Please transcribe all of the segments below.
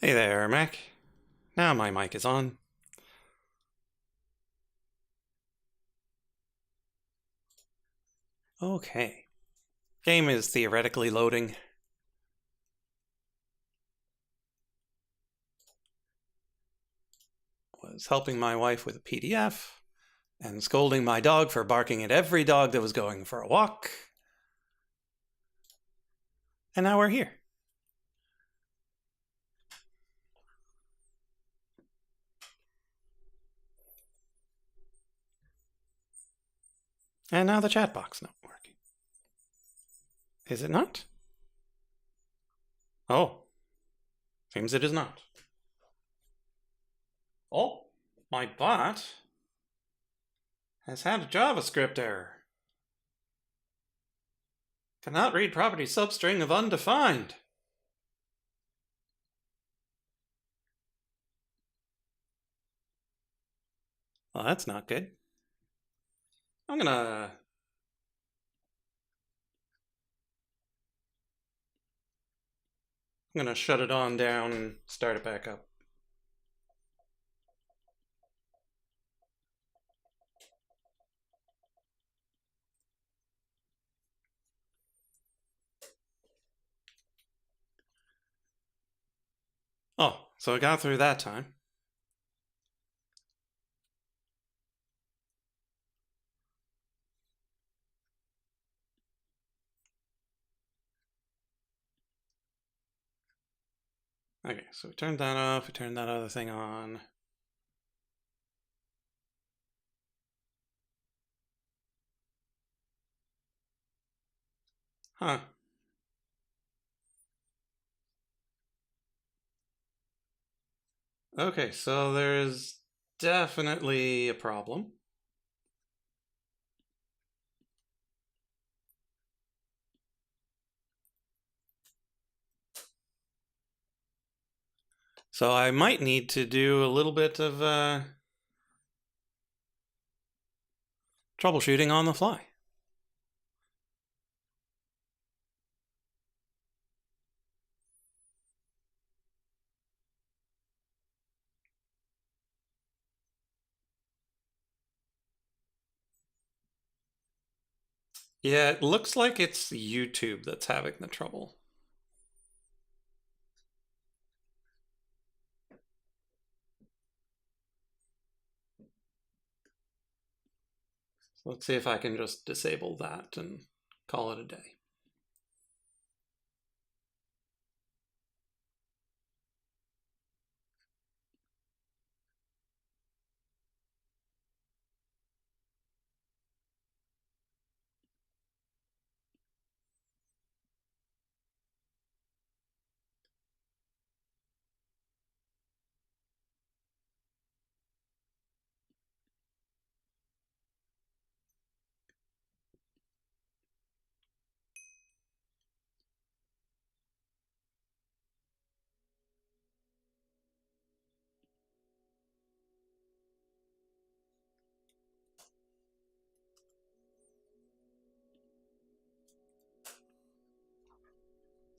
Hey there, Mac. Now my mic is on. Okay. Game is theoretically loading. Was helping my wife with a PDF and scolding my dog for barking at every dog that was going for a walk. And now we're here. And now the chat box not working. Is it not? Oh. Seems it is not. Oh, my bot has had a JavaScript error. Cannot read property substring of undefined. Well, that's not good. I'm gonna shut it on down and start it back up. Oh, so I got through that time. Okay, so we turned that off, we turned that other thing on. Huh. Okay, so there's definitely a problem. So I might need to do a little bit of troubleshooting on the fly. Yeah, it looks like it's YouTube that's having the trouble. So let's see if I can just disable that and call it a day.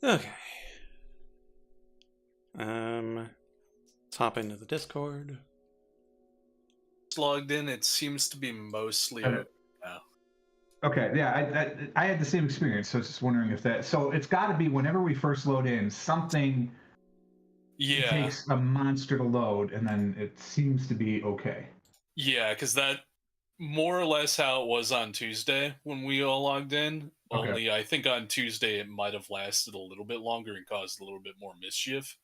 Okay. Let's hop into the Discord. Logged in, it seems to be mostly Okay. open now. Okay, yeah, I had the same experience, so I was just wondering if that. So it's got to be whenever we first load in, something Yeah, takes a monster to load, and then it seems to be okay. yeah, because that more or less how it was on Tuesday when we all logged in. Okay. Only I think on Tuesday it might have lasted a little bit longer and caused a little bit more mischief.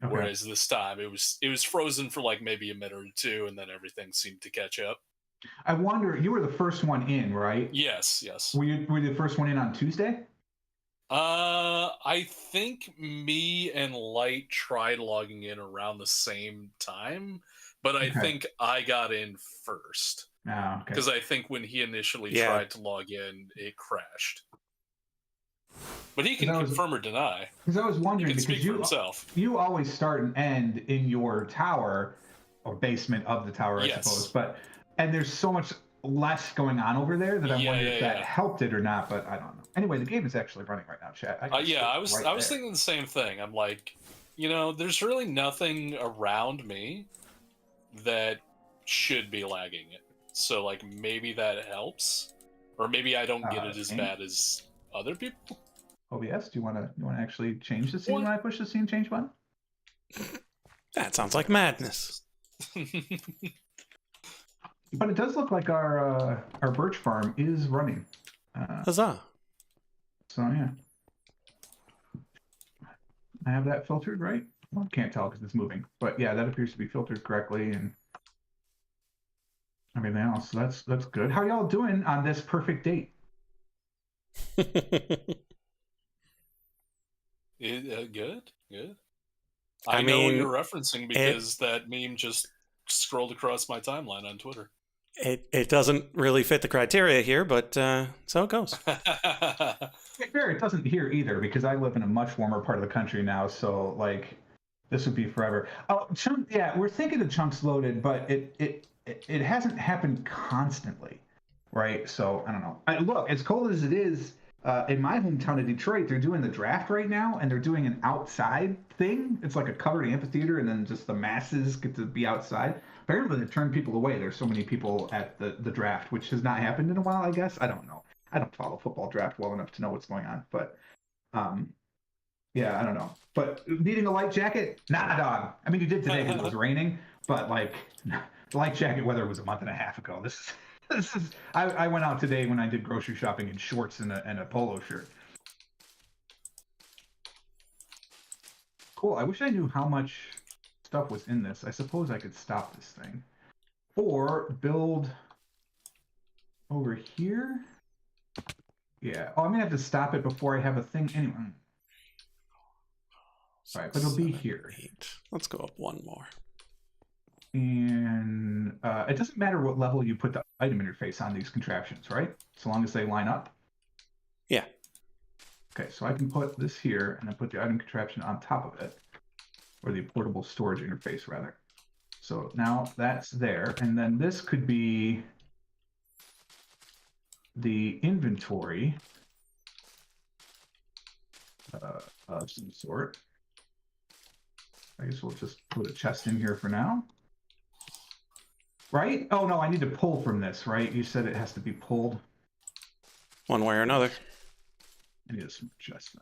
Okay. Whereas this time it was frozen for like maybe a minute or two, and then everything seemed to catch up. I wonder, you were the first one in, right? Yes, yes. Were you the first one in on Tuesday? I think me and Light tried logging in around the same time, but I Okay. think I got in first. Oh, okay. Because I think when he initially Yeah. tried to log in, it crashed. But he can That was- confirm or deny. Because I was He wondering, can because speak for himself. you always start and end in your tower or basement of the tower, I Yes. suppose. And there's so much less going on over there that I Yeah, wonder if yeah, that yeah. helped it or not. But I don't know. Anyway, the game is actually running right now, chat. Yeah, I was thinking the same thing. I'm like, There's really nothing around me that should be lagging it. So, like, maybe that helps. Or maybe I don't get it as bad as other people. OBS, do you want to actually change the scene What? when I push the scene change button? That sounds like madness. But it does look like our birch farm is running. Huzzah. So yeah, I have that filtered right. Well, I can't tell because it's moving, but yeah, that appears to be filtered correctly and everything else. So that's good. How are y'all doing on this perfect date? Good. I I know what mean, you're referencing because that meme just scrolled across my timeline on Twitter. It doesn't really fit the criteria here, but so it goes. Fair, it doesn't here either because I live in a much warmer part of the country now. So like, this would be forever. Oh, yeah, we're thinking of chunks loaded, but it hasn't happened constantly, right? So I don't know. Look, as cold as it is, in my hometown of Detroit, they're doing the draft right now, and they're doing an outside thing. It's like a covered amphitheater, and then just the masses get to be outside. Apparently, they turned people away. There's so many people at the draft, which has not happened in a while, I guess. I don't know. I don't follow football draft well enough to know what's going on, but yeah, I don't know. But needing a light jacket? Nah, dog. I mean, you did today because it was raining, but like, light jacket weather was a month and a half ago. This is. I went out today when I did grocery shopping in shorts and a polo shirt. Cool. I wish I knew how much stuff was in this. I suppose I could stop this thing or build over here. Yeah. Oh, I'm gonna have to stop it before I have a thing anyway. All right, but it'll be here. 8. Let's go up one more. And it doesn't matter what level you put the item interface on these contraptions, right? So long as they line up. Yeah. Okay, so I can put this here and then put the item contraption on top of it, or the portable storage interface rather. So now that's there, and then this could be the inventory of some sort. I guess we'll just put a chest in here for now. Right? Oh, no, I need to pull from this, right? You said it has to be pulled. One way or another. I need a smart chest.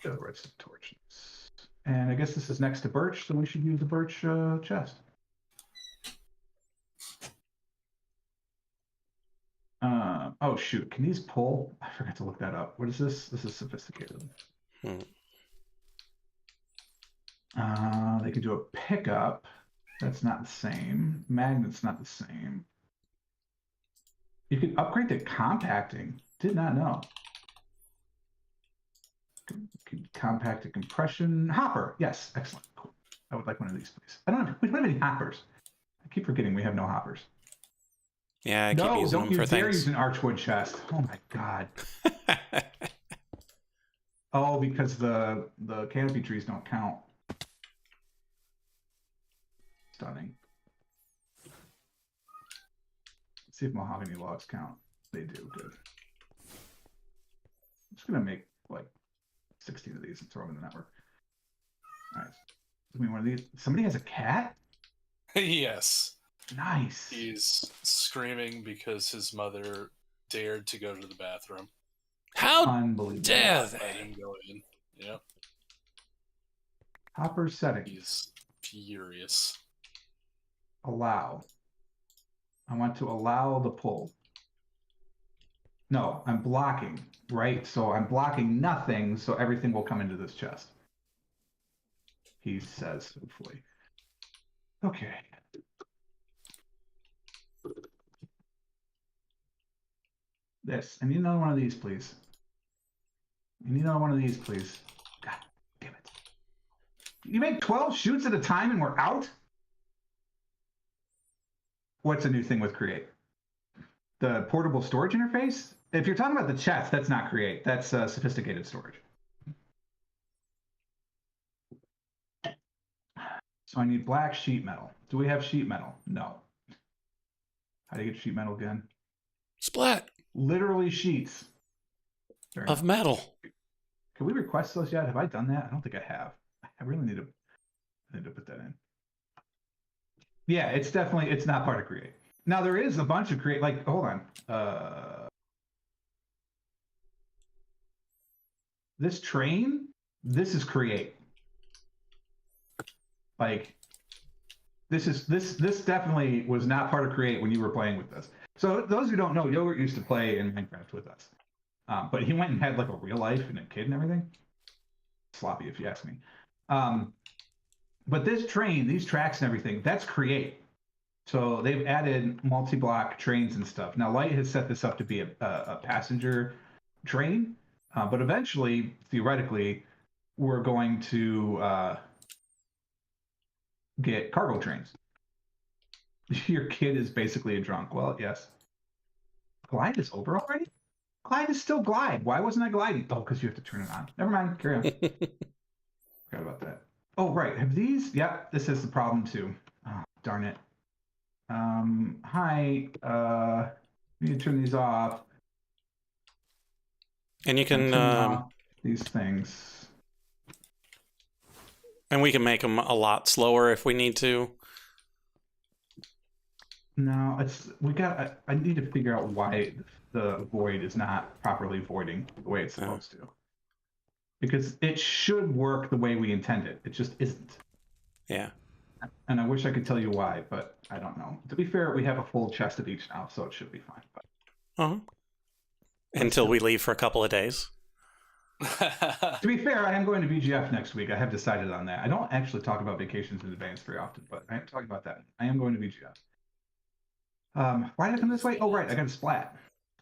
Redstone torches. And I guess this is next to birch, so we should use the birch chest. Oh, shoot. Can these pull? I forgot to look that up. What is this? This is sophisticated. They can do a pickup. That's not the same. Magnet's not the same. You can upgrade to compacting. Did not know. Compact to compression. Hopper. Yes. Excellent. Cool. I would like one of these, please. We don't have any hoppers. I keep forgetting we have no hoppers. Yeah, I keep using them for things. No, don't you dare use an archwood chest. Oh my god. Oh, because the canopy trees don't count. Stunning. Let's see if mahogany logs count. They do. Good. I'm just gonna make like 16 of these and throw them in the network. Nice. Give me one of these. Somebody has a cat? Yes. Nice. He's screaming because his mother dared to go to the bathroom. How dare Let him go in. Yep. Hopper settings. He's furious. Allow. I want to allow the pull. No, I'm blocking, right? So I'm blocking nothing, so everything will come into this chest. He says, hopefully. Okay. This. I need another one of these, please. I need another one of these, please. God damn it. You make 12 shoots at a time and we're out? What's a new thing with Create? The portable storage interface? If you're talking about the chest, that's not Create. That's sophisticated storage. So I need black sheet metal. Do we have sheet metal? No. How do you get sheet metal again? Splat. Literally sheets. Of metal. Can we request those yet? Have I done that? I don't think I have. I really need to put that in. Yeah, it's definitely, it's not part of create. Now there is a bunch of create, like, hold on. This train, this is create. Like, this definitely was not part of create when you were playing with this. So those who don't know, Yogurt used to play in Minecraft with us. But he went and had like a real life and a kid and everything. Sloppy, if you ask me. But this train, these tracks and everything, that's create. So they've added multi-block trains and stuff. Now Light has set this up to be a passenger train, but eventually, theoretically, we're going to get cargo trains. Your kid is basically a drunk. Well, yes. Glide is over already? Glide is still glide. Why wasn't I gliding? Oh, because you have to turn it on. Never mind. Carry on. Forgot about that. Oh, right. Have these? Yep. This is the problem too. Oh, darn it. Hi. We need to turn these off. And you can these things. And we can make them a lot slower if we need to. No, I need to figure out why the void is not properly voiding the way it's supposed to. Because it should work the way we intend it. It just isn't. Yeah. And I wish I could tell you why, but I don't know. To be fair, we have a full chest of each now, so it should be fine. But... Until we leave for a couple of days. To be fair, I am going to BGF next week. I have decided on that. I don't actually talk about vacations in advance very often, but I am talking about that. I am going to BGF. Why did I come this way? Oh, right. I got a splat.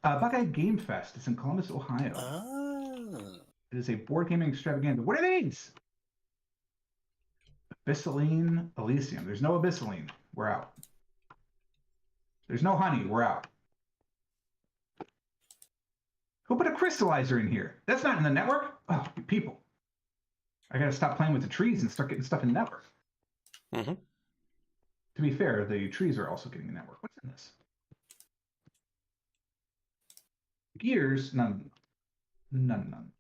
Buckeye Game Fest. It's in Columbus, Ohio. Oh. It is a board gaming extravaganza. What are these? Abyssaline Elysium. There's no Abyssaline. We're out. There's no honey. We're out. Who put a crystallizer in here? That's not in the network. Oh, you people. I gotta stop playing with the trees and start getting stuff in the network. Mm-hmm. To be fair, the trees are also getting a network. What's in this? Gears? None. None.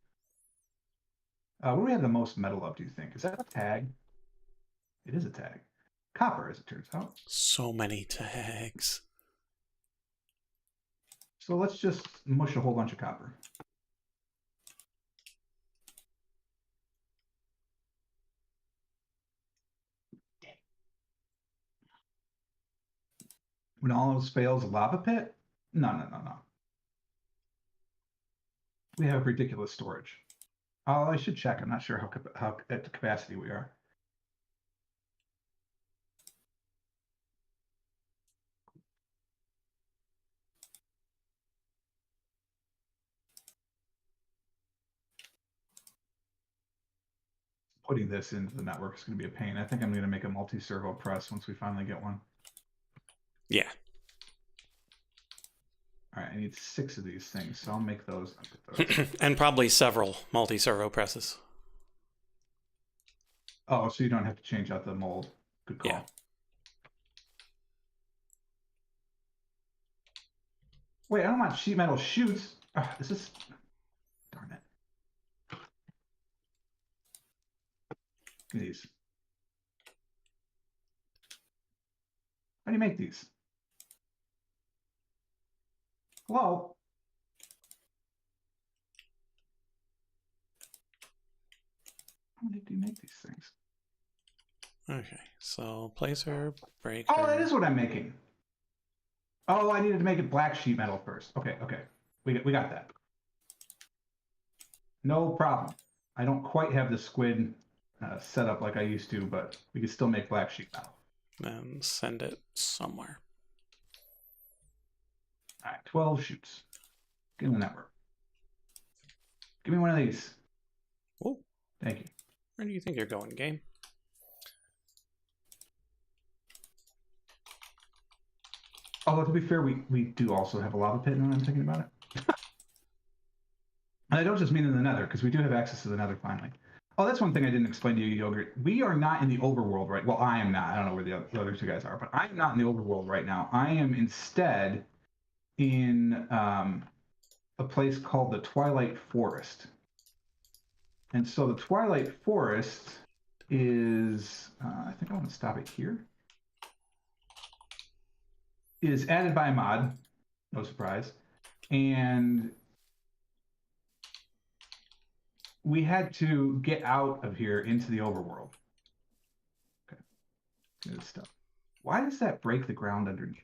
What do we have the most metal of, do you think? Is that a tag? It is a tag. Copper, as it turns out. So many tags. So let's just mush a whole bunch of copper. When all else fails, a lava pit? No. We have ridiculous storage. Oh, I should check. I'm not sure how at the capacity we are. Putting this into the network is going to be a pain. I think I'm going to make a multi-servo press once we finally get one. Yeah. All right, I need 6 of these things, so I'll make those. those. And probably several multi-servo presses. Oh, so you don't have to change out the mold. Good call. Yeah. Wait, I don't want sheet metal chutes. This is... Darn it. These. How do you make these? Hello? How do you make these things? Okay, so placer, breaker. Oh, that is what I'm making. Oh, I needed to make it black sheet metal first. Okay. We got that. No problem. I don't quite have the squid set up like I used to, but we can still make black sheet metal. Then send it somewhere. All right, 12 shoots. Give me the network. Give me one of these. Oh, thank you. Where do you think you're going, game? Although, to be fair, we do also have a lava pit now that I'm thinking about it. And I don't just mean in the nether, because we do have access to the nether finally. Oh, that's one thing I didn't explain to you, Yogurt. We are not in the overworld right. Well, I am not. I don't know where the other two guys are, but I'm not in the overworld right now. I am instead in a place called the Twilight Forest. And so the Twilight Forest is, I think I want to stop it here, is added by a mod, no surprise. And we had to get out of here into the overworld. Okay, good stuff. Why does that break the ground underneath?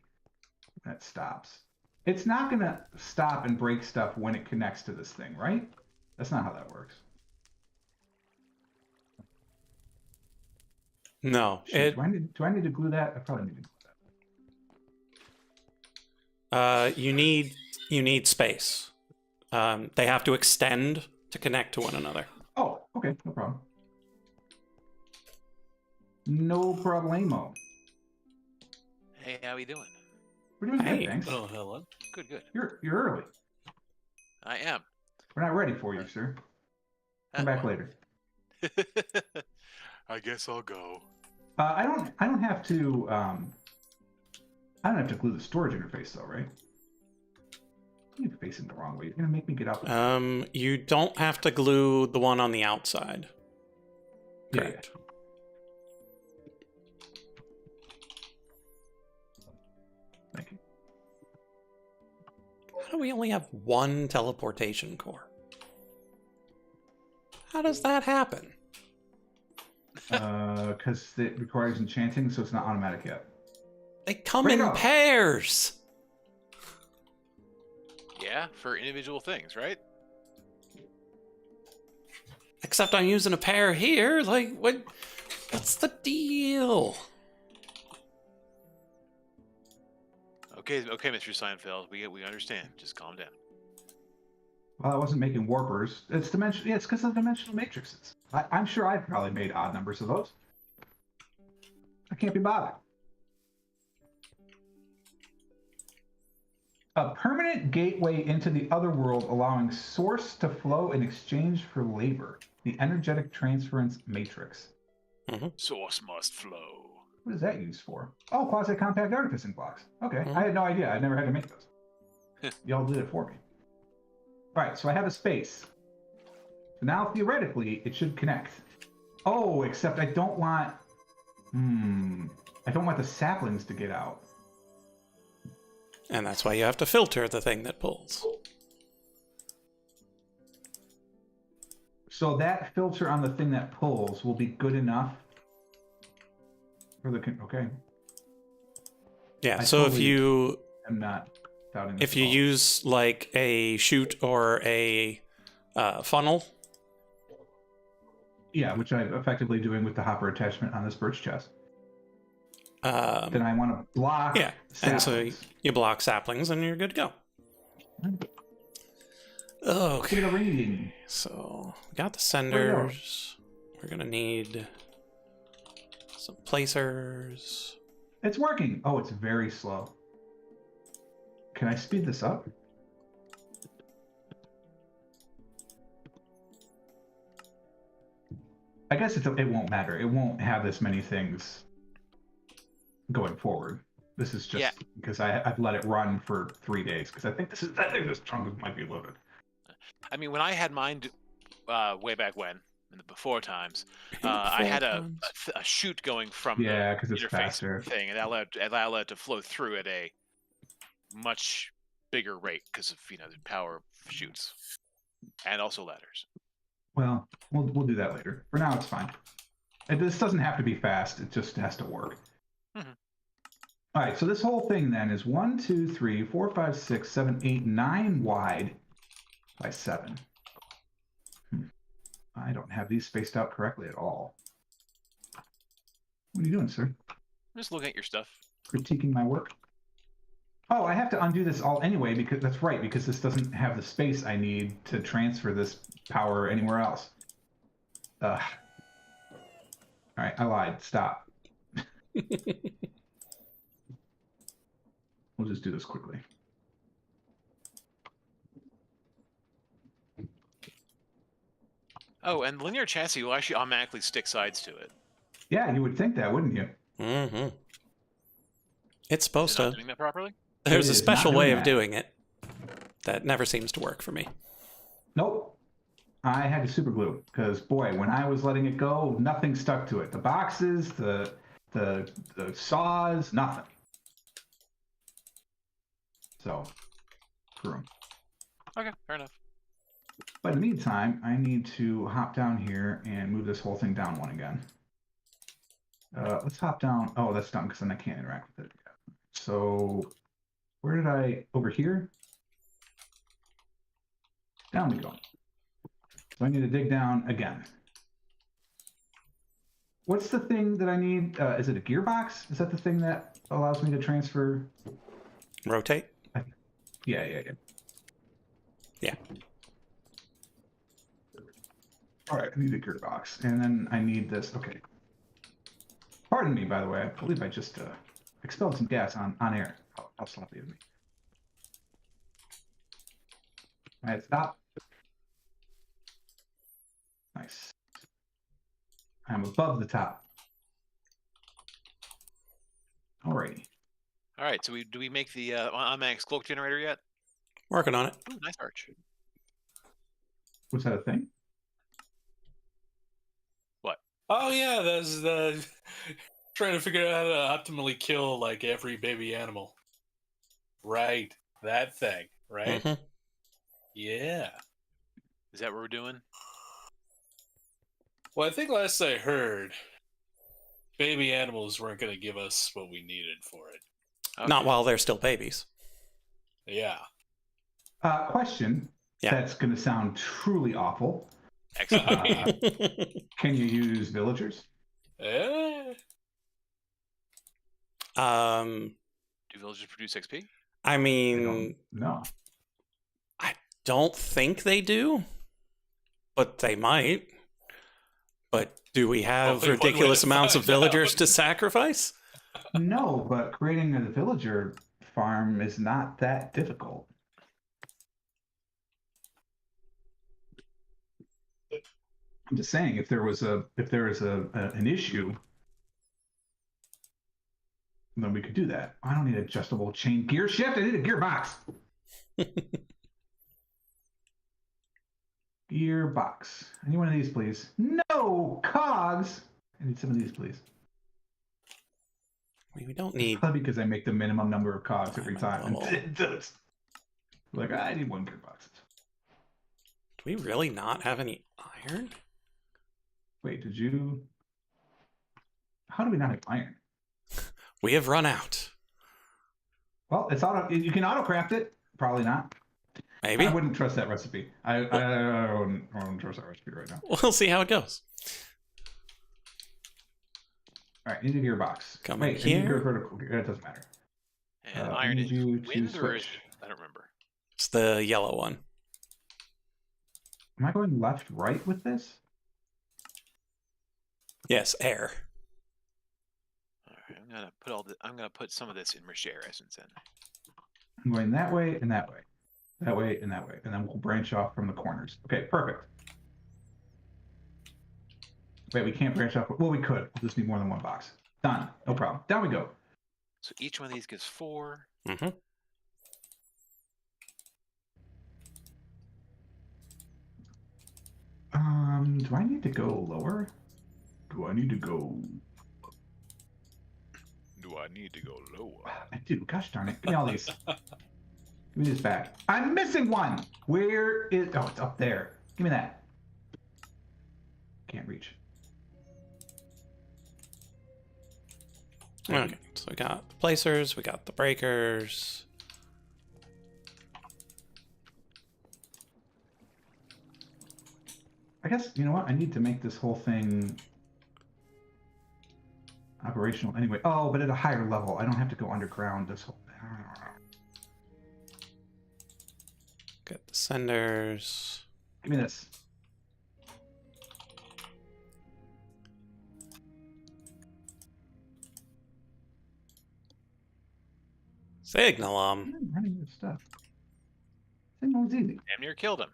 That stops. It's not going to stop and break stuff when it connects to this thing, right? That's not how that works. No. Shit, do I need to glue that? I probably need to glue that. You need space. They have to extend to connect to one another. Oh, okay, no problem. No problemo. Hey, how we doing? We're doing Hey. good, thanks. Oh, hello. Good, good. You're early. I am. We're not ready for you, sir. Come back later. I guess I'll go. I don't have to glue the storage interface though, right? You're facing the wrong way. You're gonna make me get up. You don't have to glue the one on the outside. Yeah, Correct. Thank you. How do we only have one teleportation core? How does that happen? Because it requires enchanting, so it's not automatic yet. They come Bring it in up. pairs. Yeah, for individual things, right? Except I'm using a pair here. Like, what's the deal? Okay, Mr. Seinfeld. We understand. Just calm down. Well, I wasn't making warpers. It's dimension. Yeah, it's because of dimensional matrices. I'm sure I've probably made odd numbers of those. I can't be bothered. A permanent gateway into the other world, allowing source to flow in exchange for labor. The energetic transference matrix. Source must flow. What is that used for? Oh, quasi-compact artificing blocks. Okay, Mhm. I had no idea. I never had to make those. Y'all did it for me. All right, so I have a space. So now, theoretically, it should connect. Oh, except I don't want... I don't want the saplings to get out. And that's why you have to filter the thing that pulls. So that filter on the thing that pulls will be good enough for the... Okay. Yeah, I so if totally you I'm not doubting this if you at all. use like a chute or a funnel, Yeah, which I'm effectively doing with the hopper attachment on this birch chest. Then I want to block yeah, and so saplings. you block saplings and you're good to go. Okay, Get a reading. so we got the senders. We're gonna need some placers. It's working. Oh, it's very slow. Can I speed this up? I guess it won't matter. It won't have this many things going forward. This is just Yeah. because I've let it run for 3 days because I think this chunk might be loaded. I mean, when I had mine way back when, in the before times, In the I had before a times. chute going from Yeah, the because it's interface faster. thing, and that allowed it to flow through at a much bigger rate because of the power of chutes and also ladders. Well, we'll do that later. For now, it's fine. This doesn't have to be fast. It just has to work. Mhm. All right, so this whole thing then is 1, 2, 3, 4, 5, 6, 7, 8, 9 wide by 7. I don't have these spaced out correctly at all. What are you doing, sir? Just looking at your stuff. Critiquing my work? Oh, I have to undo this all anyway because that's right, because this doesn't have the space I need to transfer this power anywhere else. Ugh. All right, I lied. Stop. We'll just do this quickly. Oh, and linear chassis will actually automatically stick sides to it. Yeah, you would think that, wouldn't you? Mm-hmm. It's supposed Is it not to. doing that properly? There's It a is not special doing way that. of doing it that never seems to work for me. Nope. I had to super glue because boy, when I was letting it go, nothing stuck to it. The boxes, the saws, nothing. So, screw 'em. Okay, fair enough. But in the meantime, I need to hop down here and move this whole thing down one again. Let's hop down. Oh, that's done because then I can't interact with it. So, where did I? Over here? Down we go. So I need to dig down again. What's the thing that I need? Is it a gearbox? Is that the thing that allows me to transfer? Rotate? Yeah. Yeah. All right, I need a gearbox, and then I need this. Okay. Pardon me, by the way. I believe I just expelled some gas on air. How sloppy of me. All right, stop. Nice. I'm above the top. Alrighty. All right, so do we make the automatic Sculk generator yet? Working on it. Ooh, nice arch. Was that a thing? Oh yeah, that's the trying to figure out how to optimally kill like every baby animal. Right, that thing. Right. Mhm. Yeah. Is that what we're doing? Well, I think last I heard, baby animals weren't going to give us what we needed for it. Okay. Not while they're still babies. Yeah. Question. Yeah. That's going to sound truly awful. Excellent. Can you use villagers? Eh. Do villagers produce XP? I mean, No. I don't think they do, but they might. But do we have Only one way ridiculous to amounts of find villagers out. to sacrifice? No, but creating a villager farm is not that difficult. I'm just saying, if there was an issue, then we could do that. I don't need adjustable chain gear shift. I need a gearbox. Gearbox. Any one of these, please. No cogs. I need some of these, please. We don't need. Probably because I make the minimum number of cogs every time. And Oh. it does. Like, I need one gearbox. Do we really not have any iron? Wait, did you? How do we not have iron? We have run out. Well, it's auto. You can auto craft it. Probably not. Maybe. I wouldn't trust that recipe. I wouldn't trust that recipe right now. We'll see how it goes. All right, need a gearbox. Come Wait, in I need a here. vertical. It doesn't matter. And I iron need is you to wind or is, switch. I don't remember. It's the yellow one. Am I going left, right with this? Yes, air. All right, I'm gonna put some of this in rich air essence in. I'm going that way and that way, that way and that way, and then we'll branch off from the corners. Okay, perfect. Wait, we can't branch off. Well, we could. We'll just need more than one box. Done. No problem. Down we go. So each one of these gives 4. Mm-hmm. Do I need to go lower? Do I need to go? Do I need to go lower? I do. Gosh darn it. Give me all these. Give me this back. I'm missing one. Where is? Oh, it's up there. Give me that. Can't reach. Okay, so we got the placers, we got the breakers. I guess, you know what? I need to make this whole thing operational anyway. Oh, but at a higher level. I don't have to go underground this whole thing. Get the senders. Give me this. Signal I'm running this stuff. Signal's easy. Damn near killed him.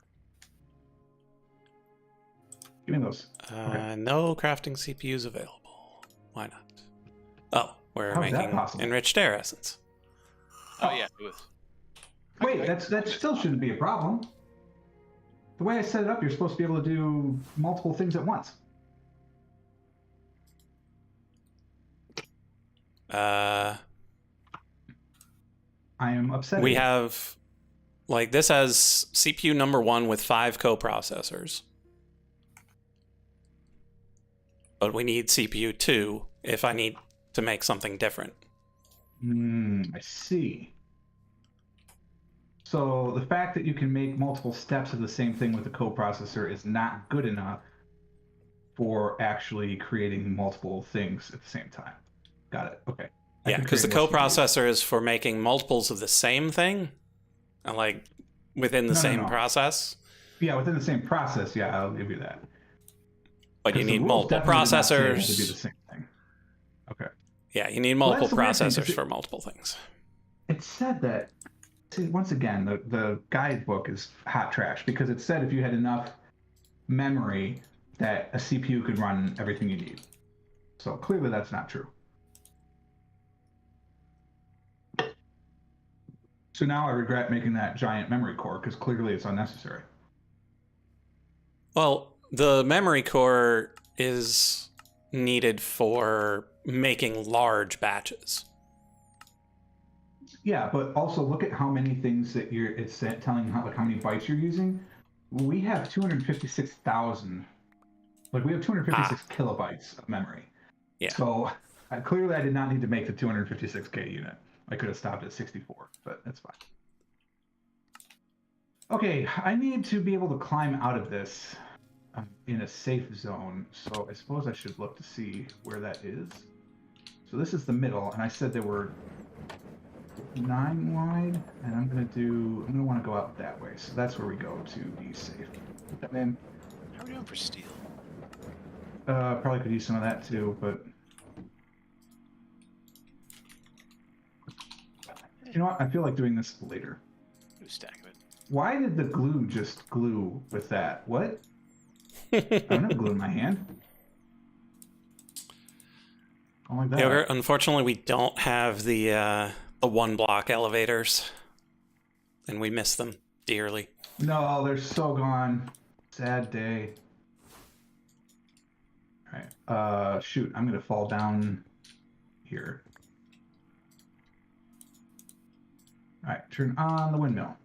Give me those. No crafting CPUs available. Why not? Oh, we're How is that making possible? enriched air essence. Oh yeah, it was. Wait, that still shouldn't be a problem. The way I set it up, you're supposed to be able to do multiple things at once. I am upset. We have, like, this has CPU number 1 with 5 coprocessors. But we need CPU 2 if I need to make something different. I see. So the fact that you can make multiple steps of the same thing with the coprocessor is not good enough for actually creating multiple things at the same time. Got it. Okay. Yeah, because the coprocessor is for making multiples of the same thing, and like within the same process. Yeah, within the same process. Yeah, I'll give you that. But you need multiple processors. To do the same thing. Okay. Yeah, you need multiple processors for multiple things. It said that. See, once again, the guidebook is hot trash because it said if you had enough memory that a CPU could run everything you need. So clearly that's not true. So now I regret making that giant memory core because clearly it's unnecessary. Well, the memory core is needed for making large batches. Yeah, but also look at how many things that it's telling how many bytes you're using. We have 256,000. Like we have 256 kilobytes of memory. Yeah. So clearly I did not need to make the 256K unit. I could have stopped at 64, but that's fine. Okay, I need to be able to climb out of this in a safe zone. So I suppose I should look to see where that is. So this is the middle, and I said there were 9 wide, and I'm gonna want to go out that way. So that's where we go to be safe. Put that in. How are we doing for steel? Probably could use some of that too, but you know what? I feel like doing this later. Do a stack of it. Why did the glue just glue with that? What? I don't have glue in my hand. Oh my god. Yogurt, unfortunately, we don't have the 1-block elevators, and we miss them dearly. No, they're so gone. Sad day. All right. Shoot, I'm gonna fall down here. All right, turn on the windmill.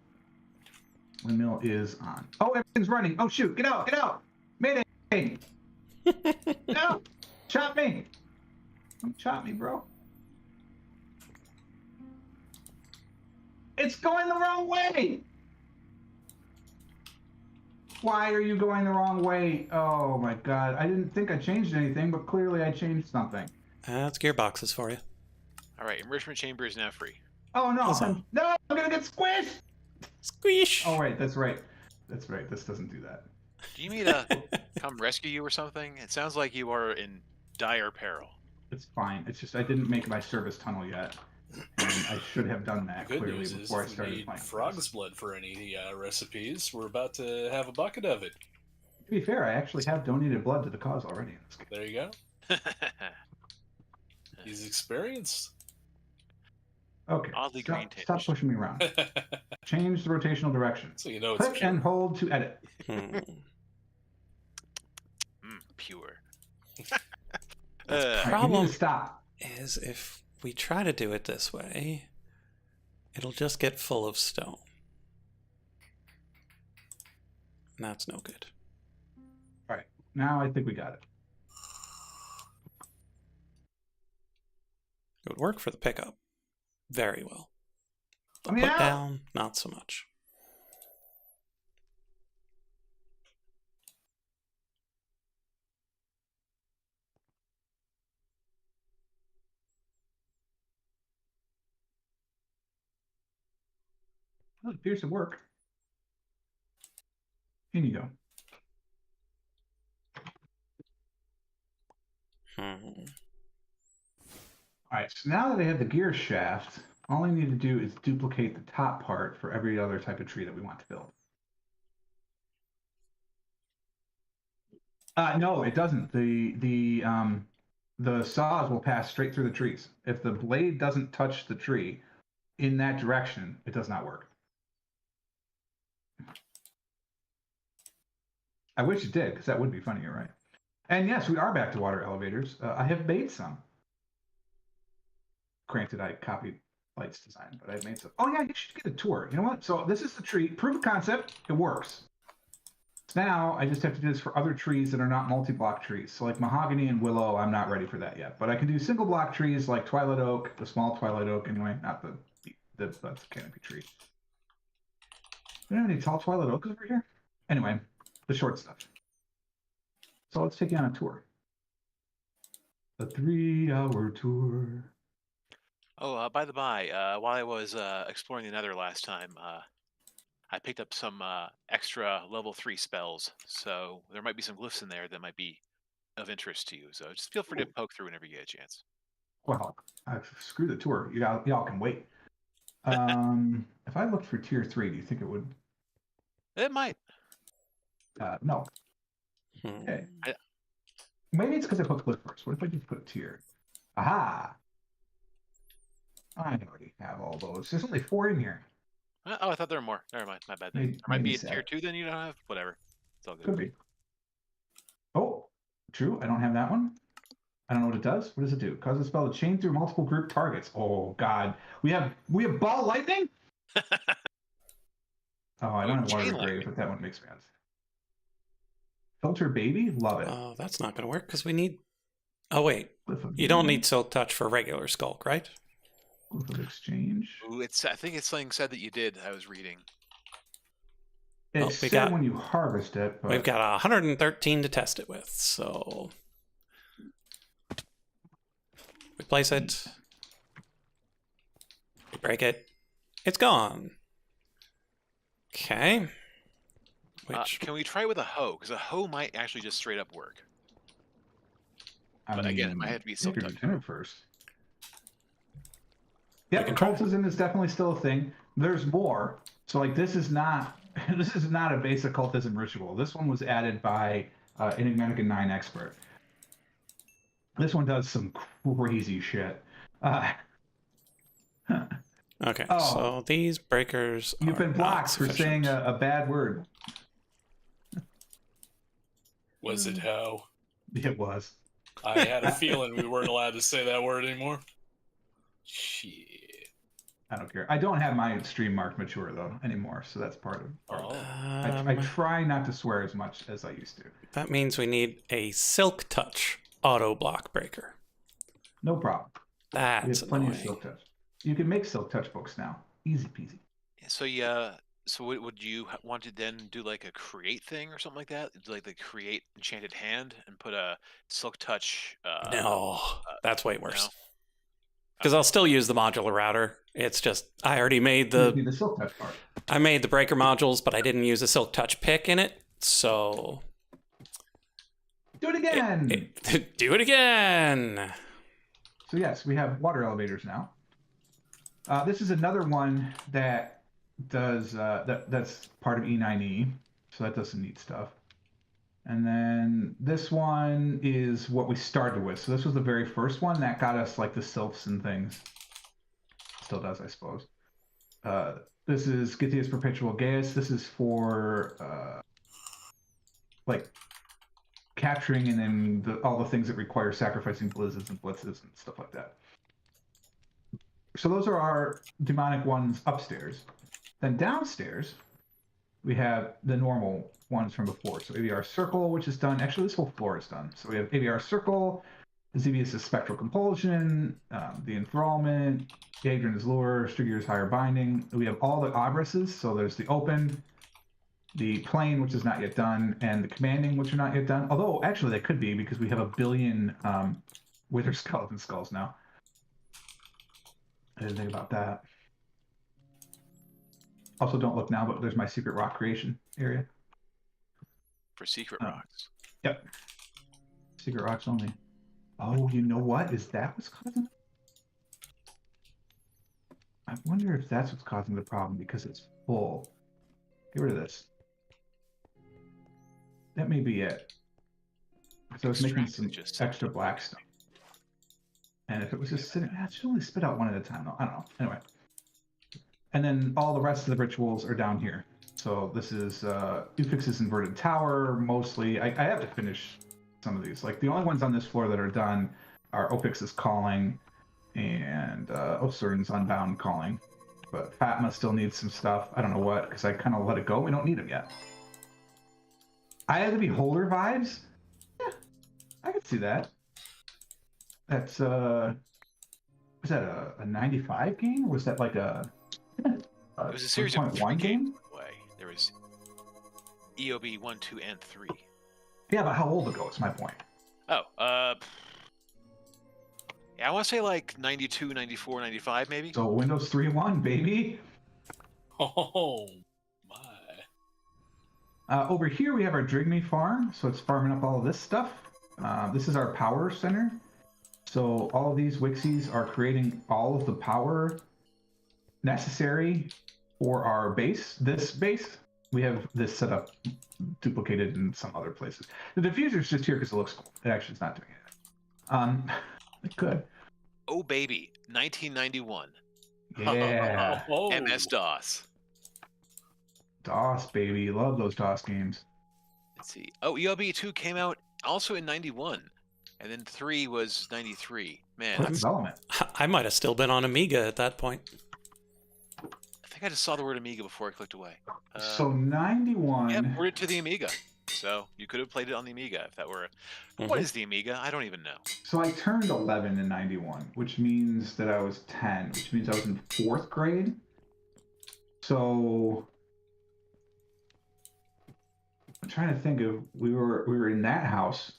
Windmill is on. Oh, everything's running. Oh shoot, get out, get out! Mayday! No! Chop me! Don't chop me, bro. It's going the wrong way! Why are you going the wrong way? Oh my god. I didn't think I changed anything, but clearly I changed something. That's gearboxes for you. Alright, enrichment chamber is now free. Oh no! Awesome. No! I'm gonna get squished! Squish! Oh wait, that's right. That's right. This doesn't do that. Do you need to come rescue you or something? It sounds like you are in dire peril. It's fine. It's just I didn't make my service tunnel yet. And I should have done that Good clearly news is before I if you started need playing. frog's blood for any recipes, we're about to have a bucket of it. To be fair, I actually have donated blood to the cause already in this game. There you go. He's experienced. Okay. Oddly green Stop tinge. pushing me around. Change the rotational direction. So you know it's Click pure. and hold to edit. Pure. You need Problem to stop. is if we try to do it this way, it'll just get full of stone. And that's no good. All right. Now I think we got it. It would work for the pickup very well. The I mean, put down, not so much. Well, it appears to work. In you go. All right, so now that I have the gear shaft, all I need to do is duplicate the top part for every other type of tree that we want to build. No, it doesn't. The saws will pass straight through the trees. If the blade doesn't touch the tree in that direction, it does not work. I wish it did, because that would be funny, you're right. And yes, we are back to water elevators. I have made some. Granted, I copied Light's design, but I've made some. Oh yeah, you should get a tour. You know what? So this is the tree. Proof of concept. It works. So now I just have to do this for other trees that are not multi-block trees. So like mahogany and willow, I'm not ready for that yet. But I can do single block trees like twilight oak, the small twilight oak anyway, not that's the canopy tree. Do you have any tall twilight oaks over here? Anyway, the short stuff. So let's take you on a tour. A 3-hour tour. Oh, by the by, while I was exploring the Nether last time, I picked up some extra level 3 spells, so there might be some glyphs in there that might be of interest to you. So just feel free to poke through whenever you get a chance. Well, screw the tour. Y'all can wait. If I looked for tier 3, do you think it would? It might. No. Okay. Maybe it's because I put clip first. What if I just put tier? Aha! I already have all those. There's only 4 in here. Oh, I thought there were more. Never mind. My bad. There might be a tier 2 then you don't have. Whatever. It's all good. Could be. Oh, true. I don't have that one. I don't know what it does. What does it do? Causes a spell to chain through multiple group targets. Oh God, we have ball lightning. Oh, I don't have water grave, but that one makes sense. Filter baby, love it. Oh, that's not going to work because we need. Oh wait, you don't need Silk Touch for regular Sculk, right? Glyph of exchange. Ooh, I think it's something said that you did. I was reading. It said when you harvest it. But... We've got 113 to test it with, so we place it. We break it. It's gone. Okay. Can we try with a hoe? Because a hoe might actually just straight up work. But again, it might have to be Silk Touch first. Yeah, cultism is definitely still a thing. There's more. So like this is not a basic cultism ritual. This one was added by an Enigmatic 9 expert. This one does some crazy shit. Okay, so these breakers you've been blocked for saying a bad word. Was it how? It was. I had a feeling we weren't allowed to say that word anymore. Shit. I don't care. I don't have my stream marked mature though anymore, so that's part of. I try not to swear as much as I used to. That means we need a Silk Touch auto block breaker. No problem. That's plenty of Silk Touch. You can make Silk Touch books now. Easy peasy. So so would you want to then do like a create thing or something like that? Like the create enchanted hand and put a Silk Touch? No, that's way worse. Because I'll still use the modular router. It's just I already made the Silk Touch part. I made the breaker modules, but I didn't use a Silk Touch pick in it. So do it again. Do it again. So yes, we have water elevators now. This is another one that does that's part of E9E, so that does some neat stuff. And then this one is what we started with. So this was the very first one that got us like the sylphs and things. Still does, I suppose. This is Githias Perpetual Gaius. This is for like capturing and then all the things that require sacrificing blizzards and blitzes and stuff like that. So those are our demonic ones upstairs. Then downstairs, we have the normal ones from before. So ABR Circle, which is done. Actually, this whole floor is done. So we have ABR Circle, Xevious' Spectral Compulsion, the Enthrallment, Adrian's Lure, Strigier's Higher Binding. We have all the Obruses. So there's the Open, the Plane, which is not yet done, and the Commanding, which are not yet done. Although, actually, they could be because we have 1 billion Wither Skeleton Skulls now. I didn't think about that. Also, don't look now, but there's my secret rock creation area. For secret rocks. Yep. Secret rocks only. Oh, you know what? Is that what's causing it? I wonder if that's what's causing the problem because it's full. Get rid of this. That may be it. So I was making some extra black stuff. And if it was just sitting, it should only spit out one at a time. I don't know. Anyway. And then all the rest of the rituals are down here. So this is Ufix's inverted tower, mostly. I have to finish some of these. Like, the only ones on this floor that are done are Opix's Calling and Osurn's Unbound Calling. But Fatma still needs some stuff. I don't know what, because I kind of let it go. We don't need them yet. I have the Beholder vibes. Yeah, I could see that. That's, was that a 95 game? Or was that like a It was a series of 3 3.1 games, game? by the way. There was EOB 1, 2, and 3. Yeah, but how old ago is my point. Oh, yeah, I want to say like 92, 94, 95, maybe. So Windows 3.1, baby. Oh my. Over here we have our Drigme farm, so it's farming up all of this stuff. This is our power center. So all of these Wixies are creating all of the power necessary for our base. This base, we have this set up duplicated in some other places. The diffuser's just here because it looks cool. It actually is not doing it. It could. Oh baby, 1991. Yeah. Oh. MS-DOS. DOS, baby. Love those DOS games. Let's see. Oh, EOB 2 came out also in 91. And then 3 was 93. Man, Quick that's, development. I might have still been on Amiga at that point. I think I just saw the word Amiga before I clicked away. So 91. Yeah, ported to the Amiga. So you could have played it on the Amiga if that were. What is the Amiga? I don't even know. So I turned 11 in 91, which means that I was 10, which means I was in 4th grade. So I'm trying to think of, we were in that house.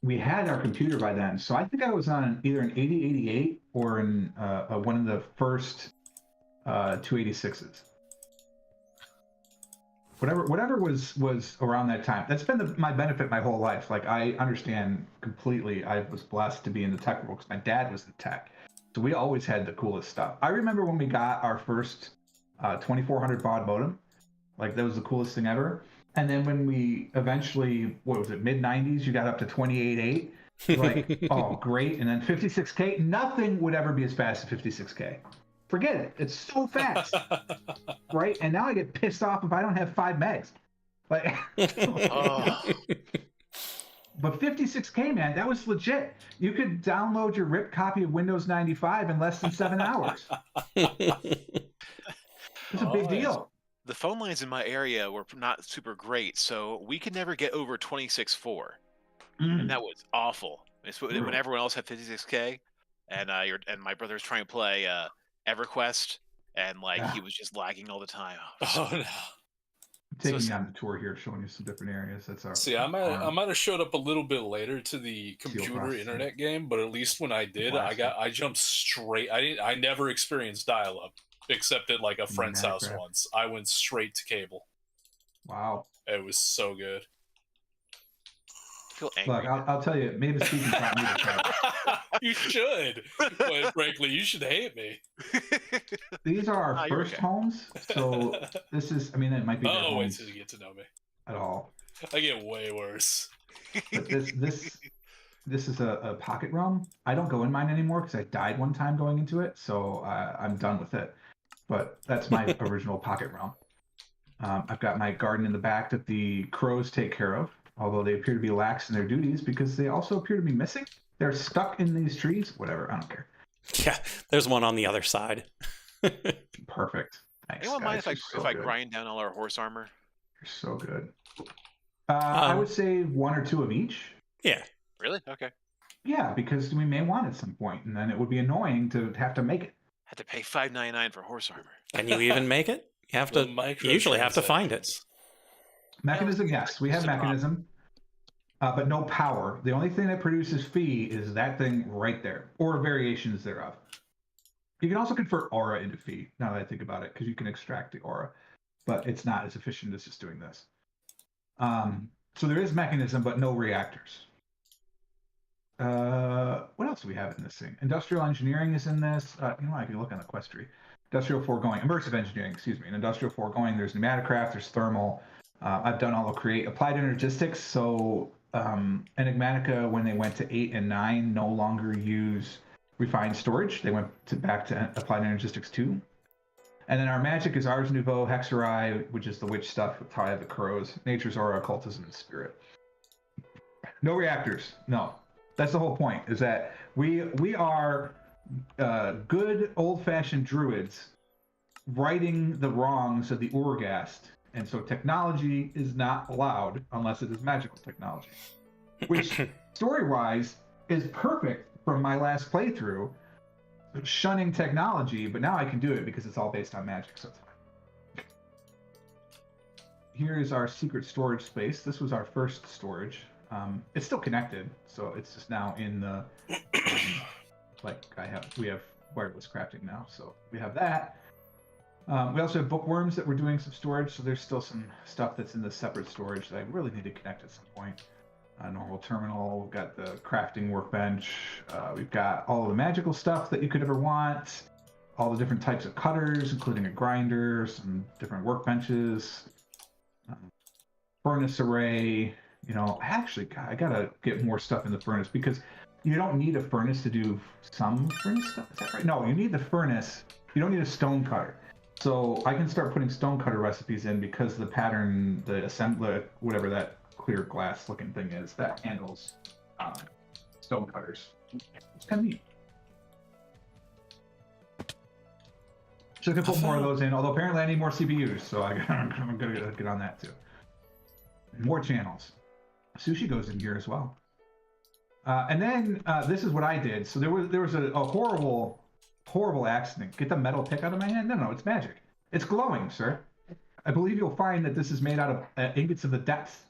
We had our computer by then, so I think I was on either an 8088 or in one of the first 286s. Whatever was around that time. That's been my benefit my whole life. Like, I understand completely. I was blessed to be in the tech world because my dad was in tech, so we always had the coolest stuff. I remember when we got our first 2400 baud modem. Like, that was the coolest thing ever. And then when we eventually, what was it, mid 90s, you got up to 28.8. Like, oh, great. And then 56K, nothing would ever be as fast as 56K. Forget it. It's so fast. Right? And now I get pissed off if I don't have 5 megs. Like, Oh, but 56K, man, that was legit. You could download your ripped copy of Windows 95 in less than 7 hours. It's a big deal. the phone lines in my area were not super great, so we could never get over 26.4. And that was awful. It's when everyone else had 56K, and my brother was trying to play EverQuest, and like he was just lagging all the time. Oh no. Taking you on the tour here, showing you some different areas. That's our. See, I might have showed up a little bit later to the computer processing. internet game, but at least when I did, I jumped straight. I never experienced dial-up except at like a friend's house once. I went straight to cable. Wow. It was so good. I feel angry. Look, I'll tell you, maybe Stephen taught me to try. You should. But frankly, you should hate me. These are our first homes, so this is. I mean, it might be. Oh, wait till you get to know me. At all. I get way worse. But this is a pocket realm. I don't go in mine anymore because I died one time going into it, so I'm done with it. But that's my original pocket realm. I've got my garden in the back that the crows take care of, although they appear to be lax in their duties because they also appear to be missing. They're stuck in these trees. Whatever, I don't care. Yeah, there's one on the other side. Perfect. Thanks, Anyone mind guys. if I grind down all our horse armor? You're so good. I would say 1 or 2 of each. Yeah. Really? Okay. Yeah, because we may want it at some point, and then it would be annoying to have to make it. Had to pay $5.99 for horse armor. Can you even make it? You have to. You usually have to find it. Mechanism, yes, we have mechanism, but no power. The only thing that produces phi is that thing right there, or variations thereof. You can also convert aura into phi, now that I think about it, because you can extract the aura, but it's not as efficient as just doing this. So there is mechanism, but no reactors. What else do we have in this thing? Industrial engineering is in this. You know, I can look on the quest tree. Industrial foregoing, immersive engineering, excuse me. In industrial foregoing, there's pneumaticraft, there's thermal. I've done all the create applied energistics. So Enigmatica, when they went to 8 and 9, no longer use refined storage. They went back to applied energistics 2. And then our magic is Ars Nouveau, Hexerai, which is the witch stuff with Tie of the Crows, Nature's Aura, Occultism, and Spirit. No reactors. No. That's the whole point, is that we are good old-fashioned druids righting the wrongs of the Urgast. And so technology is not allowed unless it is magical technology. Which, story-wise, is perfect from my last playthrough, shunning technology, but now I can do it because it's all based on magic, so it's fine. Here is our secret storage space. This was our first storage. It's still connected, so it's just now in the we have wireless crafting now, so we have that. We also have bookworms that we're doing some storage, so there's still some stuff that's in the separate storage that I really need to connect at some point. Normal terminal, we've got the crafting workbench, we've got all of the magical stuff that you could ever want, all the different types of cutters, including a grinder, some different workbenches, furnace array. You know, actually, God, I gotta get more stuff in the furnace because you don't need a furnace to do some furnace stuff. Is that right? No, you need the furnace. You don't need a stone cutter. So I can start putting stone cutter recipes in because the pattern, the assembler, whatever that clear glass looking thing is, that handles stone cutters. It's kind of neat. So I can put more of those in, although apparently I need more CPUs, so I'm gonna get on that too. More channels. Sushi goes in here as well. And then this is what I did. So there was a horrible accident. Get the metal pick out of my hand? No, it's magic. It's glowing, sir. I believe you'll find that this is made out of ingots of the depth.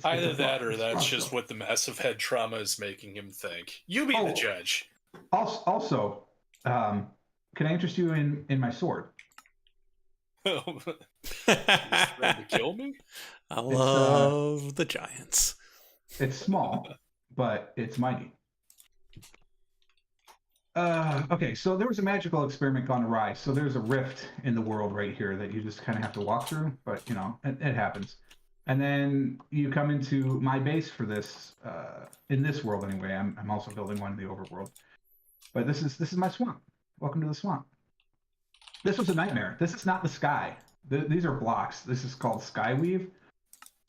Either that or that's just what the massive head trauma is making him think. You be the judge. Also, can I interest you in my sword? He's trying to kill me? I love the giants. It's small, but it's mighty. Okay, so there was a magical experiment gone awry. So there's a rift in the world right here that you just kind of have to walk through, but you know, it happens. And then you come into my base for this, in this world anyway. I'm also building one in the overworld. But this is my swamp. Welcome to the swamp. This was a nightmare. This is not the sky. These are blocks. This is called Skyweave.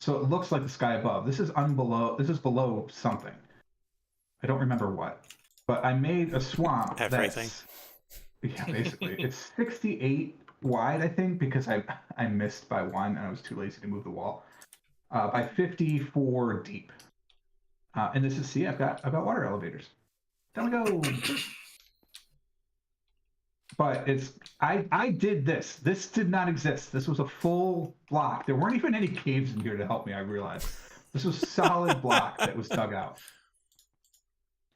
So it looks like the sky above. This is below something. I don't remember what. But I made a swamp. Everything. Yeah, basically. It's 68 wide, I think, because I missed by one and I was too lazy to move the wall. By 54 deep. And this is, see, I've got water elevators. There we go. But I did this. This did not exist. This was a full block. There weren't even any caves in here to help me, I realized. This was solid block that was dug out.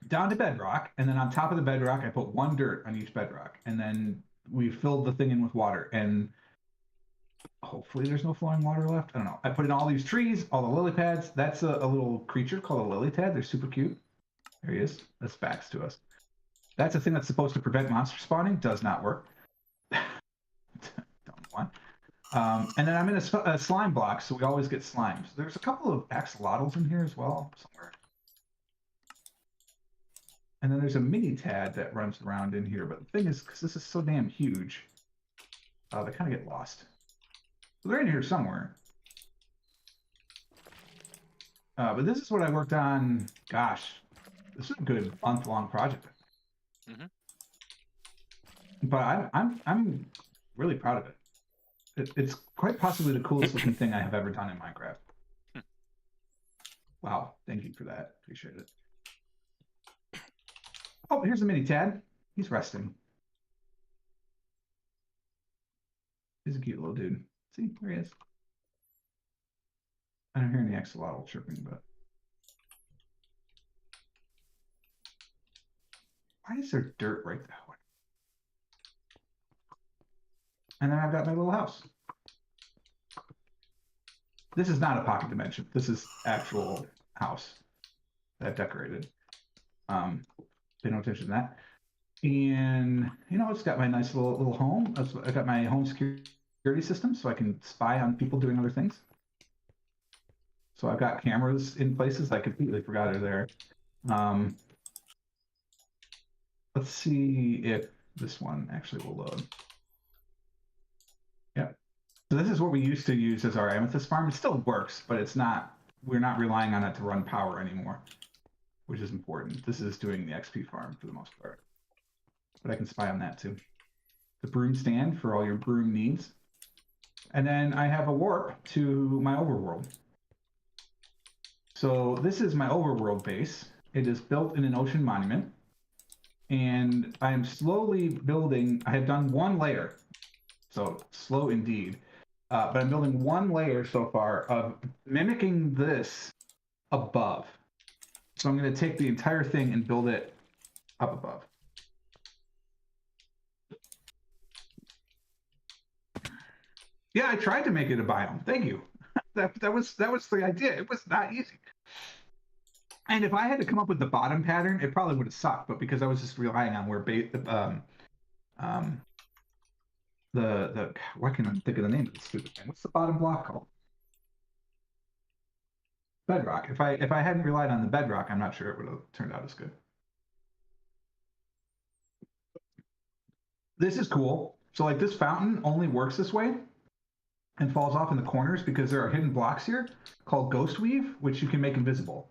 Down to bedrock, and then on top of the bedrock, I put one dirt on each bedrock. And then we filled the thing in with water. And hopefully there's no flowing water left. I don't know. I put in all these trees, all the lily pads. That's a little creature called a lily pad. They're super cute. There he is. That's backs to us. That's a thing that's supposed to prevent monster spawning. Does not work. Don't want. And then I'm in a slime block, so we always get slimes. There's a couple of axolotls in here as well, somewhere. And then there's a mini tad that runs around in here. But the thing is, because this is so damn huge, they kind of get lost. So they're in here somewhere. But this is what I worked on. Gosh, this is a good month-long project. Mm-hmm. But I'm really proud of it. It's quite possibly the coolest looking thing I have ever done in Minecraft. Wow, thank you for that. Appreciate it. Oh, here's the mini Tad. He's resting. He's a cute little dude. See, there he is. I don't hear any axolotl chirping, but why is there dirt right that way? And then I've got my little house. This is not a pocket dimension. This is actual house that I've decorated. Pay no attention to that. And, you know, it's got my nice little home. I got my home security system so I can spy on people doing other things. So I've got cameras in places I completely forgot are there. Let's see if this one actually will load. So this is what we used to use as our amethyst farm. It still works, but it's not. We're not relying on it to run power anymore, which is important. This is doing the XP farm for the most part, but I can spy on that too. The broom stand for all your broom needs, and then I have a warp to my overworld. So this is my overworld base. It is built in an ocean monument, and I am slowly building. I have done one layer, so slow indeed. But I'm building one layer so far of mimicking this above. So I'm going to take the entire thing and build it up above. Yeah, I tried to make it a biome. Thank you. that was the idea. It was not easy. And if I had to come up with the bottom pattern, it probably would have sucked. But because I was just relying on where why can't I think of the name of the stupid thing? What's the bottom block called? Bedrock. If I hadn't relied on the bedrock, I'm not sure it would have turned out as good. This is cool. So like this fountain only works this way and falls off in the corners because there are hidden blocks here called Ghost Weave, which you can make invisible.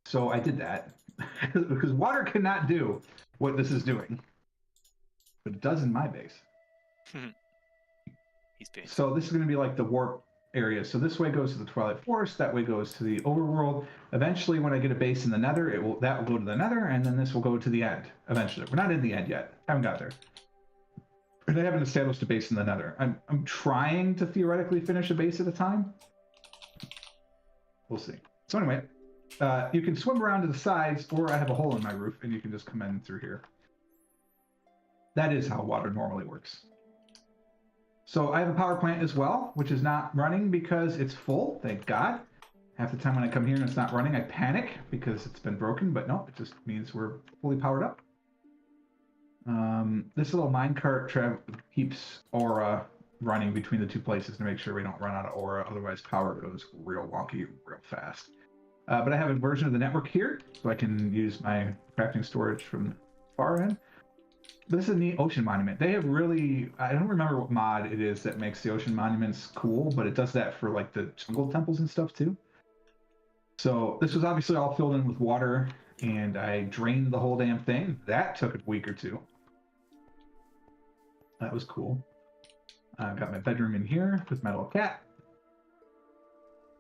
So I did that because water cannot do what this is doing, but it does in my base. He's big. So this is going to be like the warp area. So this way goes to the Twilight Forest. That way goes to the overworld. Eventually, when I get a base in the Nether, that will go to the Nether, and then this will go to the end. Eventually, we're not in the end yet. Haven't got there. And I haven't established a base in the Nether. I'm trying to theoretically finish a base at a time. We'll see. So anyway, you can swim around to the sides, or I have a hole in my roof, and you can just come in through here. That is how water normally works. So I have a power plant as well, which is not running because it's full, thank God. Half the time when I come here and it's not running, I panic because it's been broken, but no, it just means we're fully powered up. This little minecart keeps aura running between the two places to make sure we don't run out of aura, otherwise power goes real wonky real fast. But I have a version of the network here, so I can use my crafting storage from the far end. This is a neat ocean monument. They have really, I don't remember what mod it is that makes the ocean monuments cool, but it does that for like the jungle temples and stuff too. So this was obviously all filled in with water, and I drained the whole damn thing. That took a week or two. That was cool. I've got my bedroom in here with my little cat.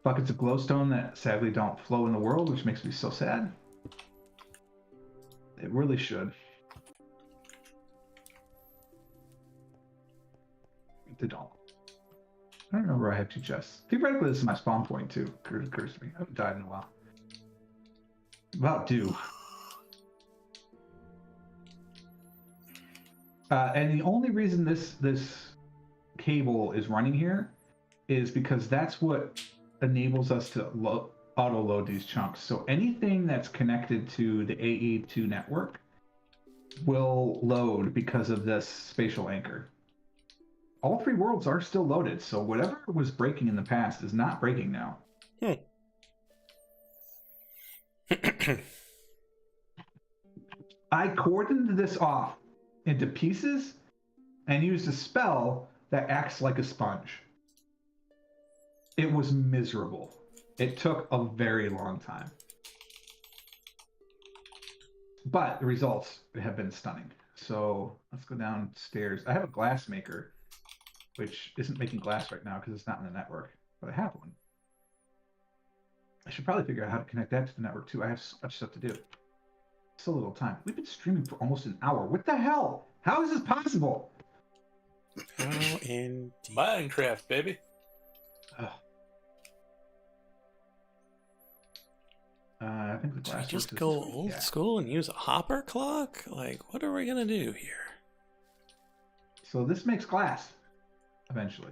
Buckets of glowstone that sadly don't flow in the world, which makes me so sad. It really should. They don't. I don't remember I have 2 chests. Theoretically, this is my spawn point too. Occurs to me. I haven't died in a while. About due. And the only reason this cable is running here is because that's what enables us to auto load these chunks. So anything that's connected to the AE2 network will load because of this spatial anchor. All 3 worlds are still loaded, so whatever was breaking in the past is not breaking now. I cordoned this off into pieces and used a spell that acts like a sponge. It was miserable. It took a very long time. But the results have been stunning. So let's go downstairs. I have a glass maker, which isn't making glass right now because it's not in the network, but I have one. I should probably figure out how to connect that to the network too. I have so much stuff to do. So little time. We've been streaming for almost an hour. What the hell? How is this possible? How indeed. Minecraft, baby. I think the Should we glass just works go as- old yeah. school and use a hopper clock? Like, what are we gonna do here? So this makes glass, eventually.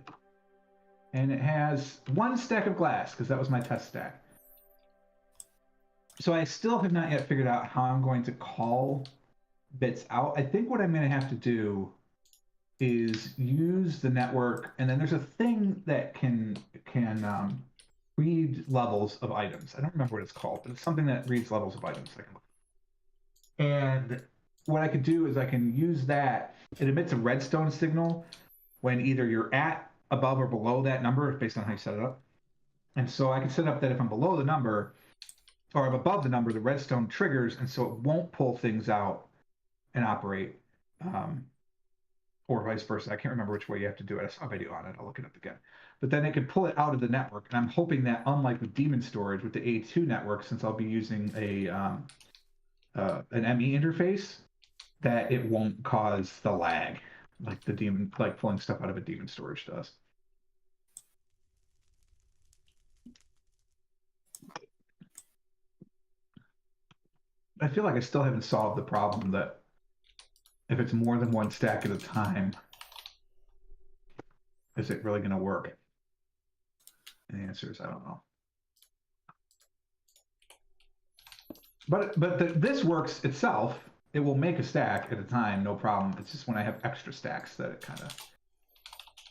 And it has 1 stack of glass, because that was my test stack. So I still have not yet figured out how I'm going to call bits out. I think what I'm going to have to do is use the network, and then there's a thing that can read levels of items. I don't remember what it's called, but it's something that reads levels of items. And what I could do is I can use that. It emits a redstone signal when either you're at above or below that number based on how you set it up. And so I can set up that if I'm below the number or I'm above the number, the redstone triggers, and so it won't pull things out and operate, or vice versa. I can't remember which way you have to do it. I saw a video on it. I'll look it up again. But then it could pull it out of the network, and I'm hoping that, unlike with daemon storage with the A2 network, since I'll be using an ME interface, that it won't cause the lag like the daemon, like pulling stuff out of a daemon storage does. I feel like I still haven't solved the problem that if it's more than one stack at a time, is it really going to work? And the answer is I don't know. But this works itself. It will make a stack at a time, no problem. It's just when I have extra stacks that it kind of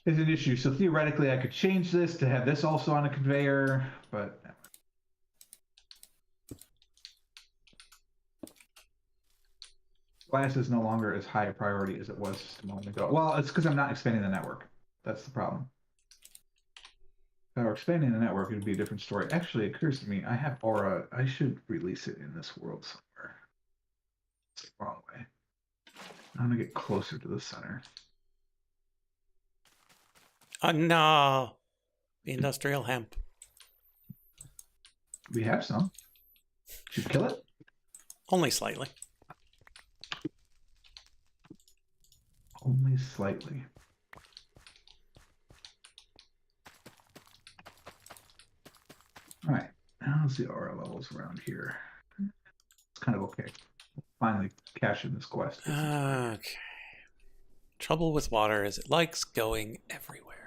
is an issue. So theoretically, I could change this to have this also on a conveyor, but glass is no longer as high a priority as it was just a moment ago. Well, it's because I'm not expanding the network. That's the problem. If I were expanding the network, it would be a different story. Actually, it occurs to me, I have aura. I should release it in this world somewhere. It's the wrong way. I'm going to get closer to the center. Oh, no. The industrial hemp. We have some. Should kill it? Only slightly. Only slightly. All right. How's the aura levels around here? It's kind of okay. Finally cash in this quest. Okay. Trouble with water is it likes going everywhere.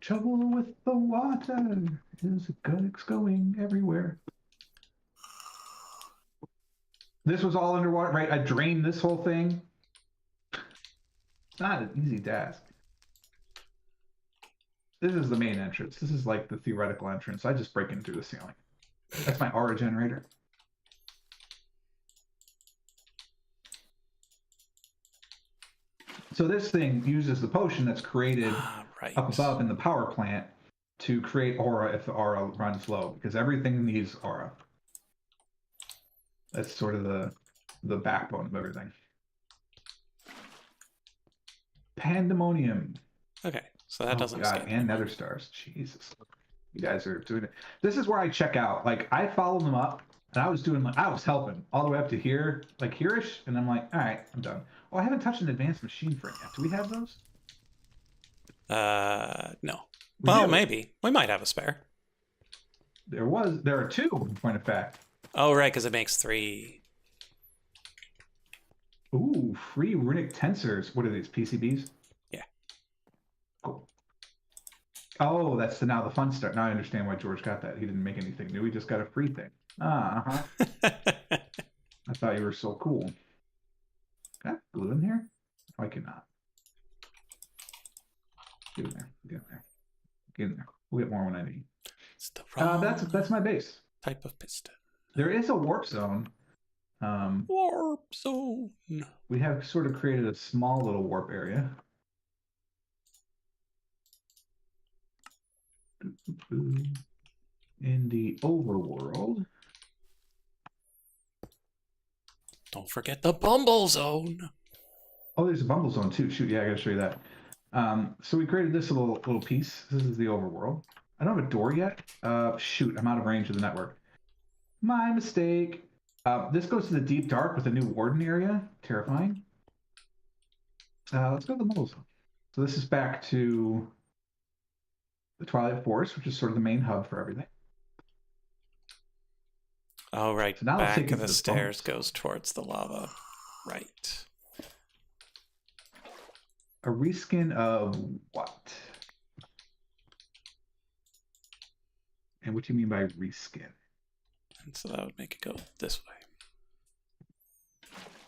Trouble with the water is it's going everywhere. This was all underwater, right? I drained this whole thing. It's not an easy task. This is the main entrance. This is like the theoretical entrance. I just break in through the ceiling. That's my aura generator. So this thing uses the potion that's created Right. up above in the power plant to create aura if the aura runs low, because everything needs aura. That's sort of the backbone of everything. Pandemonium. Okay, so that doesn't God, escape. and nether stars. Jesus, you guys are doing it. This is where I check out. Like I followed them up, and I was helping all the way up to here, like here-ish, and I'm like, all right, I'm done. Oh, I haven't touched an advanced machine frame yet. Do we have those? No. We Well, do. maybe. We might have a spare. There are two, in point of fact. Oh, right, because it makes 3. Ooh, free runic tensors. What are these, PCBs? Yeah. Cool. Oh, that's now the fun start. Now I understand why George got that. He didn't make anything new. He just got a free thing. I thought you were so cool. Can I glue in here? Oh, I cannot. Get in there. Get in there. Get in there. We'll get more when I need. It's the wrong That's my base. type of piston. There is a warp zone. Warp zone. We have sort of created a small little warp area. In the overworld. Don't forget the Bumble Zone. Oh, there's a bumble zone too. Shoot, yeah, I gotta show you that. So we created this little piece. This is the overworld. I don't have a door yet. Shoot, I'm out of range of the network. My mistake. This goes to the deep dark with a new warden area. Terrifying. Let's go to the bumble zone. So this is back to the Twilight Forest, which is sort of the main hub for everything. Oh, right. So now let's Back take of it the to the stairs bumbles. goes towards the lava. Right. A reskin of what? And what do you mean by reskin? And so that would make it go this way.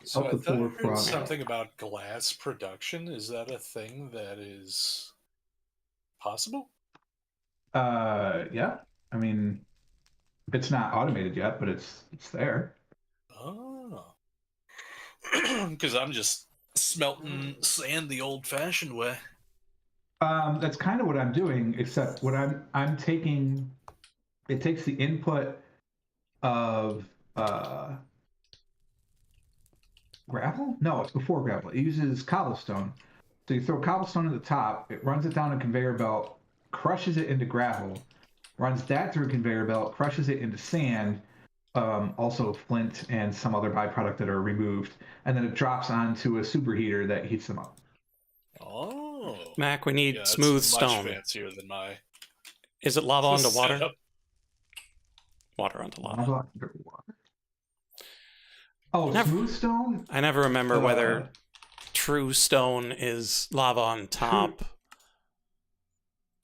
So Up I the thought I floor heard frog. something about glass production. Is that a thing that is possible? Yeah. I mean, it's not automated yet, but it's there. Oh. Because I'm just smelting sand the old-fashioned way. That's kind of what I'm doing, except what I'm taking. It takes the input of gravel. No, it's before gravel. It uses cobblestone. So you throw cobblestone at the top. It runs it down a conveyor belt, crushes it into gravel, runs that through a conveyor belt, crushes it into sand, also flint and some other byproduct that are removed, and then it drops onto a superheater that heats them up. Oh. Mac, we need Yeah, that's smooth much stone. fancier than my Is it lava onto water? setup. Water onto lava. Lava under water. Oh, Never- smooth stone? I never remember whether true stone is lava on top,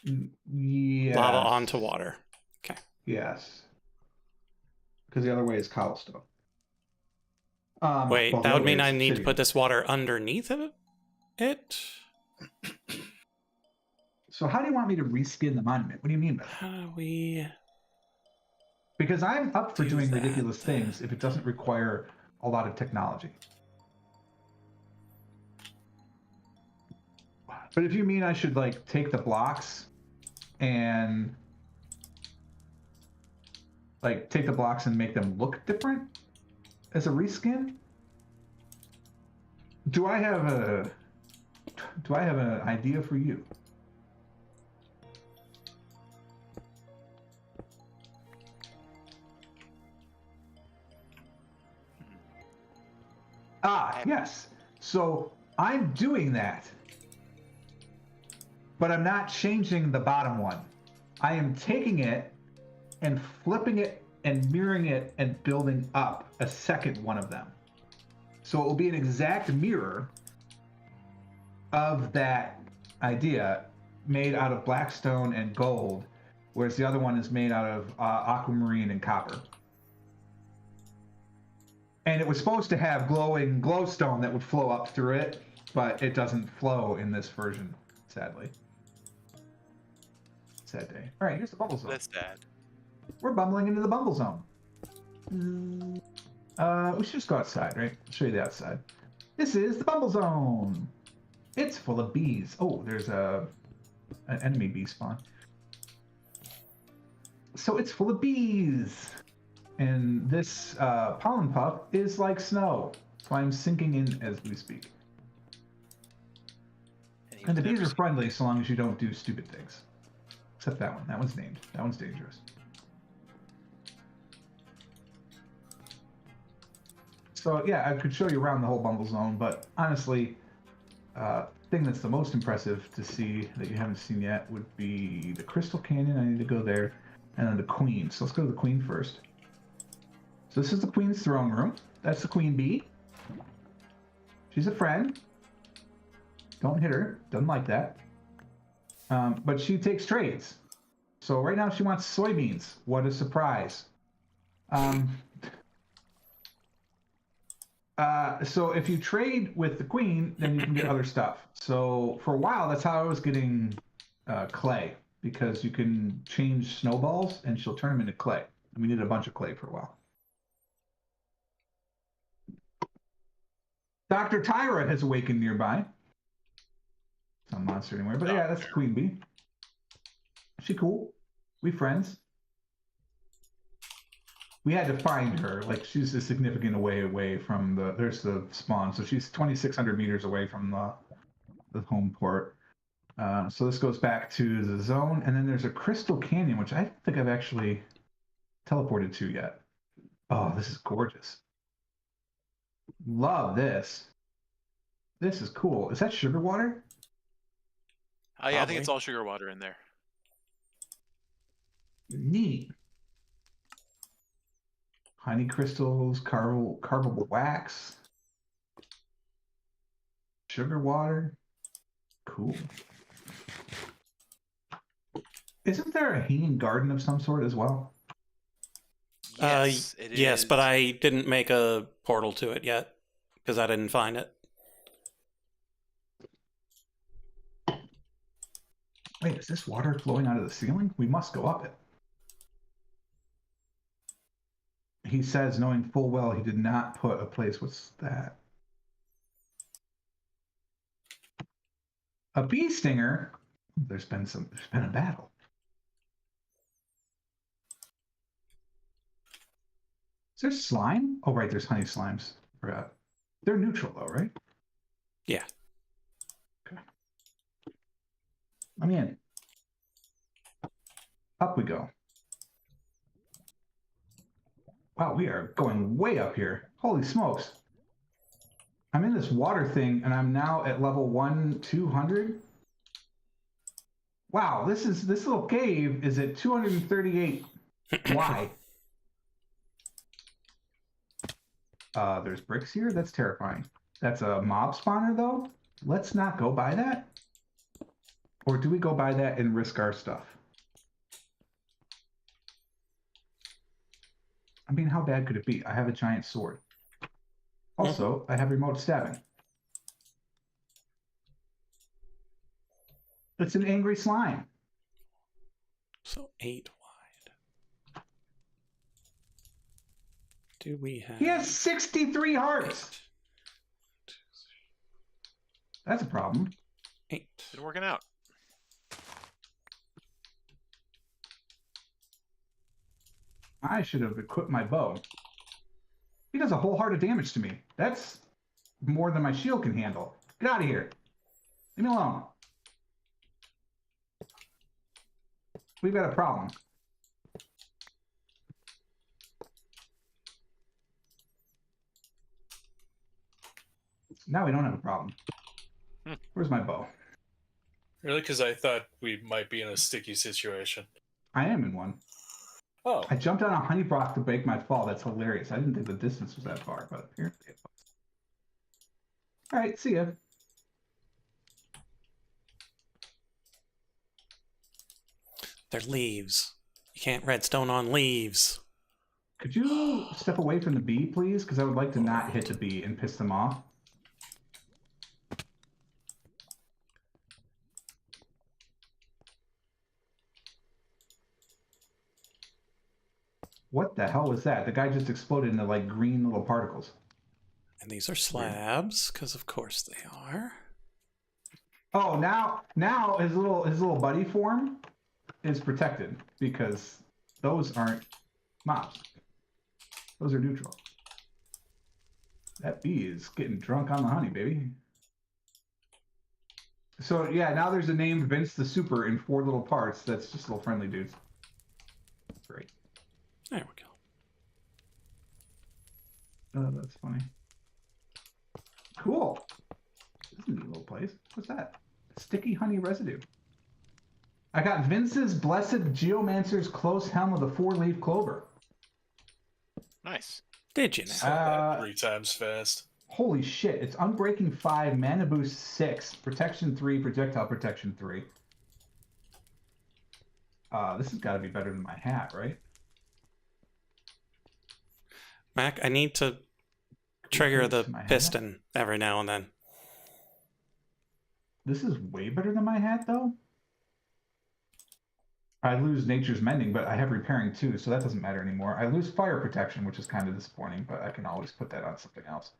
Yeah. lava onto water. Okay. Yes. Because the other way is cobblestone. Wait, well, the that would other way mean I is need to obsidian. put this water underneath it? So how do you want me to reskin the monument? What do you mean by that? How do we... Because I'm up for Do doing that. ridiculous things if it doesn't require a lot of technology. But if you mean I should like take the blocks and make them look different as a reskin, do I have an idea for you? Ah, yes. So I'm doing that. But I'm not changing the bottom one. I am taking it and flipping it and mirroring it and building up a second one of them. So it will be an exact mirror of that idea made out of black stone and gold, whereas the other one is made out of aquamarine and copper. And it was supposed to have glowing glowstone that would flow up through it, but it doesn't flow in this version, sadly. Sad day. All right, here's the bumble zone. That's sad. We're bumbling into the bumble zone. We should just go outside, right? I'll show you the outside. This is the bumble zone. It's full of bees. Oh, there's an enemy bee spawn. So it's full of bees. And this pollen puff is like snow. So I'm sinking in as we speak. And the bees are friendly so long as you don't do stupid things. Except that one. That one's named. That one's dangerous. So yeah, I could show you around the whole bumble zone, but honestly, thing that's the most impressive to see that you haven't seen yet would be the Crystal Canyon. I need to go there. And then the Queen. So let's go to the Queen first. So this is the Queen's throne room. That's the Queen Bee. She's a friend. Don't hit her. Doesn't like that. But she takes trades. So right now she wants soybeans. What a surprise. So if you trade with the Queen, then you can get other stuff. So for a while, that's how I was getting clay. Because you can change snowballs and she'll turn them into clay. And we needed a bunch of clay for a while. Dr. Tyra has awakened nearby. Some monster anywhere, but yeah, that's the Queen Bee. She cool. We friends. We had to find her. Like she's a significant away from the. There's the spawn, so she's 2,600 meters away from the home port. So this goes back to the zone, and then there's a Crystal Canyon, which I don't think I've actually teleported to yet. Oh, this is gorgeous. Love this. This is cool. Is that sugar water? Oh yeah, I think it's Probably. all sugar water in there. Neat. Honey crystals, carvable wax, sugar water. Cool. Isn't there a hanging garden of some sort as well? Yes, it yes, is. but I didn't make a portal to it yet because I didn't find it. Wait, is this water flowing out of the ceiling? We must go up it. He says, knowing full well he did not put a place. What's that? A bee stinger? There's been a battle. Is there slime? Oh, right, there's honey slimes. Forgot. They're neutral, though, right? Yeah. Okay. Let me in. Up we go. Wow, we are going way up here. Holy smokes. I'm in this water thing, and I'm now at level 200. Wow, this little cave is at 238. Why? There's bricks here? That's terrifying. That's a mob spawner, though? Let's not go by that? Or do we go by that and risk our stuff? I mean, how bad could it be? I have a giant sword. Also, I have remote stabbing. It's an angry slime. So 8 wide. Do we have... He has 63 hearts. That's a problem. 8. Been working out. I should have equipped my bow. He does a whole heart of damage to me. That's more than my shield can handle. Get out of here. Leave me alone. We've got a problem. Now we don't have a problem. Where's my bow? Really? Because I thought we might be in a sticky situation. I am in one. Oh. I jumped on a honey block to break my fall. That's hilarious. I didn't think the distance was that far, but apparently it was. All right, see ya. They're leaves. You can't redstone on leaves. Could you step away from the bee, please? Because I would like to not hit the bee and piss them off. What the hell was that? The guy just exploded into like green little particles. And these are slabs, because of course they are. Oh, now his little buddy form is protected because those aren't mobs. Those are neutral. That bee is getting drunk on the honey, baby. So yeah, now there's a named Vince the Super in 4 little parts. That's just little friendly dudes. Great. There we go. Oh, that's funny. Cool. This is a neat little place. What's that? Sticky honey residue. I got Vince's Blessed Geomancer's Close Helm of the 4-leaf clover. Nice. Did you now? 3 times fast. Holy shit. It's Unbreaking 5, Mana Boost 6, Protection 3, Projectile Protection 3. This has got to be better than my hat, right? Mac, I need to trigger the piston every now and then. This is way better than my hat, though. I lose Nature's Mending, but I have Repairing too, so that doesn't matter anymore. I lose Fire Protection, which is kind of disappointing, but I can always put that on something else.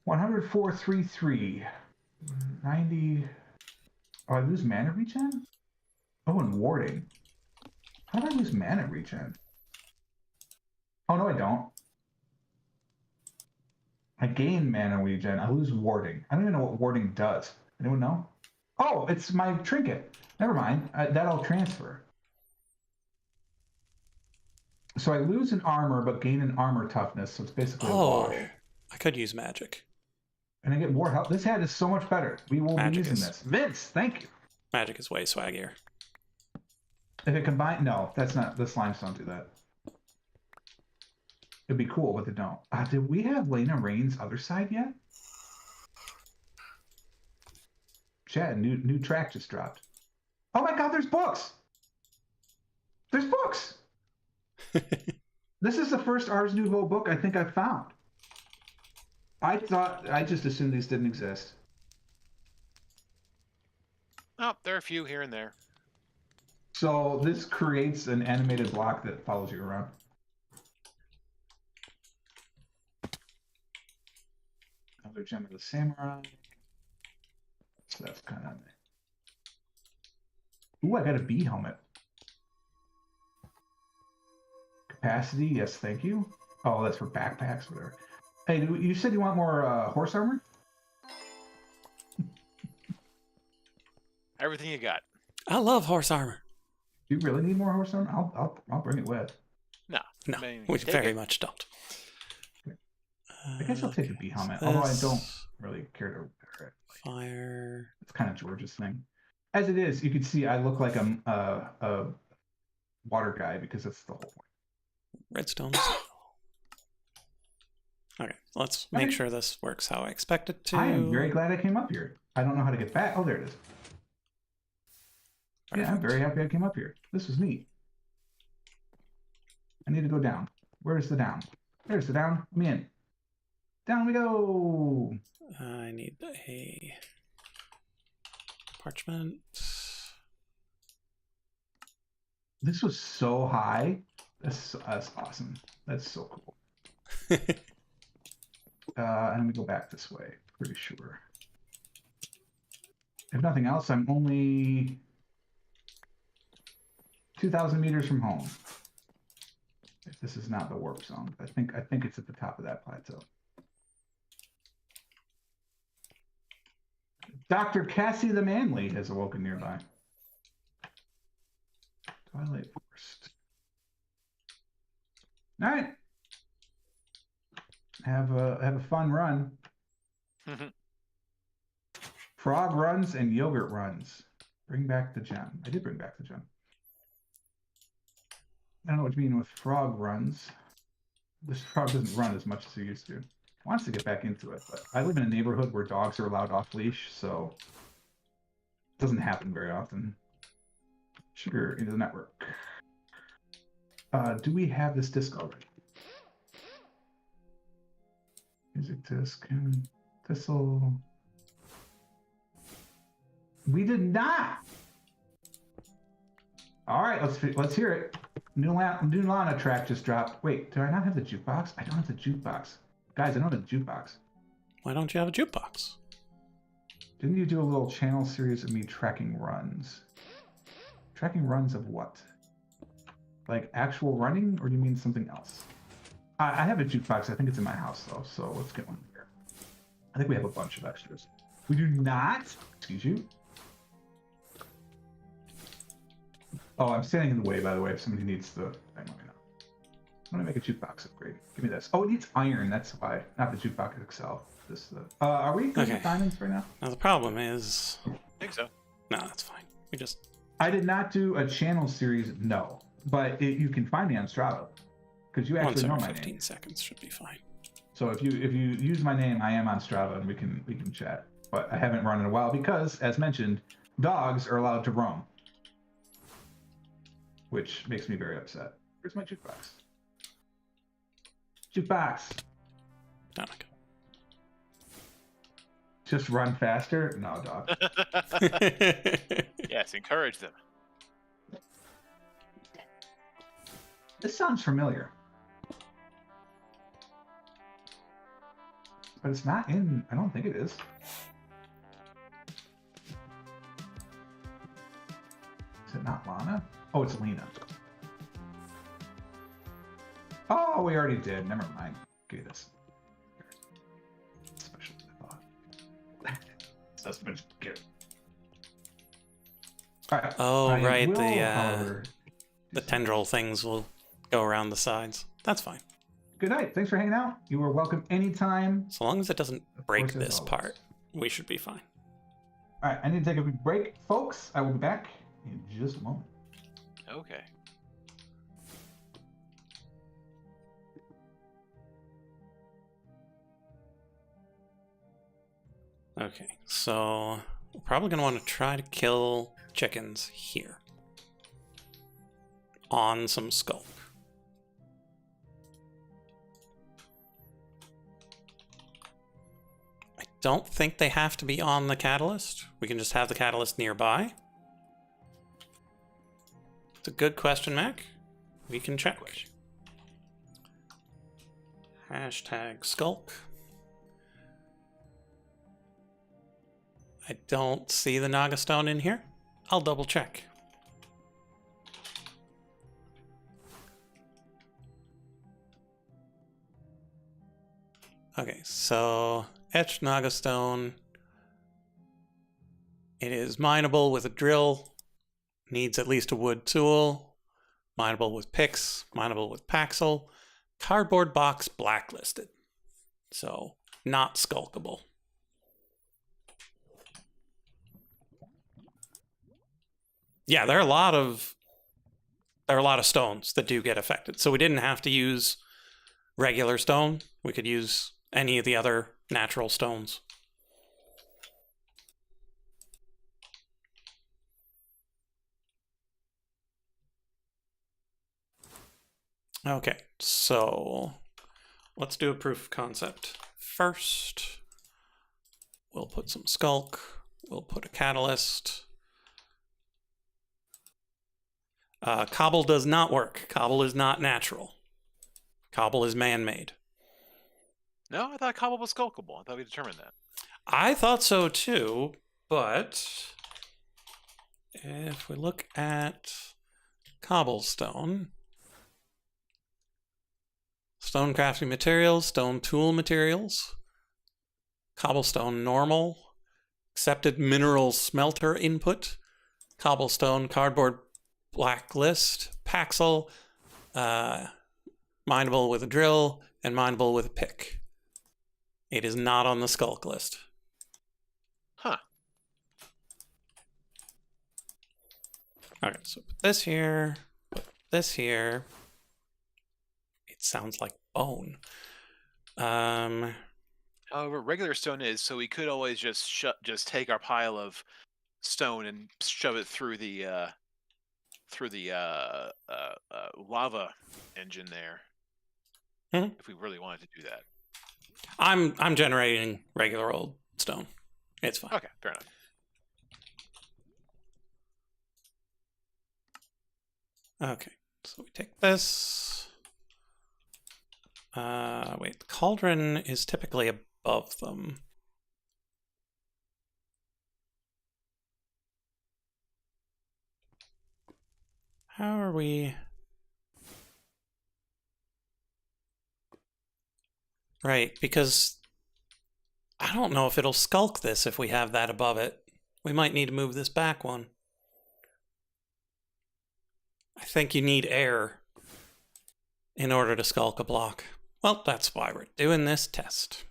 104.33. 90. Oh, I lose Mana Regen? Oh, and Warding. How did I lose Mana Regen? Oh, no, I don't. I gain Mana Regen. I lose Warding. I don't even know what Warding does. Anyone know? Oh, it's my trinket. Never mind. That'll transfer. So I lose an armor, but gain an armor toughness. So it's basically a wash. I could use magic. And I get war health. This hat is so much better. We will be using is- this. Vince, thank you. Magic is way swaggier. If it combined, no, that's not. The slimes don't do that. It'd be cool, but they don't. Did we have Lena Rain's other side yet? Chad, new track just dropped. Oh my God, there's books. There's books. This is the first Ars Nouveau book I think I've found. I just assumed these didn't exist. Oh, there are a few here and there. So this creates an animated block that follows you around. Another Gem of the Samurai. So that's kind of Ooh, I got a bee helmet. Capacity, yes, thank you. Oh, that's for backpacks, whatever. Hey, you said you want more horse armor? Everything you got. I love horse armor. Do you really need more horse armor? I'll bring it with. No. No, I mean, we take very it. much don't. I guess I'll take the bee so helmet, although I this, don't really care to wear it. Fire. It's kind of George's thing. As it is, you can see I look like I'm a water guy because that's the whole point. Redstone. Okay, let's make sure this works how I expect it to. I am very glad I came up here. I don't know how to get back. Oh, there it is. Yeah, I'm very happy I came up here. This was neat. I need to go down. Where's the down? There's the down. Let me in. Down we go. I need a parchment. This was so high. That's awesome. That's so cool. And let me go back this way. Pretty sure. If nothing else, I'm only 2,000 meters from home. If this is not the warp zone, I think it's at the top of that plateau. Dr. Cassie the Manly has awoken nearby. Twilight Forest. All right. Have a fun run. Frog runs and yogurt runs. Bring back the gem. I did bring back the gem. I don't know what you mean with frog runs. This frog doesn't run as much as he used to. Wants to get back into it, but I live in a neighborhood where dogs are allowed off leash, so it doesn't happen very often. Sugar into the network. Do we have this disc already? Music disc and thistle. We did not. All right, let's hear it. New Lana track just dropped. Wait, do I not have the jukebox? I don't have the jukebox. Guys, I don't have the jukebox. Why don't you have a jukebox? Didn't you do a little channel series of me tracking runs? Tracking runs of what? Like actual running, or do you mean something else? I have a jukebox. I think it's in my house, though, so let's get one here. I think we have a bunch of extras. We do not. Excuse you. Oh, I'm standing in the way, by the way, if somebody needs the thing, let me know. I'm going to make a jukebox upgrade. Give me this. Oh, it needs iron. That's why. Not the jukebox Excel. Are we good with diamonds right now? Now, the problem is... I think so. No, that's fine. We just... I did not do a channel series, no. But you can find me on Strava. Because you actually know my 15 name. seconds should be fine. So if you use my name, I am on Strava, and we can chat. But I haven't run in a while because, as mentioned, dogs are allowed to roam, which makes me very upset. Where's my jukebox? Jukebox. Down I go. Just run faster? No, dog. Yes, encourage them. This sounds familiar. But it's not in... I don't think it is. Is it not Lana? Oh, it's Lena. Oh, we already did. Never mind. Give me this. Special, I thought. That's much good. All right. Oh, I right. will, however, The tendril things will go around the sides. That's fine. Good night. Thanks for hanging out. You are welcome anytime. So long as it doesn't break course, as this always. part, we should be fine. All right. I need to take a quick break, folks. I will be back in just a moment. Okay. Okay, so we're probably going to want to try to kill chickens here. On some Sculk. I don't think they have to be on the catalyst. We can just have the catalyst nearby. It's a good question, Mac. We can check. Hashtag Sculk. I don't see the Naga Stone in here. I'll double check. so etched Nagastone. It is mineable with a drill. Needs at least a wood tool. Mineable with picks. Mineable with Paxel. Cardboard box blacklisted. So not skulkable. Yeah, there are a lot of stones that do get affected. So we didn't have to use regular stone. We could use any of the other natural stones. Okay, so let's do a proof of concept. First, we'll put some Sculk. We'll put a catalyst. Cobble does not work. Cobble is not natural. Cobble is man-made. No, I thought cobble was skulkable. I thought we determined that. I thought so too, but if we look at cobblestone, stone crafting materials, stone tool materials, cobblestone normal, accepted mineral smelter input, cobblestone cardboard blacklist, Paxel, mineable with a drill, and mineable with a pick. It is not on the Sculk list. Huh. Okay, so put this here, put this here. It sounds like bone. However, regular stone is, so we could always just take our pile of stone and shove it through the lava engine there. Mhm. If we really wanted to do that. I'm generating regular old stone. It's fine. Okay, fair enough. Okay, so we take this. Wait, the cauldron is typically above them. How are we? Right, because I don't know if it'll skulk this if we have that above it. We might need to move this back one. I think you need air in order to skulk a block. Well, that's why we're doing this test.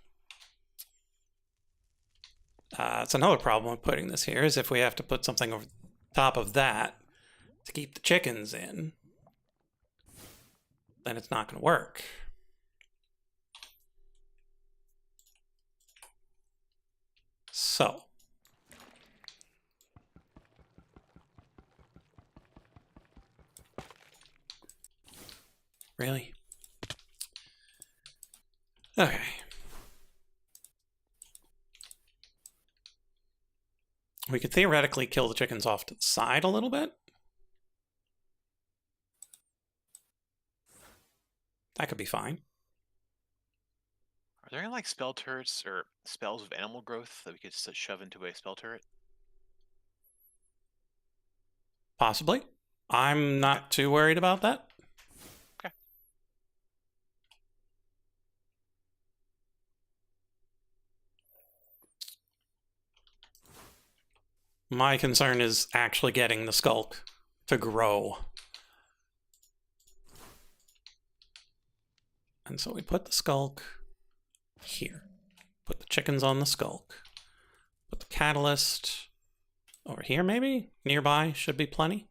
It's another problem with putting this here is if we have to put something over top of that to keep the chickens in, then it's not going to work. So, really? Okay. We could theoretically kill the chickens off to the side a little bit. That could be fine. Are there any like spell turrets or spells of animal growth that we could shove into a spell turret? Possibly. I'm not too worried about that. Okay. My concern is actually getting the Sculk to grow. And so we put the Sculk here. Put the chickens on the Sculk. Put the catalyst over here, maybe? Nearby should be plenty.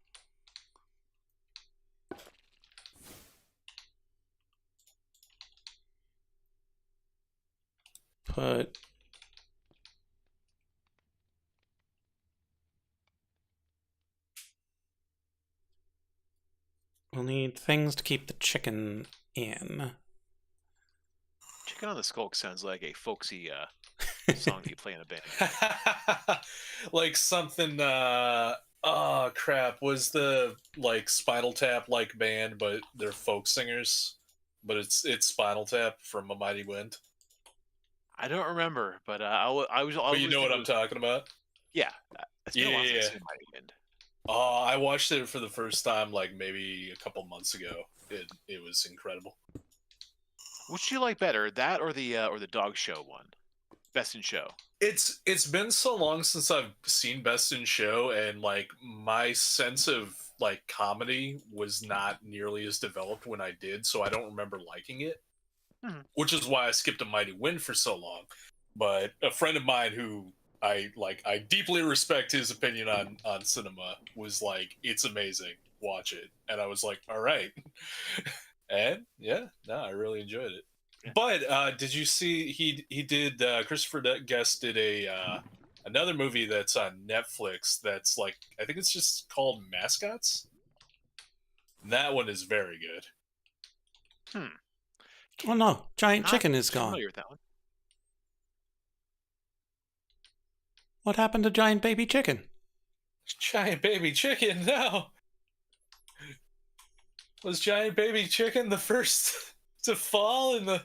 Put we'll need things to keep the chicken in. Chicken on the Skulk sounds like a folksy song that you play in a band. Like something oh crap, was the like Spinal Tap like band, but they're folk singers, but it's Spinal Tap from A Mighty Wind. I don't remember, but But you know what I'm talking about? Yeah, it's been a while since I've Yeah. seen Mighty Wind. Oh, I watched it for the first time like maybe a couple months ago. It was incredible. Which do you like better, that or the dog show one? Best in Show. It's been so long since I've seen Best in Show, and like my sense of like comedy was not nearly as developed when I did, so I don't remember liking it. Which is why I skipped A Mighty Wind for so long. But a friend of mine who I deeply respect his opinion on cinema was like, it's amazing, watch it. And I was like, all right. And yeah, no, I really enjoyed it. Yeah. But did you see he did Christopher Guest did a another movie that's on Netflix that's like, I think it's just called Mascots. And that one is very good. Oh no, Giant Not Chicken is gone. familiar with that one. What happened to Giant Baby Chicken? Giant Baby Chicken, no. Was Giant Baby Chicken the first to fall in the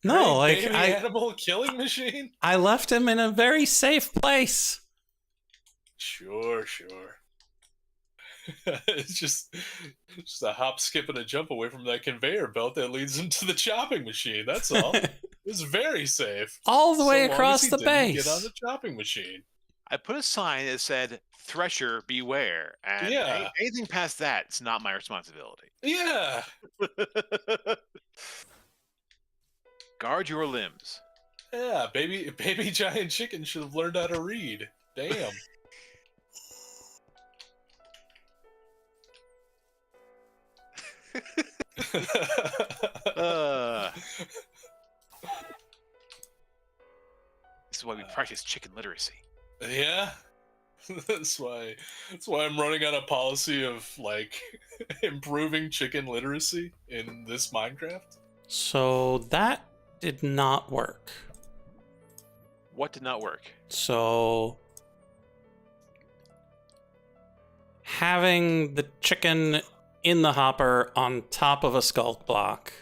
No, like baby animal killing machine? I left him in a very safe place. Sure. It's just a hop, skip, and a jump away from that conveyor belt that leads into the chopping machine. That's all. It's very safe. All the way So long across as he the didn't base. Get on the chopping machine. I put a sign that said "Thresher, beware," and Yeah. anything past that, it's not my responsibility. Yeah. Guard your limbs. Yeah, baby giant chicken should have learned how to read. Damn. This is why we practice chicken literacy. Yeah. That's why I'm running on a policy of like improving chicken literacy in this Minecraft. So that did not work. What did not work? So having the chicken in the hopper on top of a Sculk block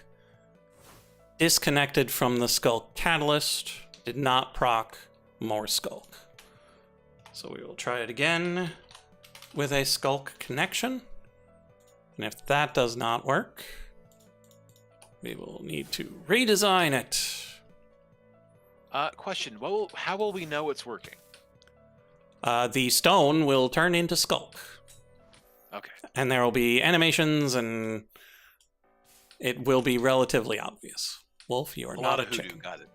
disconnected from the Sculk catalyst did not proc more Sculk. So we will try it again with a Sculk connection. And if that does not work, we will need to redesign it. Question: how will we know it's working? The stone will turn into Sculk. Okay. And there will be animations, and it will be relatively obvious. Wolf, you are not a hoodoo, chicken. got it.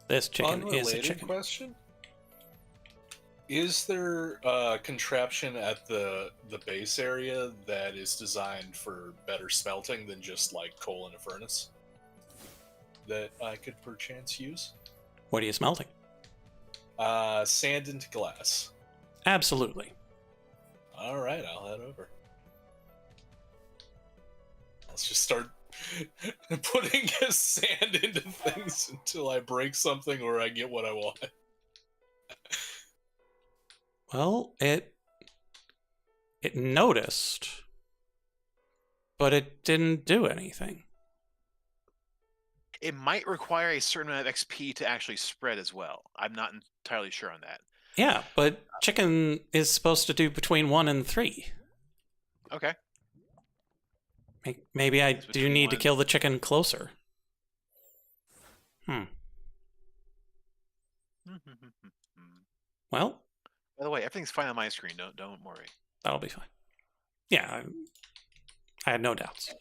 This chicken is a Unrelated chicken. question. Is there a contraption at the base area that is designed for better smelting than just like coal in a furnace that I could perchance use? What are you smelting? Sand into glass. Absolutely. All right, I'll head over. Let's just start putting sand into things until I break something or I get what I want. Well, it noticed, but it didn't do anything. It might require a certain amount of XP to actually spread as well. I'm not entirely sure on that. Yeah, but chicken is supposed to do between 1 and 3. Okay. Maybe I It's do between need to 1. kill the chicken closer. Well, By the way, everything's fine on my screen. Don't worry. that'll be fine. Yeah, I had no doubts.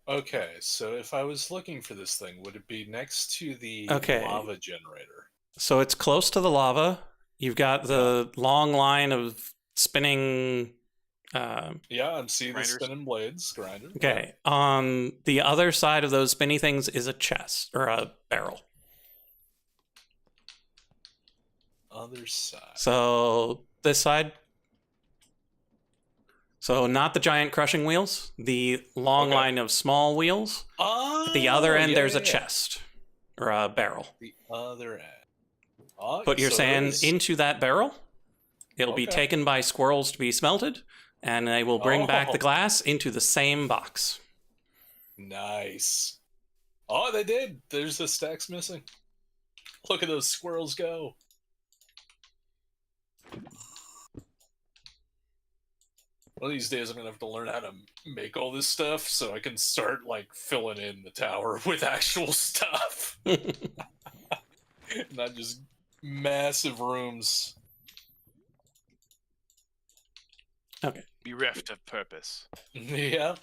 Okay, so if I was looking for this thing, would it be next to the Okay. lava generator? So it's close to the lava. You've got the long line of spinning. Yeah, I'm seeing Grinders? the spinning blades, grinder. Okay. On the other side of those spinny things is a chest or a barrel. Other side. So this side. So not the giant crushing wheels, the long Okay. line of small wheels. Oh, At the other end, yeah, there's a yeah. chest or a barrel. The other end. Oh, Put your so there sand is- into that barrel. It'll be Okay. taken by squirrels to be smelted, and they will bring back the Oh. glass into the same box. Nice. Oh, they did. There's the stacks missing. Look at those squirrels go. One of these days, I'm gonna have to learn how to make all this stuff so I can start like filling in the tower with actual stuff, not just massive rooms. Okay. Bereft of purpose. Yeah.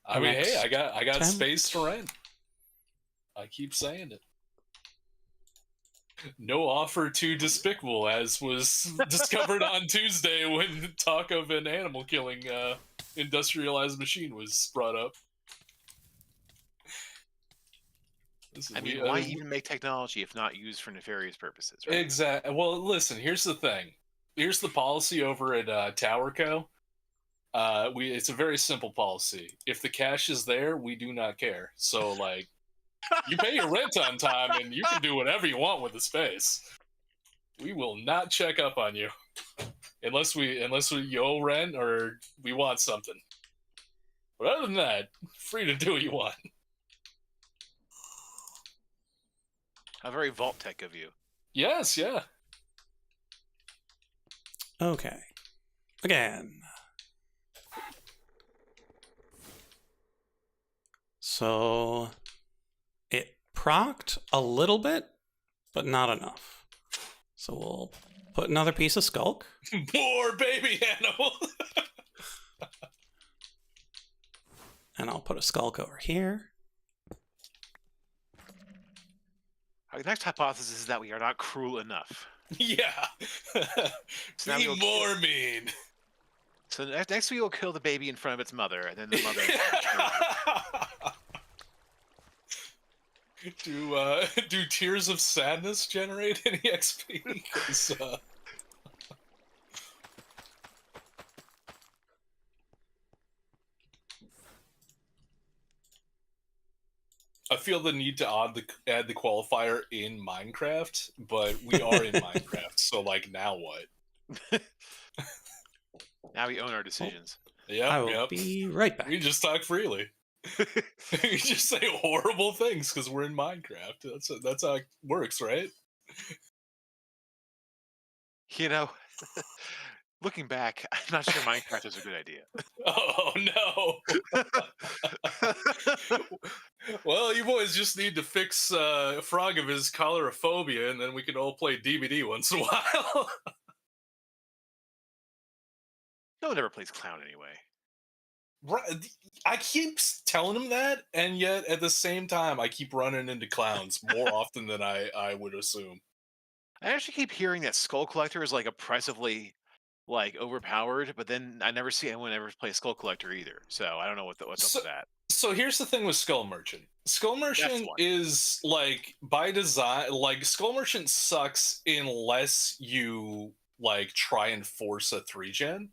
I mean, hey, I got attempt. space to rent. I keep saying it. No offer too despicable, as was discovered on Tuesday when talk of an animal killing industrialized machine was brought up. I mean, why even make technology if not used for nefarious purposes? Right? Exactly. Well, listen, here's the thing. Here's the policy over at TowerCo. It's a very simple policy. If the cash is there, we do not care. So, like, you pay your rent on time, and you can do whatever you want with the space. We will not check up on you unless we owe rent or we want something. But other than that, free to do what you want. How very Vault Tech of you. Yes, yeah. Okay. Again. So it procced a little bit, but not enough. So we'll put another piece of Sculk. Poor baby animal. And I'll put a Sculk over here. Our next hypothesis is that we are not cruel enough. Yeah. So now Be we'll more mean. So next we will kill the baby in front of its mother, and then the mother. Do tears of sadness generate any XP? 'Cause, I feel the need to add the qualifier in Minecraft, but we are in Minecraft, so like now what? Now we own our decisions. I will Yep. be right back. We just talk freely. We just say horrible things because we're in Minecraft. That's how it works, right? You know, looking back, I'm not sure Minecraft is a good idea. Oh no! Well, you boys just need to fix Frog of his choleraphobia, and then we can all play DBD once in a while. No one ever plays clown anyway. Right, I keep telling him that, and yet at the same time, I keep running into clowns more often than I would assume. I actually keep hearing that Skull Collector is like oppressively like overpowered, but then I never see anyone ever play Skull Collector either. So I don't know what's up with that. So here's the thing with Skull Merchant. Skull Merchant one. is like by design. Like Skull Merchant sucks unless you like try and force a 3-gen.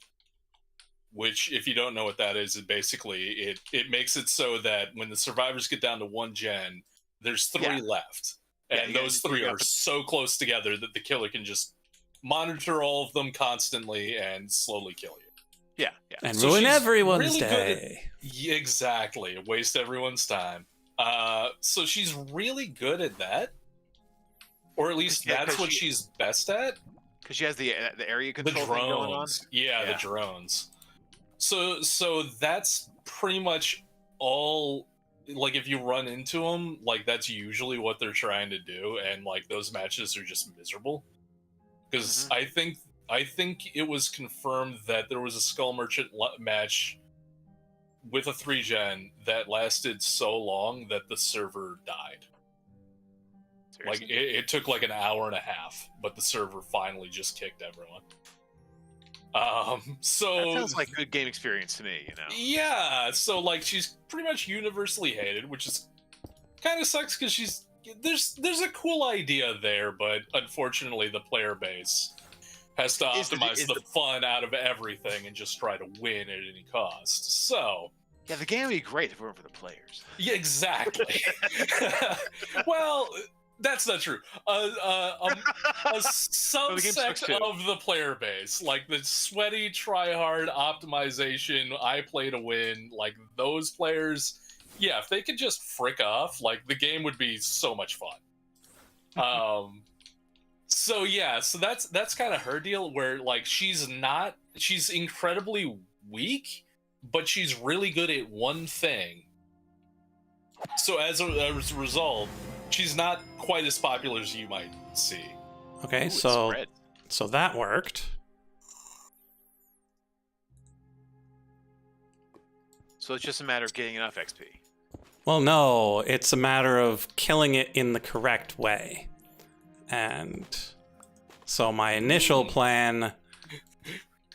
Which, if you don't know what that is, it basically it makes it so that when the survivors get down to 1 gen, there's 3 left, and those 3 are so close together that the killer can just monitor all of them constantly and slowly kill you. Yeah. And So ruin she's everyone's really good at- day. Yeah, exactly. Waste everyone's time. So she's really good at that, or at least that's what she's best at. Because she has the area The control thing going on. drones, yeah, the drones. So that's pretty much all. Like if you run into them, like that's usually what they're trying to do, and like those matches are just miserable. Because I think it was confirmed that there was a Skull Merchant match with a 3-gen that lasted so long that the server died. Seriously? Like it took like an hour and a half, but the server finally just kicked everyone. So that sounds like good game experience to me, you know. Yeah, so like she's pretty much universally hated, which is kind of sucks because there's a cool idea there, but unfortunately the player base has to optimize the fun out of everything and just try to win at any cost. So yeah, the game would be great if it weren't for the players. Yeah, exactly. Well, that's not true. A subset of the player base, like the sweaty, try-hard optimization, I play to win, like those players, yeah, if they could just frick off, like the game would be so much fun. So yeah, so that's kind of her deal, where like she's incredibly weak, but she's really good at one thing. So as a result, she's not quite as popular as you might see. Okay, Ooh, so spread. that worked. So it's just a matter of getting enough XP. Well, no, it's a matter of killing it in the correct way. And so my initial plan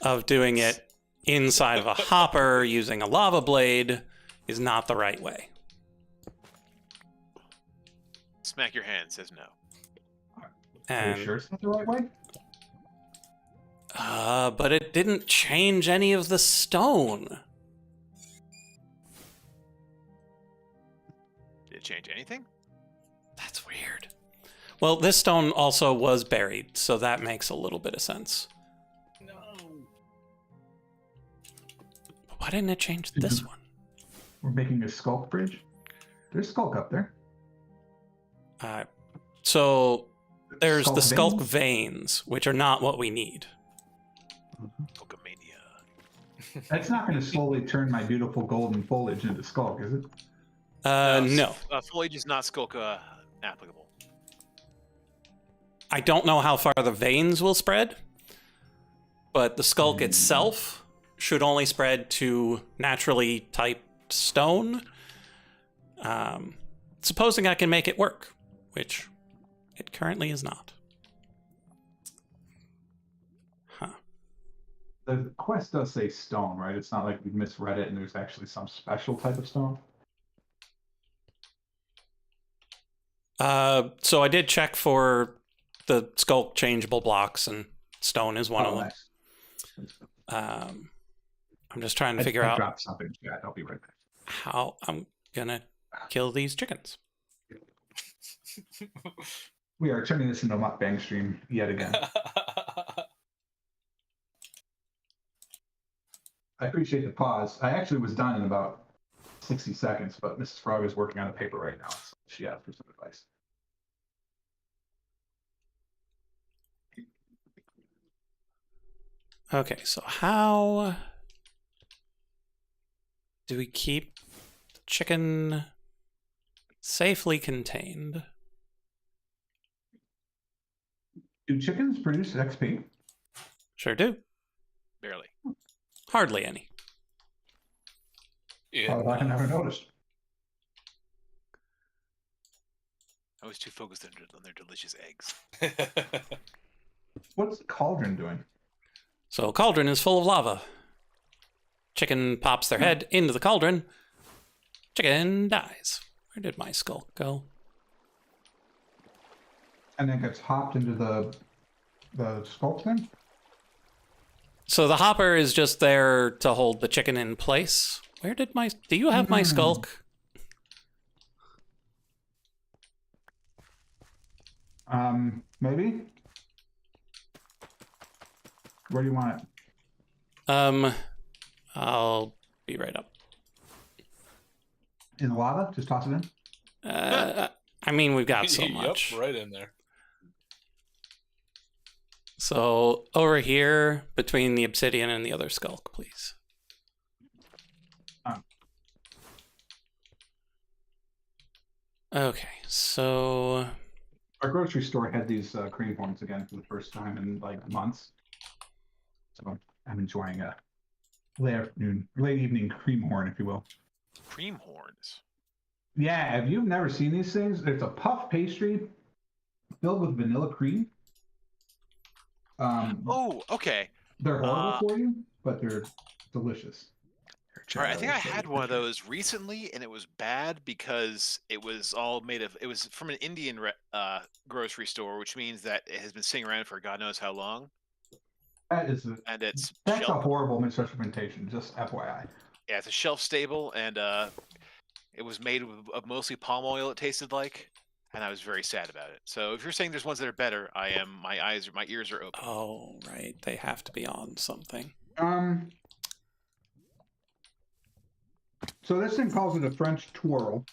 of doing it inside of a hopper using a lava blade is not the right way. Smack your hand says no. Are And you sure it's not the right way? but it didn't change any of the stone. Did it change anything? That's weird. Well, this stone also was buried, so that makes a little bit of sense. No. But why didn't it change this one? We're making a Sculk bridge. There's Sculk up there. So there's the Sculk Sculk veins, which are not what we need. Pokemania. That's not going to slowly turn my beautiful golden foliage into Sculk, is it? No. Foliage is not Sculk applicable. I don't know how far the veins will spread, but the Sculk itself should only spread to naturally typed stone. Supposing I can make it work, which it currently is not. Huh. The quest does say stone, right? It's not like we misread it and there's actually some special type of stone. So I did check for the Sculk changeable blocks, and stone is one of them. Nice. I'm just trying to I figure out dropped something in chat. I'll be right back. how I'm gonna kill these chickens. We are turning this into a mukbang stream yet again. I appreciate the pause. I actually was done in about 60 seconds, but Mrs. Frog is working on a paper right now, so she asked for some advice. Okay, so how do we keep the chicken safely contained? Do chickens produce XP? Sure do. Barely. Hardly any. Yeah. Oh, I never noticed. I was too focused on their delicious eggs. What's Cauldron doing? So cauldron is full of lava. Chicken pops their head into the cauldron. Chicken dies. Where did my skull go? And then gets hopped into the Sculk thing? So the hopper is just there to hold the chicken in place. Where did my... Do you have my Sculk? Maybe? Where do you want it? I'll be right up. In the lava? Just toss it in? I mean, we've got so Yep, much. right in there. So over here, between the obsidian and the other Sculk, please. Okay, so... Our grocery store had these cream horns again for the first time in like months. So I'm enjoying a late evening cream horn, if you will. Cream horns. Yeah, if you've never seen these things, it's a puff pastry filled with vanilla cream. Oh, okay. They're horrible for you, but they're delicious. All right, I think I had one of those recently, and it was bad because it was all made of. It was from an Indian grocery store, which means that it has been sitting around for God knows how long. That's a shelf, horrible misrepresentation. Just FYI. yeah, it's a shelf stable, and it was made of mostly palm oil. It tasted like, and I was very sad about it. So if you're saying there's ones that are better, my ears are open. Oh, right. They have to be on something. So this thing calls it a French twirl.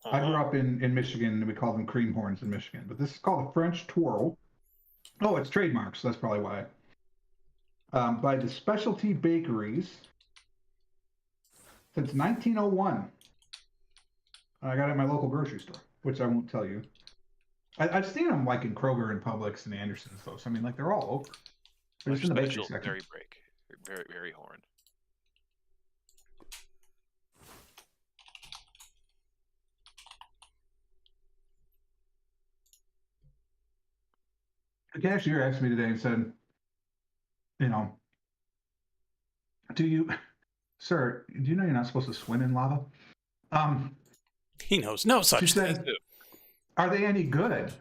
I grew up in Michigan, and we call them cream horns in Michigan. But this is called a French twirl. Oh, it's trademarked, so that's probably why. by the specialty bakeries since 1901. I got it at my local grocery store, which I won't tell you. I've seen them like in Kroger and Publix and Anderson's, though. So I mean, like they're all over. They're just in the bakery Special, section. very break, very horn. The cashier asked me today and said, you know, sir, do you know you're not supposed to swim in lava? He knows no She such thing. said, are they any good?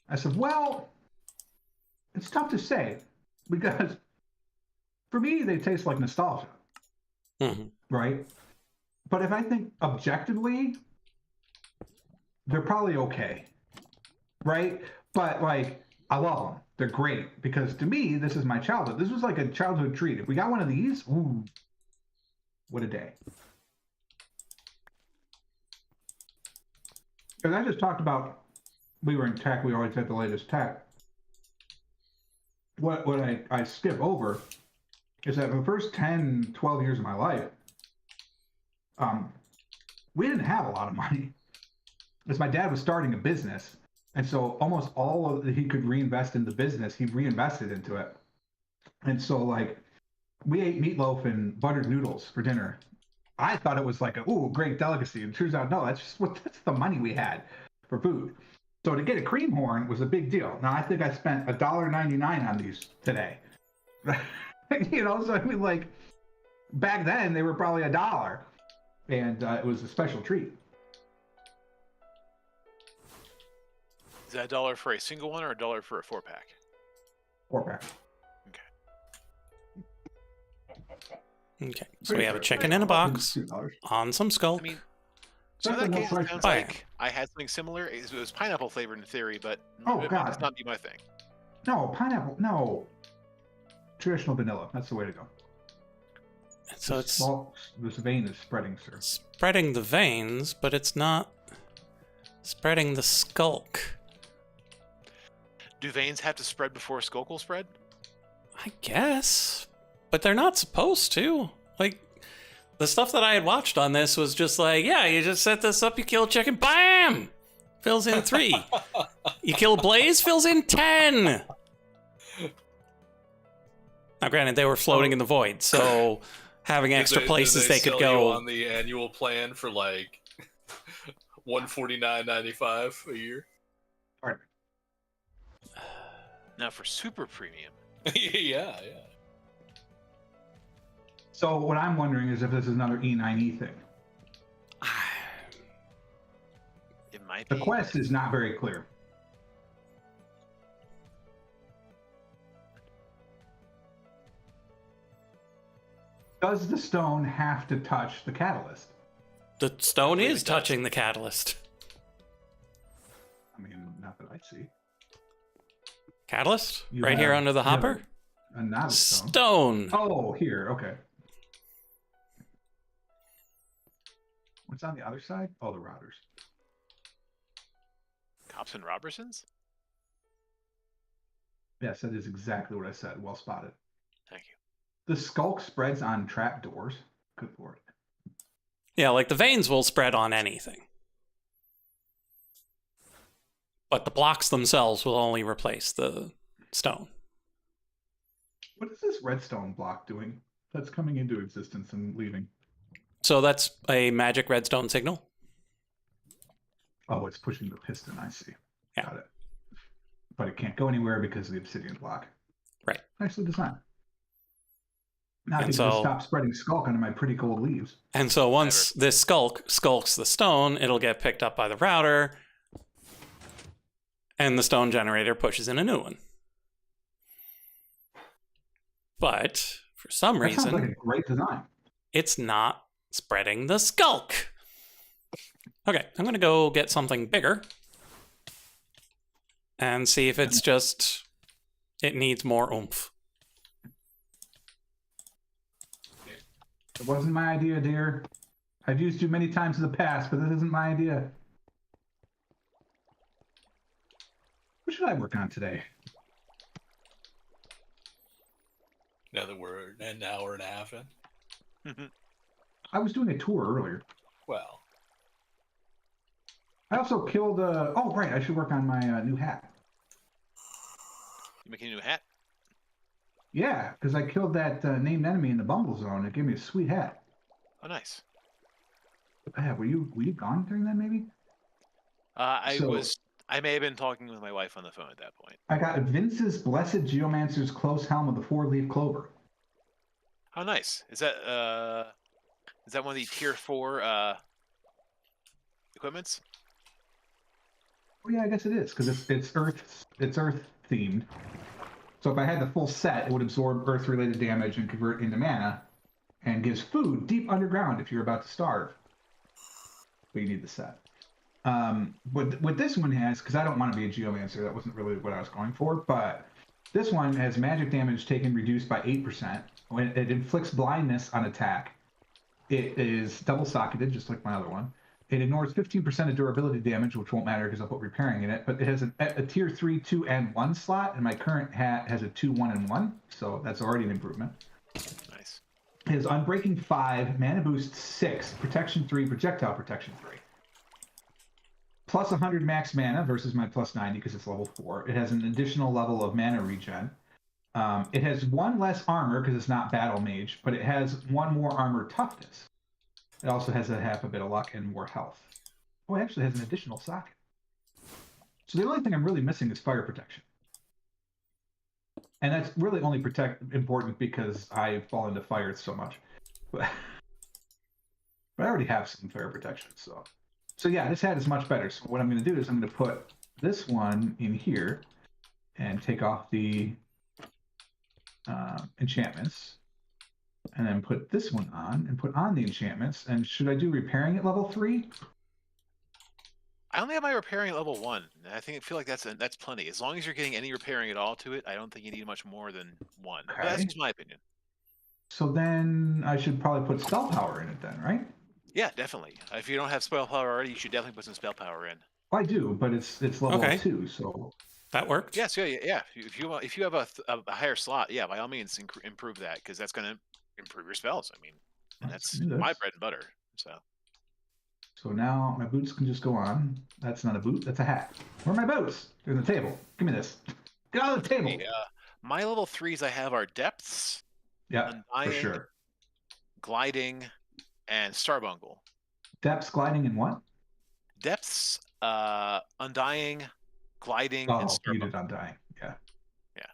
I said, well, it's tough to say because for me, they taste like nostalgia, right? But if I think objectively, they're probably okay, right? But like, I love them. They're great because to me, this is my childhood. This was like a childhood treat. If we got one of these, ooh, what a day. Because I just talked about, we were in tech, we always had the latest tech. What I skip over is that for the first 10, 12 years of my life, we didn't have a lot of money. Because my dad was starting a business. And so almost all of he could reinvest in the business, he reinvested into it. And so like we ate meatloaf and buttered noodles for dinner. I thought it was like a great delicacy. And it turns out, no, that's the money we had for food. So to get a cream horn was a big deal. Now I think I spent $1.99 on these today. You know, so I mean, like back then they were probably $1, and it was a special treat. Is that $1 for a single one or $1 for a 4-pack? 4-pack. Okay, so we have a chicken in a box $2. on some Sculk. I mean, so in that case, it sounds like I had something similar. It was pineapple flavored in theory, but it might not be my thing. No, pineapple. No. Traditional vanilla. That's the way to go. So this vein is spreading, sir. Spreading the veins, but it's not spreading the Sculk. Do veins have to spread before Sculk will spread? I guess. But they're not supposed to. Like, the stuff that I had watched on this was just like, yeah, you just set this up, you kill a chicken, bam! Fills in 3. You kill a blaze, fills in 10. Now, granted, they were floating in the void, so having extra places they could go. On the annual plan for like $149.95 a year. All right. Now for super premium. yeah. So what I'm wondering is if this is another E9E thing. It might be. The quest is not very clear. Does the stone have to touch the catalyst? The stone is touching the catalyst. I mean, not that I see. Catalyst? Right here under the hopper? Not a stone. Oh, here. Okay. What's on the other side? Oh, the routers. Cops and Robertsons? Yes, that is exactly what I said. Well spotted. Thank you. The Sculk spreads on trap doors. Good lord. Yeah, like the veins will spread on anything. But the blocks themselves will only replace the stone. What is this redstone block doing that's coming into existence and leaving? So that's a magic redstone signal. Oh, it's pushing the piston. I see. Yeah. Got it. But it can't go anywhere because of the obsidian block. Right. Nicely designed. Now I And can so- just stop spreading Sculk under my pretty gold leaves. And so once this skulks the stone, it'll get picked up by the router, and the stone generator pushes in a new one. But for some That sounds reason, like a great design. it's not spreading the Sculk. Okay, I'm going to go get something bigger and see if it's just, it needs more oomph. It wasn't my idea, dear. I've used you many times in the past, but this isn't my idea. What should I work on today? Now that we're an hour and a half in. I was doing a tour earlier. Well, I also killed. Oh, right. I should work on my new hat. You making a new hat? Yeah, because I killed that named enemy in the Bumble Zone. It gave me a sweet hat. Oh, nice. Were you gone during that? Maybe. I may have been talking with my wife on the phone at that point. I got Vince's Blessed Geomancer's Close Helm with the 4-leaf clover. How nice. Is that one of the tier 4 equipments? Oh yeah, I guess it is because it's Earth themed. So if I had the full set, it would absorb Earth related damage and convert into mana, and gives food deep underground if you're about to starve. But you need the set. What this one has, because I don't want to be a Geomancer, that wasn't really what I was going for, but this one has magic damage taken reduced by 8%. When it inflicts blindness on attack, it is double-socketed, just like my other one. It ignores 15% of durability damage, which won't matter because I'll put repairing in it, but it has a tier 3, 2, and 1 slot, and my current hat has a 2, 1, and 1, so that's already an improvement. Nice. It has Unbreaking 5, Mana Boost 6, Protection 3, Projectile Protection 3. Plus 100 max mana versus my plus 90 because it's level 4. It has an additional level of mana regen. It has 1 less armor because it's not Battle Mage, but it has 1 more armor toughness. It also has half a bit of luck and more health. Oh, it actually has an additional socket. So the only thing I'm really missing is fire protection. And that's really only important because I fall into fire so much. But I already have some fire protection, so yeah, this hat is much better. So what I'm going to do is I'm going to put this one in here and take off the enchantments, and then put this one on and put on the enchantments. And should I do repairing at level 3? I only have my repairing at level 1. I feel like that's plenty. As long as you're getting any repairing at all to it, I don't think you need much more than 1. Okay. But that's just my opinion. So then I should probably put spell power in it then, right? Yeah, definitely. If you don't have spell power already, you should definitely put some spell power in. Well, I do, but it's level 2, so that worked. Yes, yeah. If you have a higher slot, yeah, by all means improve that because that's going to improve your spells. I mean, and that's my bread and butter. So now my boots can just go on. That's not a boot, that's a hat. Where are my boots? They're on the table. Give me this. Get on the table. My level 3s I have are depths. Yeah, undying, for sure. Gliding, and Starbungle. Depths, gliding, and what? Depths, undying, gliding, and Starbungle. You did undying. Yeah. Yeah.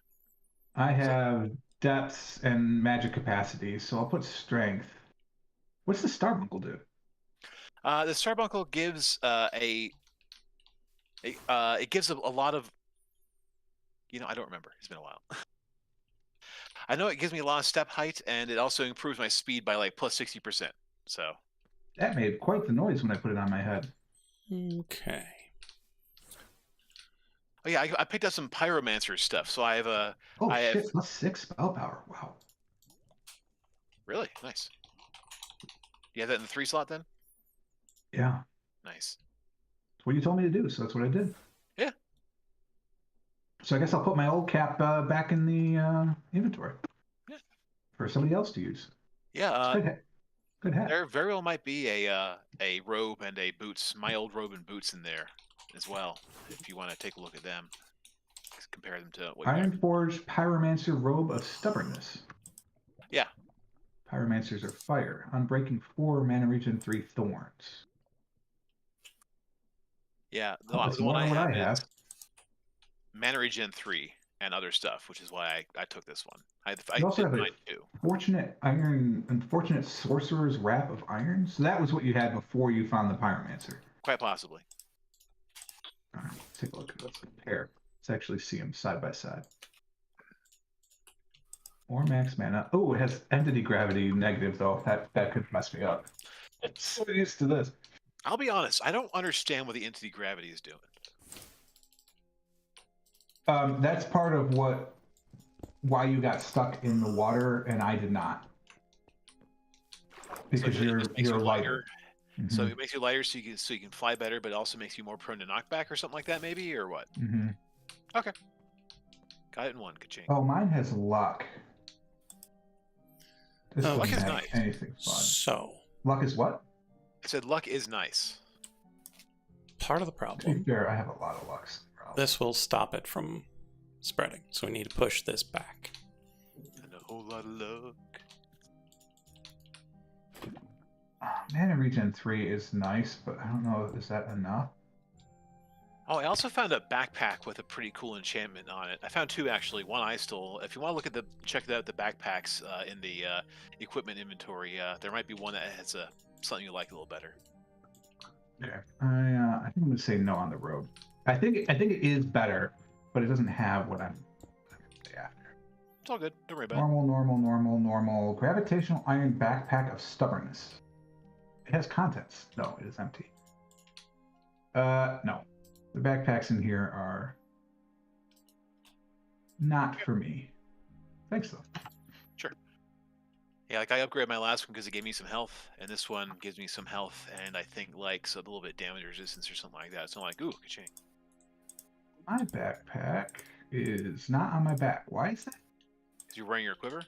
I have depths and magic capacity, so I'll put strength. What's the Starbuncle do? The Starbuncle gives it gives a lot of, I don't remember. It's been a while. I know it gives me a lot of step height, and it also improves my speed by like plus 60%. So that made quite the noise when I put it on my head. Okay. Oh yeah, I picked up some Pyromancer stuff. So I have a. Plus 6 spell power. Wow. Really nice. You have that in the 3 slot then? Yeah. Nice. That's what you told me to do, so that's what I did. Yeah. So I guess I'll put my old cap back in the inventory. Yeah. For somebody else to use. Yeah. Good hat. There very well might be a robe and a boots, my old robe and boots in there as well. If you want to take a look at them, compare them to what Ironforged Pyromancer Robe of Stubbornness. Yeah. Pyromancers are fire. Unbreaking 4, mana regen 3 thorns. Yeah, the That's one I have have. is mana regen 3 and other stuff, which is why I took this one. I also have mine too. Unfortunate Sorcerer's Wrap of Iron. So that was what you had before you found the Pyromancer. Quite possibly. All right, let's take a look. Let's compare. Let's actually see them side by side. Or max mana. Oh, it has entity gravity negative though. That could mess me up. I'm so used to this. I'll be honest. I don't understand what the entity gravity is doing. That's part of why you got stuck in the water and I did not. Because so you're lighter. Mm-hmm. So it makes you lighter, so you can fly better, but it also makes you more prone to knockback or something like that, maybe, or what? Mm-hmm. Okay. Got it in one. Good change. Oh, mine has luck. This Oh, doesn't luck is have nice. anything fun. So, Luck is what? I said luck is nice. part of the To be problem, fair, I have a lot of lucks. this will stop it from spreading. So we need to push this back. And a whole lot of luck. Mana Regen 3 is nice, but I don't know, is that enough? Oh, I also found a backpack with a pretty cool enchantment on it. I found two actually. One I stole. If you want to look at check out the backpacks in the equipment inventory, there might be one that has something you like a little better. Okay. I think I'm gonna say no on the road. I think it is better, but it doesn't have what I'm after. It's all good. Don't worry about it. Normal. Gravitational iron backpack of stubbornness. It has contents. No, it is empty. No. The backpacks in here are not for me. Thanks though. Sure. Yeah, like I upgraded my last one because it gave me some health, and this one gives me some health, and I think like a little bit damage resistance or something like that. So I'm like, ooh, ka-ching. My backpack is not on my back. Why is that? Because you're wearing your quiver?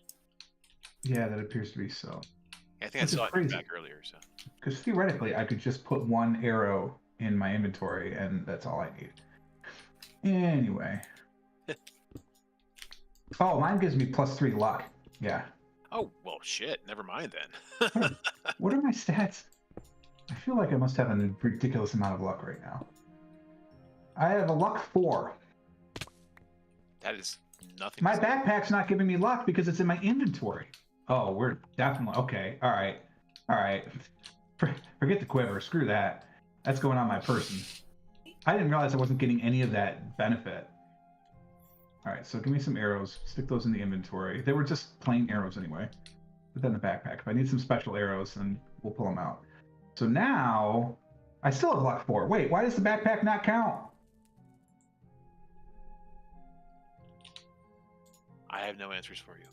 Yeah, that appears to be so. Yeah, I think I This is saw it in your crazy. back earlier. So Because theoretically, I could just put one arrow in my inventory, and that's all I need. Anyway. Oh, mine gives me +3 luck. Yeah. oh well, shit. Never mind then. What are my stats? I feel like I must have a ridiculous amount of luck right now. I have a luck 4. That is nothing. My backpack's not giving me luck because it's in my inventory. Oh, we're definitely okay. All right. Forget the quiver. Screw that. That's going on my person. I didn't realize I wasn't getting any of that benefit. All right, so give me some arrows. Stick those in the inventory. They were just plain arrows anyway. Put that in the backpack. If I need some special arrows, then we'll pull them out. So now I still have luck 4. Wait, why does the backpack not count? I have no answers for you.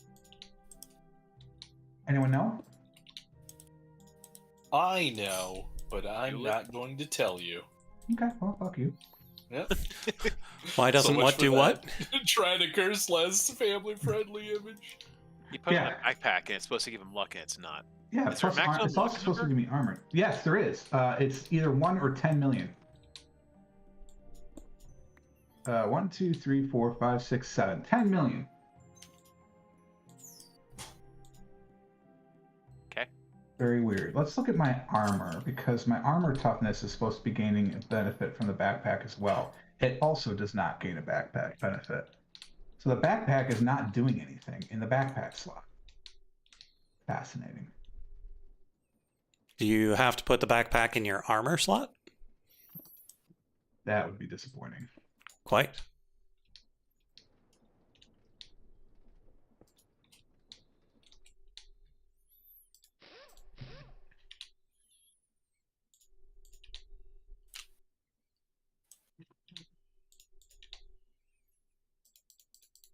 Anyone know? I know, but I'm Do it. not going to tell you. Okay, well, fuck you. Yep. Why doesn't much what for do that. what? Trying to curse less family-friendly image. You put it in Yeah. a backpack, and it's supposed to give him luck, and it's not. Yeah, Is there a plus maximum it's also luck supposed to number? give me armor. Yes, there is. It's either 1 or 10 million. 1, 2, 3, 4, 5, 6, 7. 10 million. Okay. Very weird. Let's look at my armor, because my armor toughness is supposed to be gaining a benefit from the backpack as well. It also does not gain a backpack benefit. So the backpack is not doing anything in the backpack slot. Fascinating. Do you have to put the backpack in your armor slot? That would be disappointing. Quite.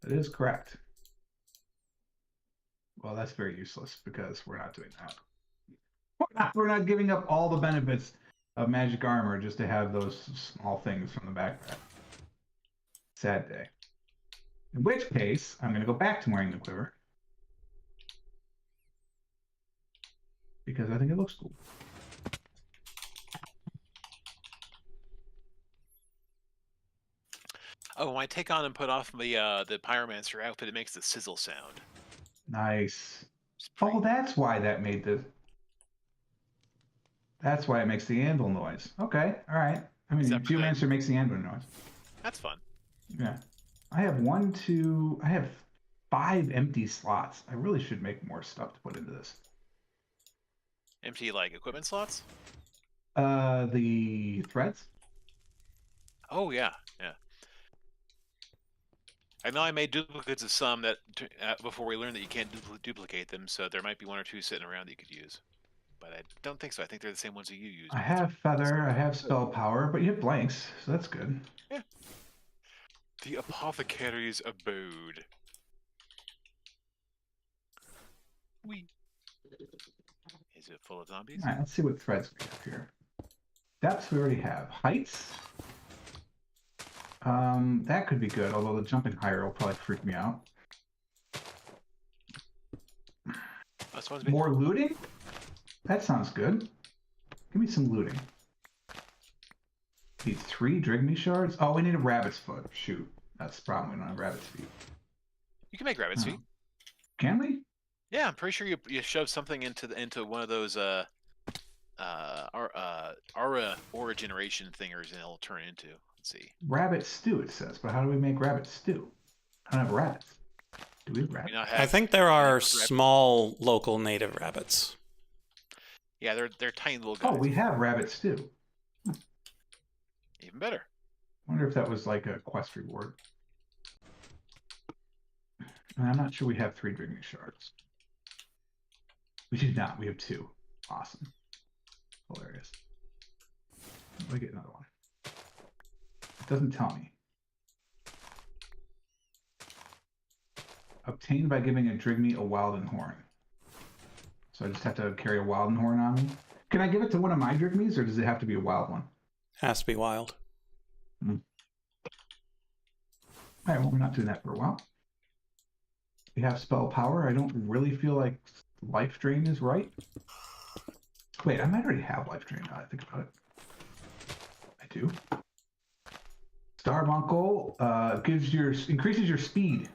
That is correct. Well, that's very useless because we're not doing that. We're not giving up all the benefits of magic armor just to have those small things from the backpack. Sad day. In which case, I'm going to go back to wearing the quiver. Because I think it looks cool. Oh, when I take on and put off the pyromancer outfit, it makes the sizzle sound. Nice. It's pretty- Oh, that's why that made the... That's why it makes the anvil noise. Okay, all right. I mean, Except for that- Geomancer makes the anvil noise. That's fun. Yeah. I have 5 empty slots. I really should make more stuff to put into this. Empty like equipment slots. The threads? Oh yeah. I know I made duplicates of some that before we learned that you can't duplicate them, so there might be 1 or 2 sitting around that you could use. But I don't think so. I think they're the same ones that you use. I have feather, I have spell power, but you have blanks, so that's good. Yeah. The apothecary's abode. Wee. Is it full of zombies? All right, let's see what threads we have here. Depths we already have. Heights? That could be good, although the jumping higher will probably freak me out. That's what More looting? That sounds good. Give me some looting. Need 3 Drigme shards? Oh, we need a rabbit's foot. Shoot. That's the problem. We don't have rabbit's feet. You can make rabbit's feet. Can we? Yeah, I'm pretty sure you shove something into one of those aura generation thingers and it'll turn into. Let's see. Rabbit stew, it says. But how do we make rabbit stew? I don't have rabbits. Do we have rabbits? I think there are small local native rabbits. Yeah, they're tiny little guys. Oh, we have rabbit stew. Even better. I wonder if that was like a quest reward. I'm not sure we have 3 Drigme shards. We do not. We have 2. Awesome. Hilarious. Let me get another one. It doesn't tell me. Obtained by giving a Drigme a Wildenhorn. So I just have to carry a Wildenhorn on me. Can I give it to one of my Drigmes, or does it have to be a wild one? Has to be wild. All right, well, we're not doing that for a while. We have spell power. I don't really feel like life drain is right. Wait, I might already have life drain now that I think about it. I do. Starbuncle increases your speed.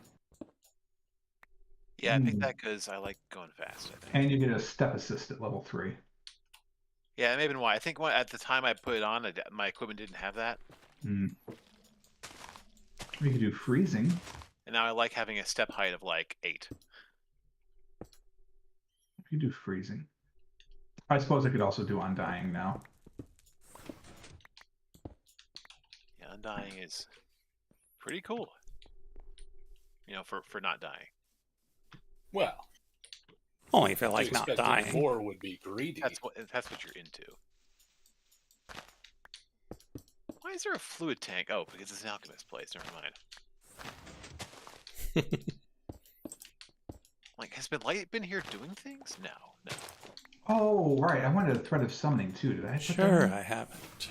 Yeah, I picked that because I like going fast. I think. And you get a step assist at level 3. Yeah, that may have been why. I think at the time I put it on, my equipment didn't have that. We could do freezing. And now I like having a step height of like 8. You do freezing. I suppose I could also do undying now. Yeah, undying is pretty cool. You know, for not dying. Well, Only if you like not expecting dying. more would be greedy. That's what you're into. Why is there a fluid tank? Oh, because it's an alchemist place. Never mind. Like, has Light been here doing things? No. Oh, right. I wanted a thread of summoning too. Did I? Sure, I haven't.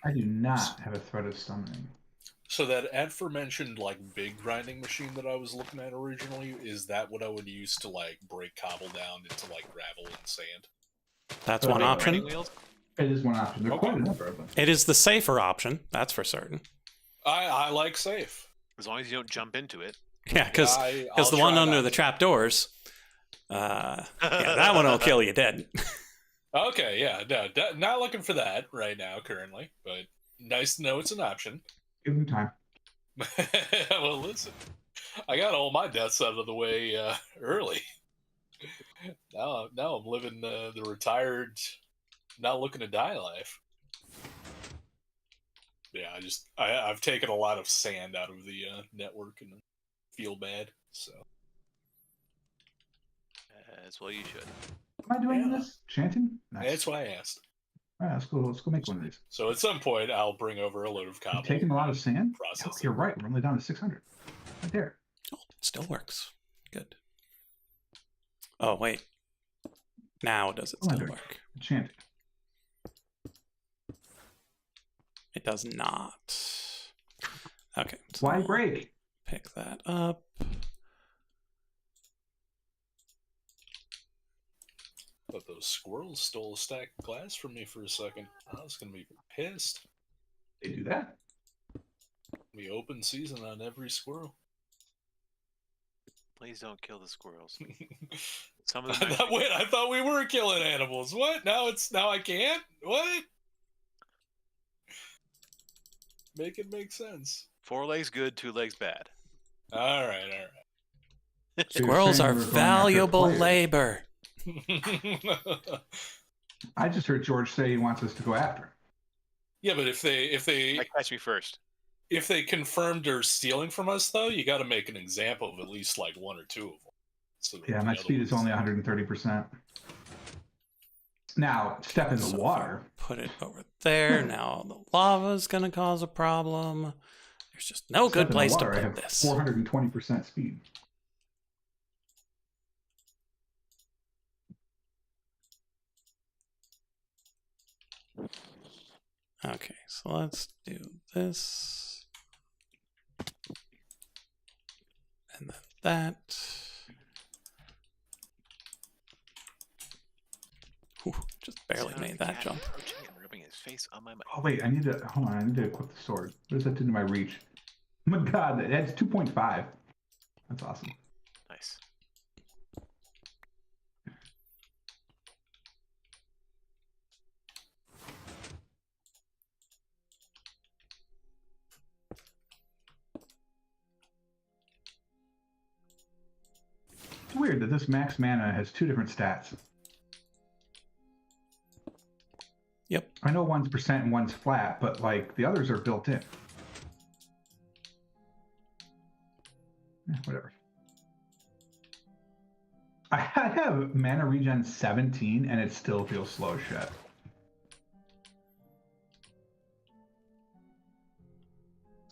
I do not have a thread of summoning. So that aforementioned like big grinding machine that I was looking at originally, is that what I would use to like break cobble down into like gravel and sand? That's one option. Wheels? It is one option. There are quite a number of them. It is the safer option, that's for certain. I like safe. As long as you don't jump into it. Yeah, because the one under the trapdoors, yeah, that one will kill you dead. Okay, yeah, no, not looking for that right now currently, but nice to know it's an option. Give them time. Well, listen, I got all my deaths out of the way early. Now I'm living the retired, not looking to die life. Yeah, I've taken a lot of sand out of the network and feel bad. So As well you should. Am I doing this? Chanting? Nice. that's why I asked. All right, let's go make one of these. So at some point, I'll bring over a load of You're cobble. taking a lot of sand? Process Oh, you're right. We're only down to 600. Right there. Oh, it still works. Good. Oh, wait. Now does it still work? Chanting. It does not. Okay. So Why break? pick that up. But those squirrels stole a stack of glass from me for a second. I was gonna be pissed. They do that? We open season on every squirrel. Please don't kill the squirrels. Some of them. Wait, I thought we were killing animals. What? Now I can't? What? Make it make sense. 4 legs good, 2 legs bad. All right. So you're Squirrels saying are we're going after valuable players. labor. I just heard George say he wants us to go after him. Yeah, but if they Catch me first. if they confirmed they're stealing from us, though, you got to make an example of at least like 1 or 2 of them. So that Yeah, the my other speed is ones- only 130%. Now, step in the So if I water. Put it over there. Now the lava's gonna cause a problem. There's just no Step good in the place to water, I put have this. 420% speed. Okay, so let's do this. And then that. Whew, just barely made that jump. And rubbing his face on my mic. Oh wait, I need to hold on. I need to equip the sword. What does that do to my reach? Oh my god, that's 2.5. That's awesome. Nice. It's weird that this max mana has 2 different stats. Yep. I know one's percent and one's flat, but like the others are built in. Whatever. I have mana regen 17 and it still feels slow as shit.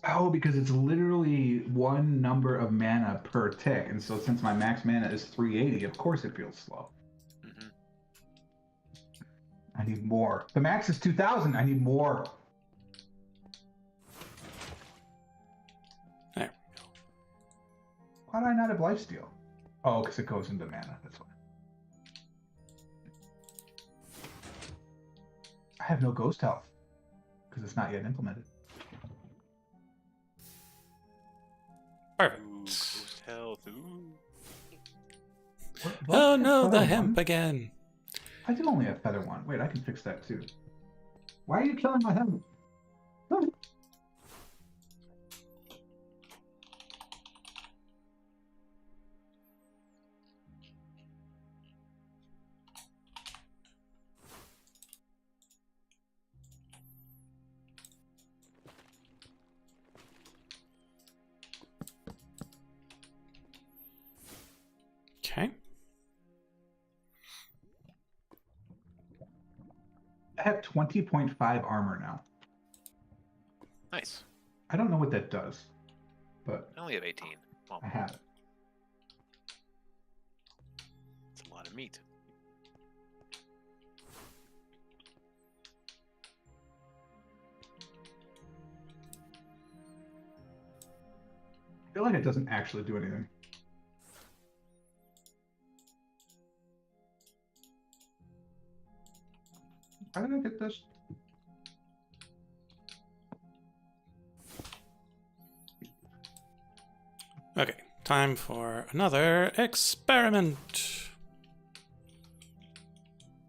Oh, because it's literally one number of mana per tick, and so since my max mana is 380, of course it feels slow. Mm-hmm. I need more. The max is 2,000. I need more. There. Why do I not have lifesteal? Oh, because it goes into mana. That's why. I have no ghost health because it's not yet implemented. Perfect. Ooh, ghost health. Ooh. Oh no, the Feather hemp one? again. I do only have feather one. Wait, I can fix that too. Why are you killing my hemp? Okay. I have 20.5 armor now. Nice. I don't know what that does, but I only have 18. Well, I have it. it's a lot of meat. I feel like it doesn't actually do anything. How did I get this? Okay, time for another experiment.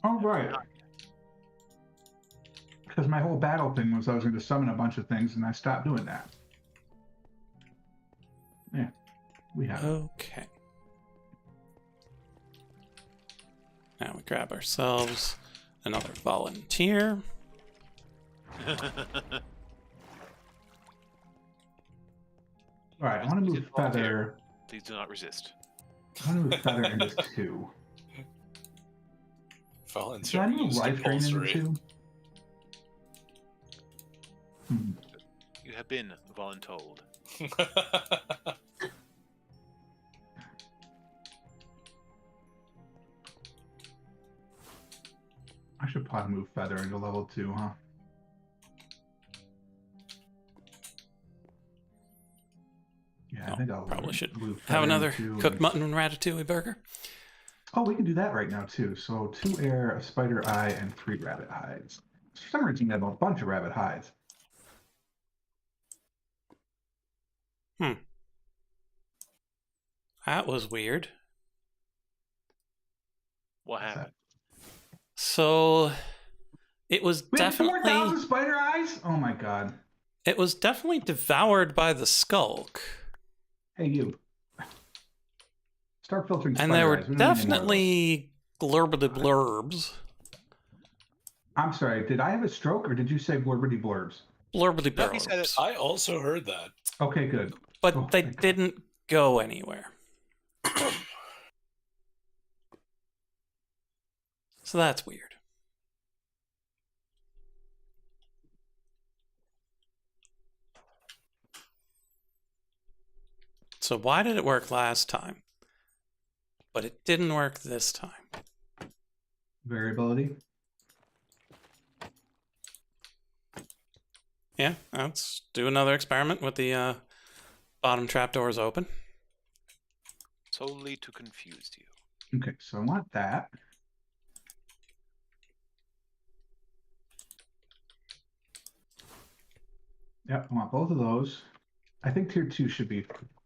Oh, right. Because my whole battle thing was I was going to summon a bunch of things, and I stopped doing that. Yeah, we have it. Okay. Now we grab ourselves another volunteer. All right, I want to move feather. Please do not resist. I want to move feather into 2. Should I Volunteer move is life drain into compulsory. 2? You have been voluntold. I should probably move feather into level 2, huh? Yeah, I think I'll Probably should move have feather another into cooked and- mutton and ratatouille burger. Oh, we can do that right now too. So 2 air, a spider eye, and 3 rabbit hides. For some reason, you have a bunch of rabbit hides. That was weird. What What's that? happened? So it was We have definitely 4,000 spider eyes. Oh my god! devoured by the Sculk. Hey you. Start filtering spider And there were eyes. We don't need any more of those. definitely glurbity blurbs. I'm sorry. Did I have a stroke or did you say blurberty blurbs? Blurbity No, he said it. blurbs. I also heard that. Okay, good. But Oh, they thank God. didn't go anywhere. So that's weird. So why did it work last time? But it didn't work this time. Variability. Yeah, let's do another experiment with the bottom trapdoors open. Solely to confuse you. Okay, so I want that. Yep, I want both of those. I think tier 2 should be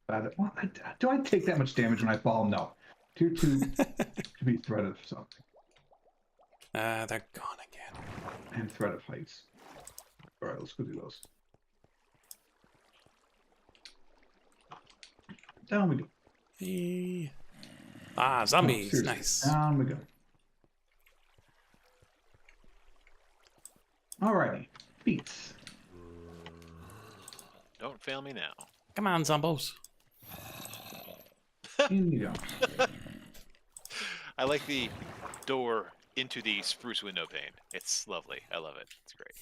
better. Well, do I take that much damage when I fall? No. Tier 2 should be threat of something. They're gone again. And threat of heights. Alright, let's go do those. Down we go. Zombies. Seriously, Nice. Down we go. Alrighty. Beats. Don't fail me now. Come on, zombos. In you go. I like the door into the spruce window pane. It's lovely. I love it. It's great.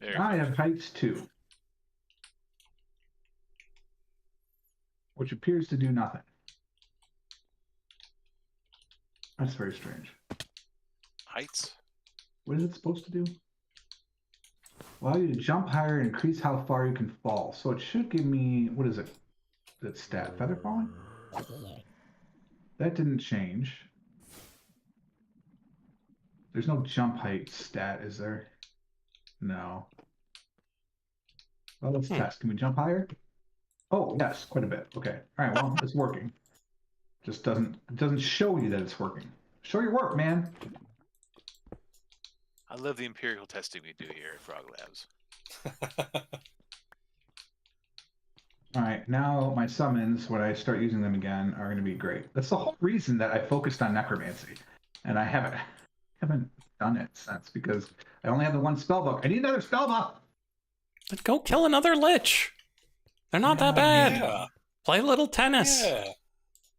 There. I have heights 2. Which appears to do nothing. That's very strange. Heights? What is it supposed to do? Allow you to jump higher and increase how far you can fall. So it should give me, what is it? That stat, feather falling? That didn't change. There's no jump height stat, is there? No. Well, let's test. Can we jump higher? Oh, yes, quite a bit. Okay. All right, well, it's working. Just doesn't show you that it's working. Show your work, man. I love the empirical testing we do here at Frog Labs. All right, now my summons, when I start using them again, are going to be great. That's the whole reason that I focused on necromancy, and I haven't done it since because I only have the one spell book. I need another spell book. But go kill another lich. They're not that bad. Yeah. Play a little tennis. Yeah.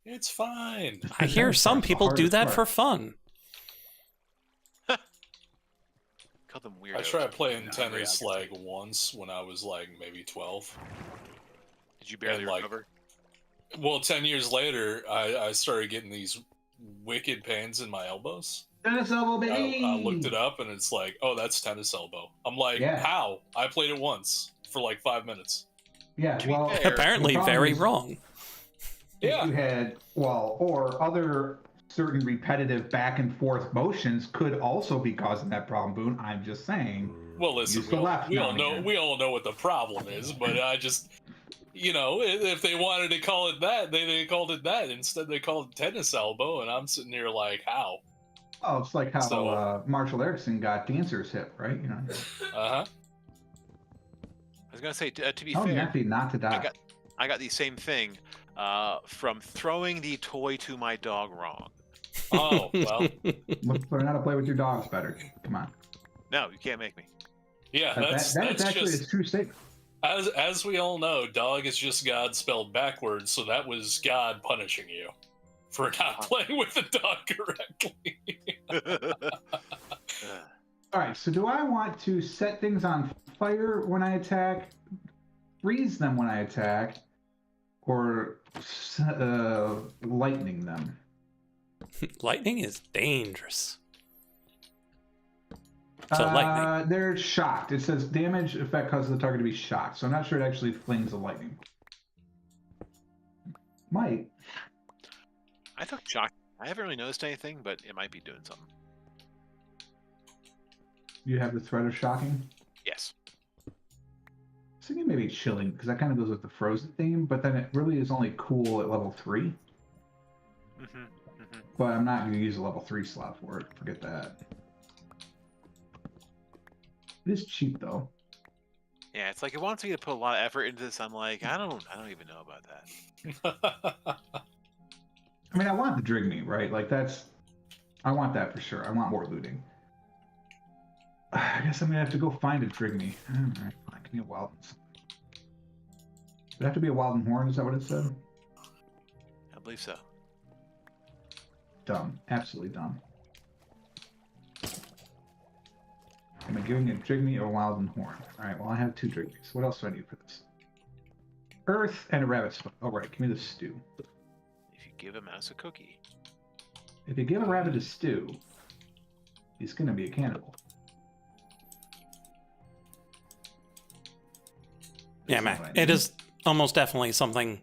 It's fine. I hear some That's the people do hardest that part. for fun. Call them weirdos. I tried playing Not tennis reality. like once when I was like maybe 12. Did you barely like- recover? Well, 10 years later, I started getting these wicked pains in my elbows. Tennis elbow, baby. I looked it up and it's like, oh, that's tennis elbow. I'm like, Yeah. how? I played it once for like 5 minutes. Yeah, To be well, fair- Apparently the problem very is- wrong. if Yeah. you had, well, or other certain repetitive back and forth motions could also be causing that problem, Boon. I'm just saying. Well, listen, Use the left we now all and know again. we all know what the problem is, but I just, if they wanted to call it that, they called it that. Instead, they called it tennis elbow, and I'm sitting here like, how? Oh, it's like how So- Marshall Erickson got dancer's hip, right? You know. Uh huh. I was gonna say, to be Oh, fair, happy not to die. I got the same thing from throwing the toy to my dog wrong. Oh well, Learn how to play with your dogs better. Come on. No, you can't make me. yeah. That That's is actually just a true statement. as we all know, dog is just God spelled backwards. So that was God punishing you for not playing with the dog correctly. All right. So, do I want to set things on fire when I attack, freeze them when I attack, or lightning them? Lightning is dangerous. So lightning. They're shocked. It says damage effect causes the target to be shocked. So I'm not sure it actually flings a lightning. Might. I thought shock. I haven't really noticed anything, but it might be doing something. You have the threat of shocking. Yes. I was thinking maybe chilling because that kind of goes with the frozen theme, but then it really is only cool at level 3. But I'm not going to use a level 3 slot for it. Forget that. It is cheap though. Yeah, it's like it wants me to put a lot of effort into this. I'm like, I don't even know about that. I mean, I want the Drigme, right? Like I want that for sure. I want more looting. I guess I'm gonna have to go find a Drigme. Alright, fine. Give me a wild. Does it have to be a wild and horn? Is that what it said? I believe so. Dumb. Absolutely dumb. Am I giving it Drigme or wild and horn? Alright, well I have 2 Drigmes. What else do I need for this? Earth and a rabbit stew. Alright, give me the stew. If you give a mouse a cookie, If you give a rabbit a stew, he's gonna be a cannibal. Yeah, That's man. not what I It need. is almost definitely something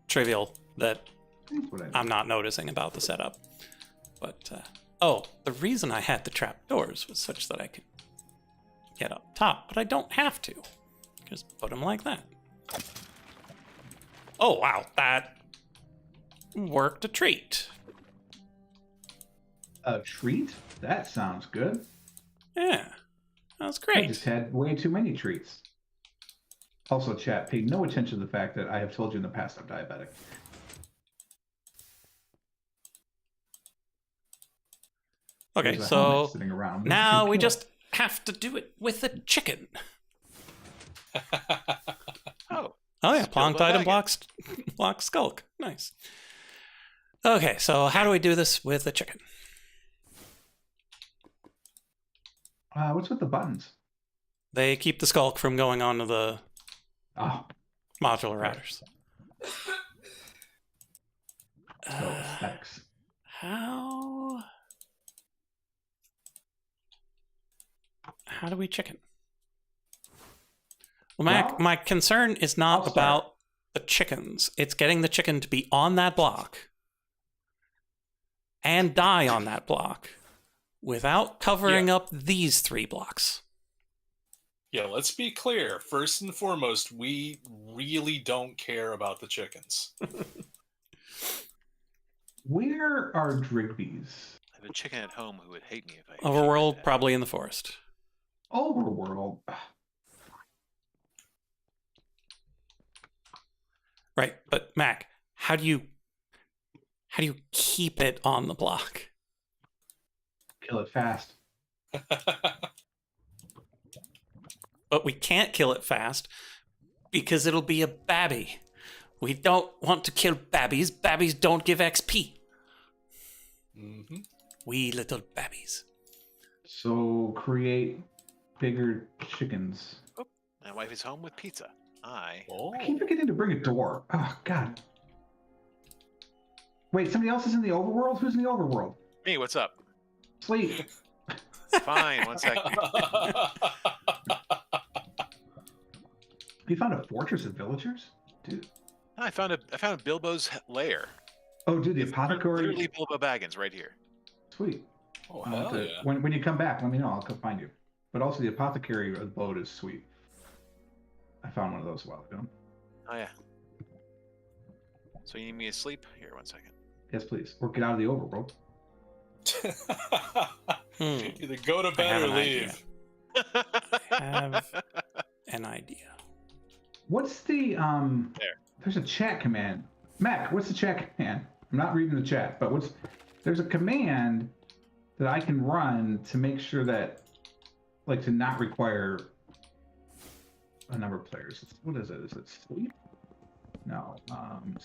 trivial that That's what I I'm not noticing about the setup. But, oh, the reason I had the trapdoors was such that I could get up top, but I don't have to. Just put them like that. Oh, wow, that worked a treat. A treat? That sounds good. Yeah, that was I great. just had way too many treats. Also, chat, pay no attention to the fact that I have told you in the past I'm diabetic. Okay, There's a helmet so sitting around. now we Kill it. just have to do it with a chicken. Oh, Oh yeah, Spill plonked the item wagon. blocks Sculk. Nice. Okay, so how do we do this with a chicken? What's with the buttons? They keep the Sculk from going onto the Oh, modular routers. so aesthetics. How do we chicken? Well, Well, my concern is not I'll start. about the chickens. It's getting the chicken to be on that block and die on that block without covering up these 3 blocks. Yeah, let's be clear. First and foremost, we really don't care about the chickens. Where are Drigby's? I have a chicken at home who would hate me if I. Overworld, shared that. probably in the forest. Overworld. Right, but Mac, how do you keep it on the block? Kill it fast. But we can't kill it fast because it'll be a babby. We don't want to kill babbies. Babbies don't give XP. Mm-hmm. Wee little babbies. So create bigger chickens. My wife is home with pizza. Oh. I keep forgetting to bring a door. Oh, God. Wait, somebody else is in the overworld? Who's in the overworld? Me, what's up? Sleep. Fine, 1 second. You found a fortress of villagers? Dude. I found a Bilbo's lair. Oh, dude, the It's apothecary. Literally Bilbo Baggins right here. Sweet. Oh, I'll have hell to- yeah. when you come back, let me know. I'll come find you. But also, the apothecary abode is sweet. I found one of those a while ago. Oh yeah. So you need me to sleep? Here, 1 second. Yes, please. Or get out of the overworld. Either go to I have bed or an idea. leave. I have an idea. What's the There. There's a chat command. Mac, what's the chat command? I'm not reading the chat, but there's a command that I can run to make sure that, like, to not require a number of players. What is it? Is it sleep? No.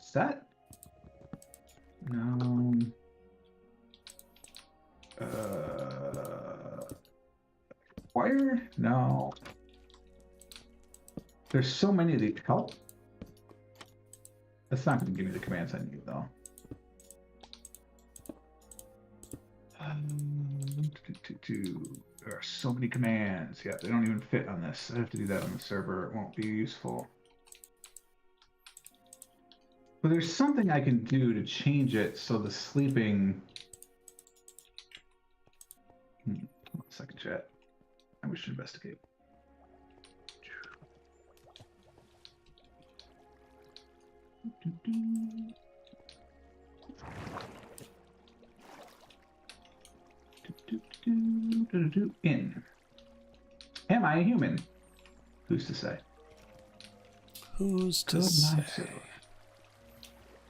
Set? No. Required? No. There's so many of these. Help? That's not going to give me the commands I need, though. There are so many commands. Yeah, they don't even fit on this. I have to do that on the server. It won't be useful. But there's something I can do to change it so the sleeping... 1 second, chat. I wish to investigate. In. Am I a human? Who's to say? Who's to Good say? night, sir.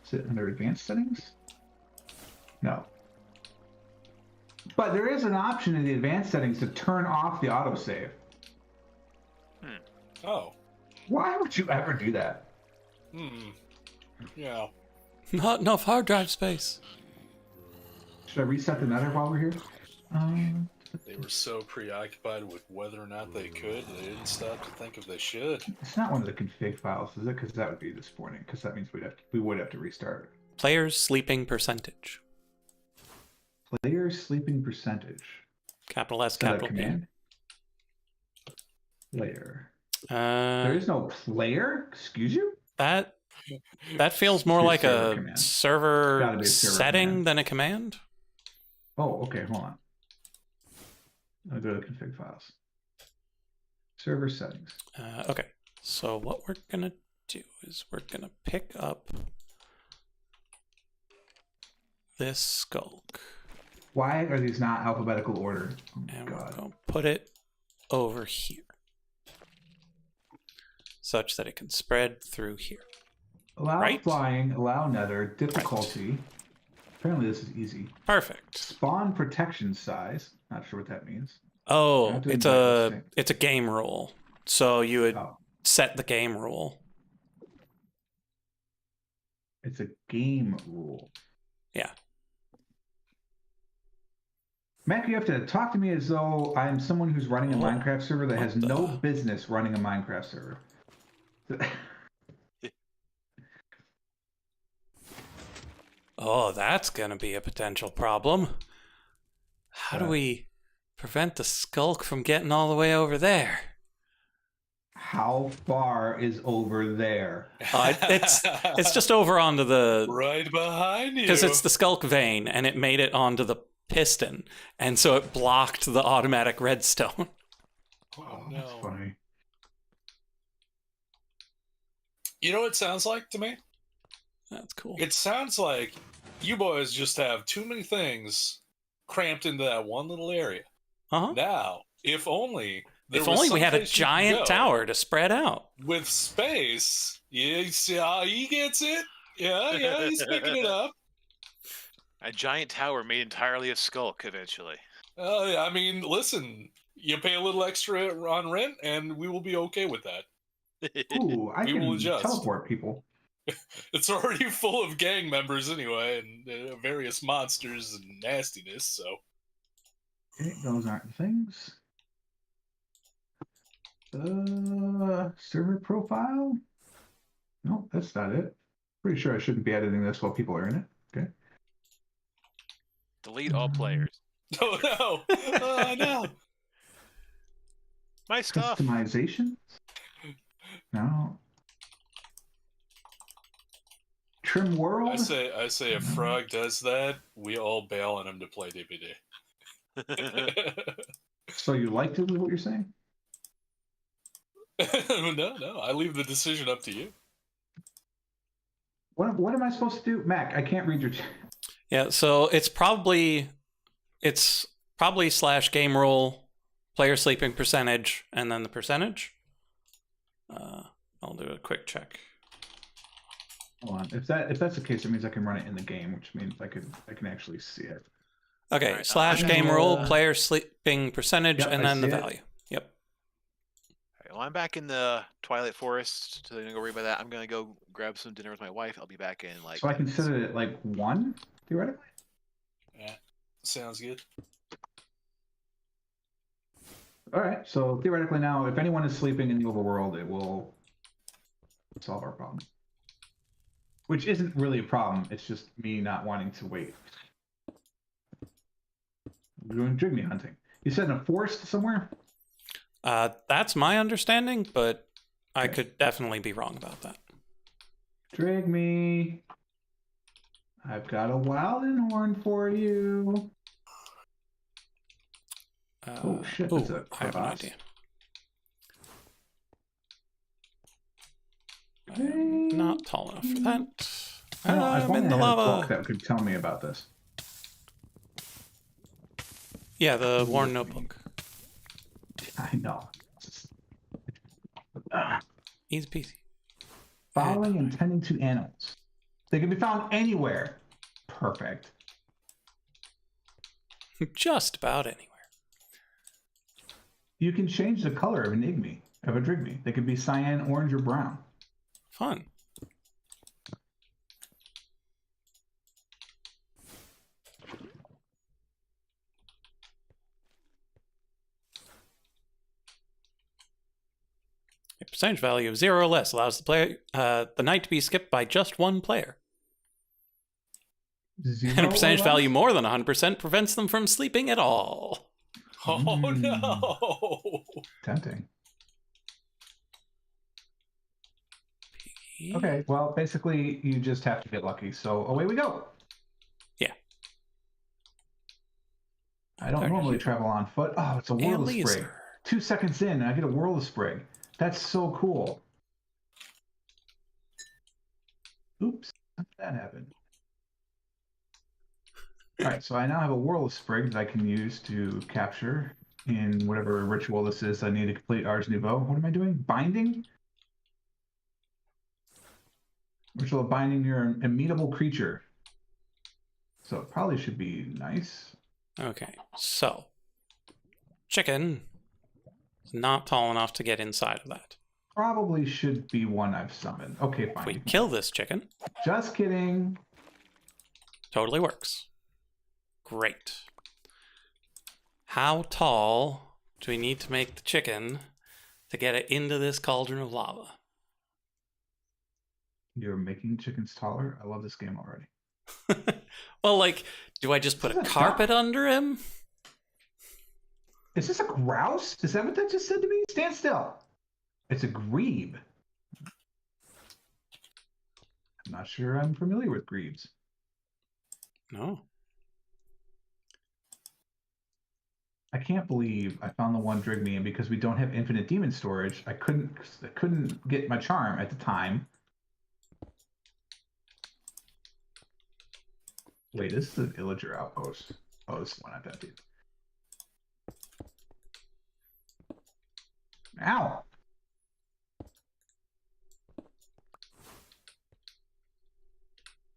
Is it under advanced settings? No. But there is an option in the advanced settings to turn off the autosave. Oh. Why would you ever do that? Yeah. Not enough hard drive space. Should I reset the nether while we're here? They were so preoccupied with whether or not they could, they didn't stop to think if they should. It's not one of the config files, is it? Because that would be disappointing. Because that means we would have to restart. Players sleeping percentage. Player sleeping percentage. Capital S, Is that a capital P. command? Player. There is no player? Excuse you? That feels more like server a command. Gotta server be a server setting command. than a command. Oh, okay, hold on. I'll go to config files. Server settings. Okay, so what we're gonna do is we're gonna pick up this Sculk. Why are these not alphabetical order? Oh my And God. we're going to put it over here such that it can spread through here. Allow Right? flying, allow nether, difficulty. Apparently this is easy. Perfect. Spawn protection size. Not sure what that means. Oh, Have to it's invite a it's a game rule. So you would Oh, set the game rule. it's a game rule. Yeah. Mac, you have to talk to me as though I'm someone who's running a Oh, Minecraft server that has what no the- business running a Minecraft server. Oh, that's going to be a potential problem. How do we prevent the Sculk from getting all the way over there? How far is over there? It's just over onto the... right behind you. Because it's the Sculk vein, and it made it onto the piston, and so it blocked the automatic redstone. Oh, That's no. funny. You know what it sounds like to me? That's cool. It sounds like you boys just have too many things cramped into that one little area. Uh-huh. Now, if only there If was only we had a someplace you could giant go tower to spread out. with space. Yeah, you see how he gets it? Yeah, he's picking it up. A giant tower made entirely of Sculk eventually. I mean, listen, you pay a little extra on rent, and we will be okay with that. Ooh, I We will can adjust. teleport people. It's already full of gang members anyway, and various monsters and nastiness, so... Okay, those aren't things. Server profile? No, that's not it. Pretty sure I shouldn't be editing this while people are in it. Okay. Delete all players. Oh no! Oh no! My stuff. Customization? No. Trim world? I say if Frog does that, we all bail on him to play DPD. So you liked it, is what you're saying? No, I leave the decision up to you. What am I supposed to do? Mac, I can't read your chat. Yeah, so it's probably / game rule, player sleeping percentage, and then the percentage. I'll do a quick check. Hold on. If that's the case, it means I can run it in the game, which means I can actually see it. Okay, Alright, / game uh, rule, player sleeping percentage, Yep, and I then the see it. value. Yep. Alright, well, I'm back in the Twilight Forest, so I'm gonna go read about that. I'm gonna go grab some dinner with my wife. I'll be back in like. So I can set it at like 1, theoretically? Yeah, sounds good. All right. So theoretically now, if anyone is sleeping in the overworld, it will solve our problem. Which isn't really a problem. It's just me not wanting to wait. We're doing Jigme hunting. You said in a forest somewhere? That's my understanding, but I Okay. could definitely be wrong about that. Drigme. I've got a wilding horn for you. Oh, shit, that's a I have an crevasse. idea. I'm not tall enough for that. Well, I I'm thought in I the had a book lava. that could tell me about this. Yeah, the worn notebook. I know. Ah. Easy peasy. Following and tending to animals. They can be found anywhere. Perfect. Just about anywhere. You can change the color of a Drigme. They could be cyan, orange, or brown. Fun. A percentage value of 0 or less allows the night to be skipped by just one player. And a percentage value more than 100% prevents them from sleeping at all. Oh Mm. no! Tempting. Okay, well, basically, you just have to get lucky. So away we go. Yeah. I don't Are normally you travel on foot. Oh, it's a a whirl of sprig. laser? 2 seconds in, and I get a whirl of sprig. That's so cool. Oops, how did that happen? All right, so I now have a whirl of sprig that I can use to capture in whatever ritual this is. I need to complete Ars Nouveau. What am I doing? Binding? Ritual of binding your immutable creature. So it probably should be nice. Okay, so chicken is not tall enough to get inside of that. Probably should be one I've summoned. Okay, If we fine. kill this chicken, Just kidding. totally works. Great. How tall do we need to make the chicken to get it into this cauldron of lava? You're making chickens taller. I love this game already. Well, like, do I just put a This is a carpet duck. under him? Is this a grouse? Is that what that just said to me? Stand still. It's a grebe. I'm not sure I'm familiar with grebes. No. I can't believe I found the one Drigme, and because we don't have infinite demon storage, I couldn't get my charm at the time. Wait, this is an Illager outpost. Oh, this is one I've emptied. Ow!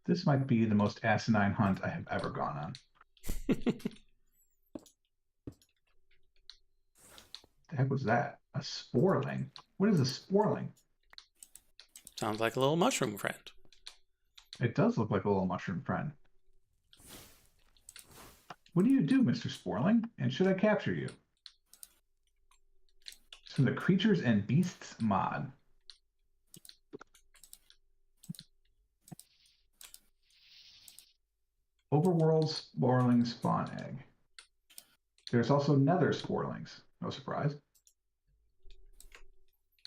This might be the most asinine hunt I have ever gone on. The heck was that? A sporling? What is a sporling? Sounds like a little mushroom friend. It does look like a little mushroom friend. What do you do, Mr. Sporling? And should I capture you? It's from the Creatures and Beasts mod. Overworld Sporling spawn egg. There's also nether Sporlings. No surprise.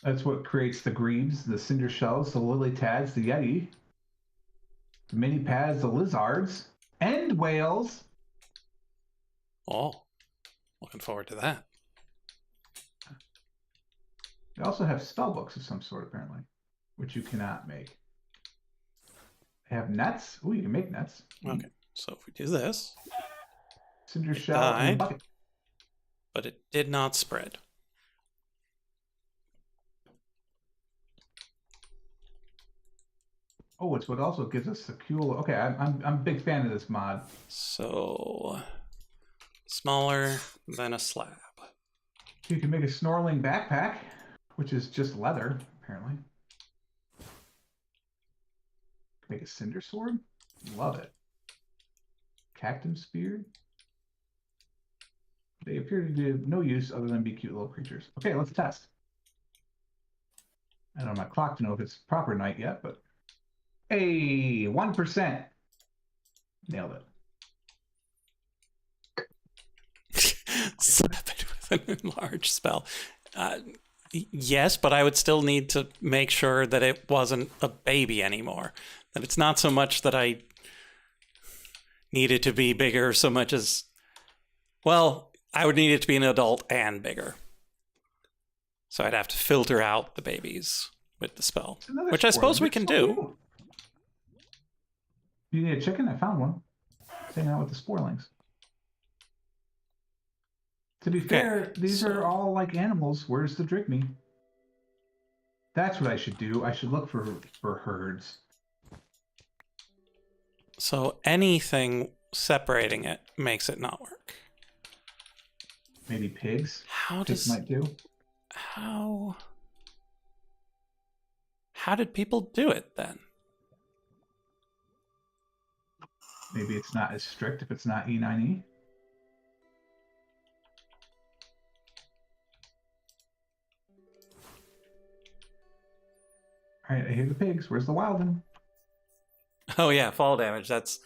That's what creates the grebes, the cinder shells, the lily tads, the yeti, the mini pads, the lizards, and whales. Oh, looking forward to that. They also have spell books of some sort, apparently, which you cannot make. They have nets. Ooh, you can make nets. Okay, so if we do this, Cinder It shell and a died. bucket. but it did not spread. Oh, it's what also gives us the cool. Okay, I'm a big fan of this mod. So smaller than a slab. You can make a snorling backpack, which is just leather, apparently. Make a cinder sword. Love it. Cactum spear. They appear to be of no use other than be cute little creatures. Okay, let's test. I don't have my clock to know if it's proper night yet, but hey, 1%. Nailed it. Slap it with an enlarged spell. Yes, but I would still need to make sure that it wasn't a baby anymore. That it's not so much that I needed to be bigger so much as, well, I would need it to be an adult and bigger. So I'd have to filter out the babies with the spell, Another which I suppose we sporling. can So do. cool. You need a chicken? I found one. Hanging out with the sporlings. To be fair, these so- are all like animals. Where's the Drigme? That's what I should do. I should look for herds. So anything separating it makes it not work. Maybe pigs. How Pigs does might do. how did people do it then? Maybe it's not as strict if it's not E9E. All right, I hear the pigs. Where's the wilding? Oh yeah, fall damage. That's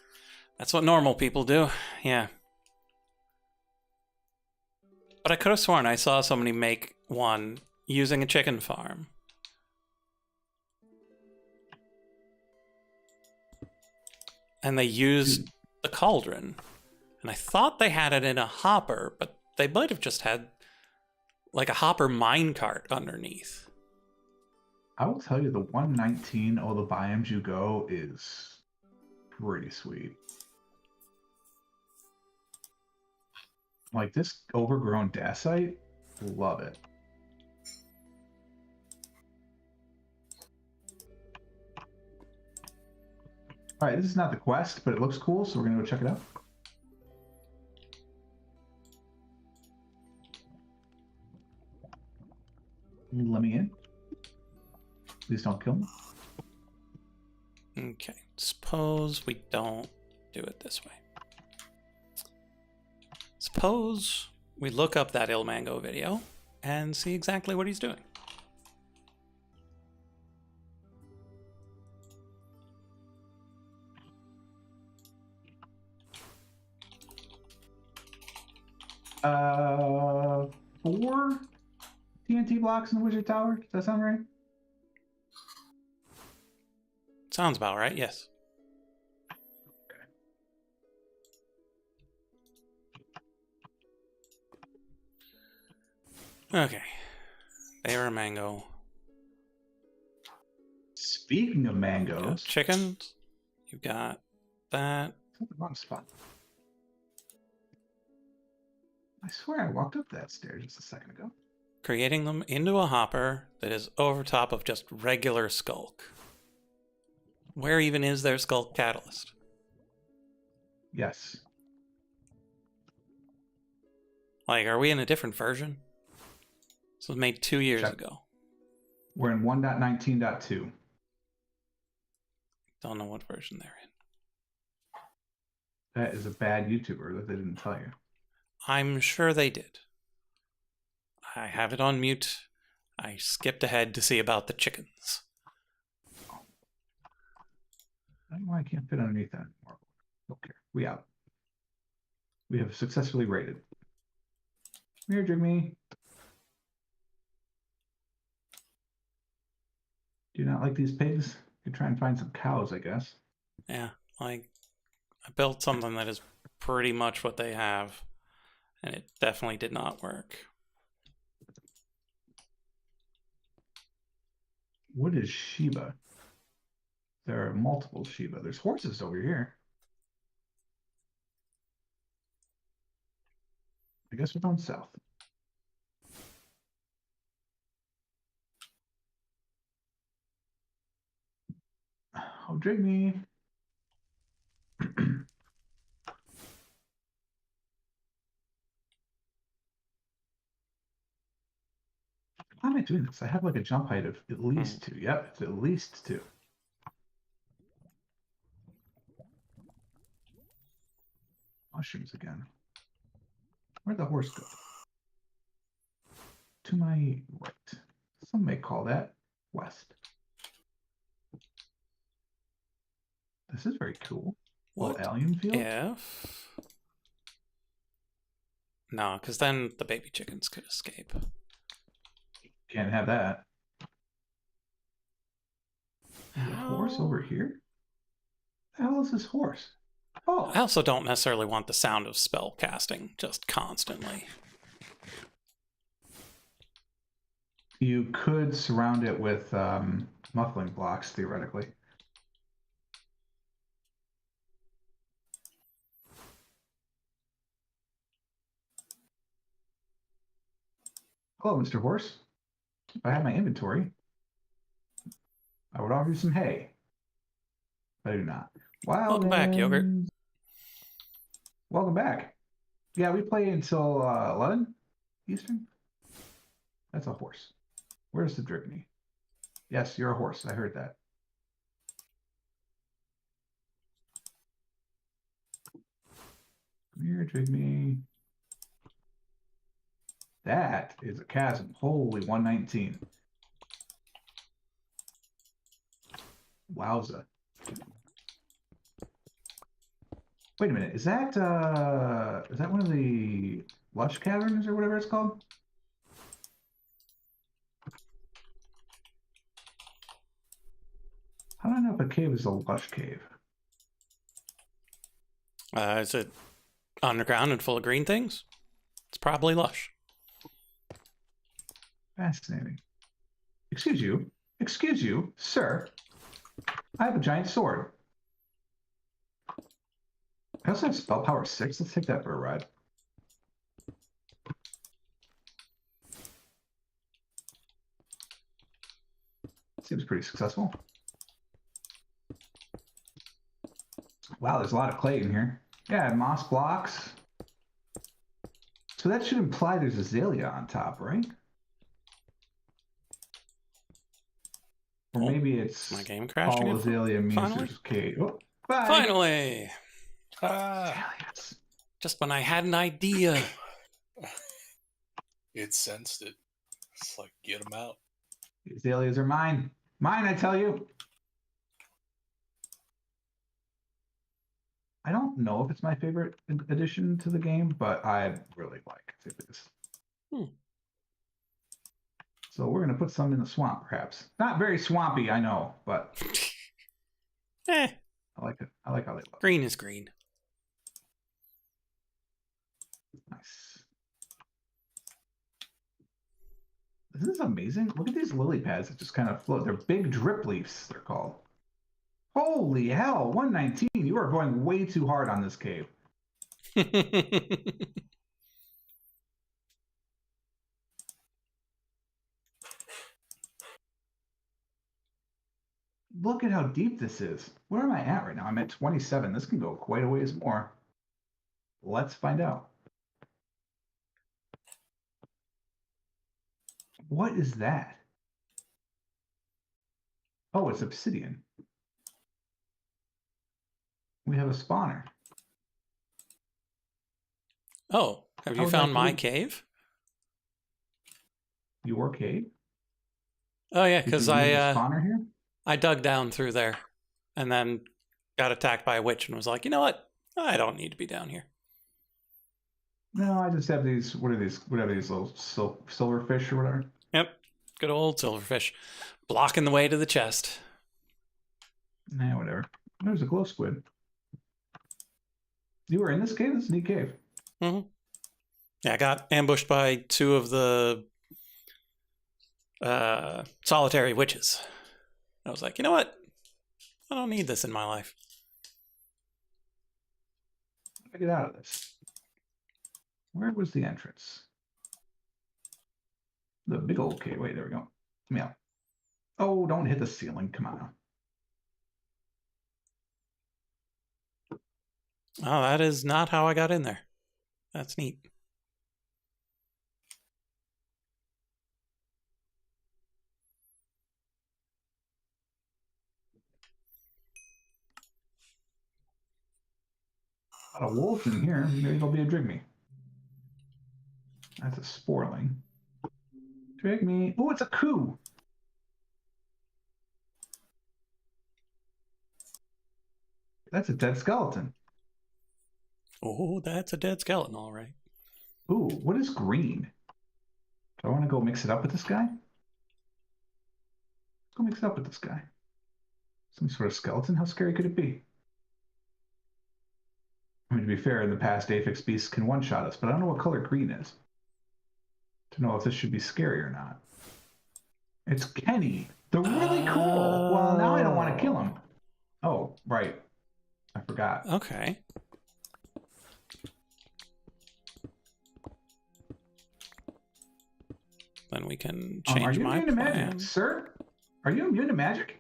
what normal people do. Yeah. But I could have sworn I saw somebody make one using a chicken farm. and they used the cauldron. And I thought they had it in a hopper, but they might have just had like a hopper minecart underneath. I will tell you, the 119 All the Biomes You Go is pretty sweet. Like this overgrown dacite, love it. All right, this is not the quest, but it looks cool, so we're gonna go check it out. Let me in. Please don't kill me. Okay, suppose we don't do it this way. Suppose we look up that Ilmango video and see exactly what he's doing. Four TNT blocks in the Wizard Tower. Does that sound right? Sounds about right, yes. Okay. They were a mango. Speaking of You got mangoes, chickens. You got that. the wrong spot. I swear I walked up that stair just a second ago. Creating them into a hopper that is over top of just regular Sculk. Where even is their Sculk catalyst? Yes. Like, are we in a different version? This was made 2 years Check. ago. We're in 1.19.2. Don't know what version they're in. That is a bad YouTuber that they didn't tell you. I'm sure they did. I have it on mute. I skipped ahead to see about the chickens. I don't know why I can't fit underneath that anymore. Okay, we out. We have successfully raided. Come here, Jimmy. Do you not like these pigs? You try and find some cows, I guess. Yeah, like, I built something that is pretty much what they have, and it definitely did not work. What is Shiba? There are multiple Shiba. There's horses over here. I guess we're going south. Oh, drink me. How am I doing this? I have like a jump height of at least 2. Yep, it's at least 2. Mushrooms again. Where'd the horse go? To my right. Some may call that west. This is very cool. What Little alien field. if... No, because then the baby chickens could escape. Can't have that. There's a horse How- over here? The hell is this horse? Oh, I also don't necessarily want the sound of spell casting just constantly. you could surround it with muffling blocks, theoretically. Hello, Mr. Horse. If I had my inventory, I would offer you some hay. But I do not. Wow. Welcome back, Yogurt. Welcome back. Yeah, we play until 11 Eastern. That's a horse. Where's the Dripney? Yes, you're a horse. I heard that. Come here, Dripney. That is a chasm. Holy 119. Wowza. Wait a minute. Is that one of the lush caverns or whatever it's called? How do I know if a cave is a lush cave? Is it underground and full of green things? It's probably lush. Fascinating. Excuse you, sir. I have a giant sword. I also have spell power 6. Let's take that for a ride. Seems pretty successful. Wow, there's a lot of clay in here. Yeah, moss blocks. So that should imply there's azalea on top, right? Or maybe it's My game crashed all again. azalea means Finally? there's cave. Oh, bye. Finally! Azaleas. Just when I had an idea. It sensed it. It's like, get them out. The azaleas are mine. Mine, I tell you. I don't know if it's my favorite addition to the game, but I really like this. So we're going to put some in the swamp, perhaps. Not very swampy, I know, but Eh, I like it. I like how they look. green is green. Nice. This is amazing. Look at these lily pads that just kind of float. They're big drip leaves, they're called. Holy hell, 119. You are going way too hard on this cave. Look at how deep this is. Where am I at right now? I'm at 27. This can go quite a ways more. Let's find out. What is that? Oh, it's obsidian. We have a spawner. Oh, have you How would found that my be? cave? Your cave? Oh yeah, Did you because leave the I spawner here? I dug down through there, and then got attacked by a witch, and was like, you know what? I don't need to be down here. No, I just have these. What are these? What are these little silverfish or whatever? Yep, good old silverfish, blocking the way to the chest. Nah, whatever. There's a glow squid. You were in this cave? This is a neat cave. Yeah, I got ambushed by two of the solitary witches. I was like, you know what? I don't need this in my life. How do I get out of this? Where was the entrance? The big old cave. Wait, there we go. Yeah. Oh, don't hit the ceiling. Come on. Oh, that is not how I got in there. That's neat. A lot of wolves in here. Maybe there'll be a drigme. That's a sporling. Drigme. Oh, it's a coup. That's a dead skeleton. Oh, that's a dead skeleton, all right. Ooh, what is green? Do I want to go mix it up with this guy? Let's go mix it up with this guy. Some sort of skeleton? How scary could it be? I mean, to be fair, in the past, Apex beasts can one-shot us, but I don't know what color green is to know if this should be scary or not. It's Kenny. They're really cool. Well, now I don't want to kill him. Oh, right. I forgot. Okay. Then we can Are change you my immune to magic, plan. sir? Are you immune to magic?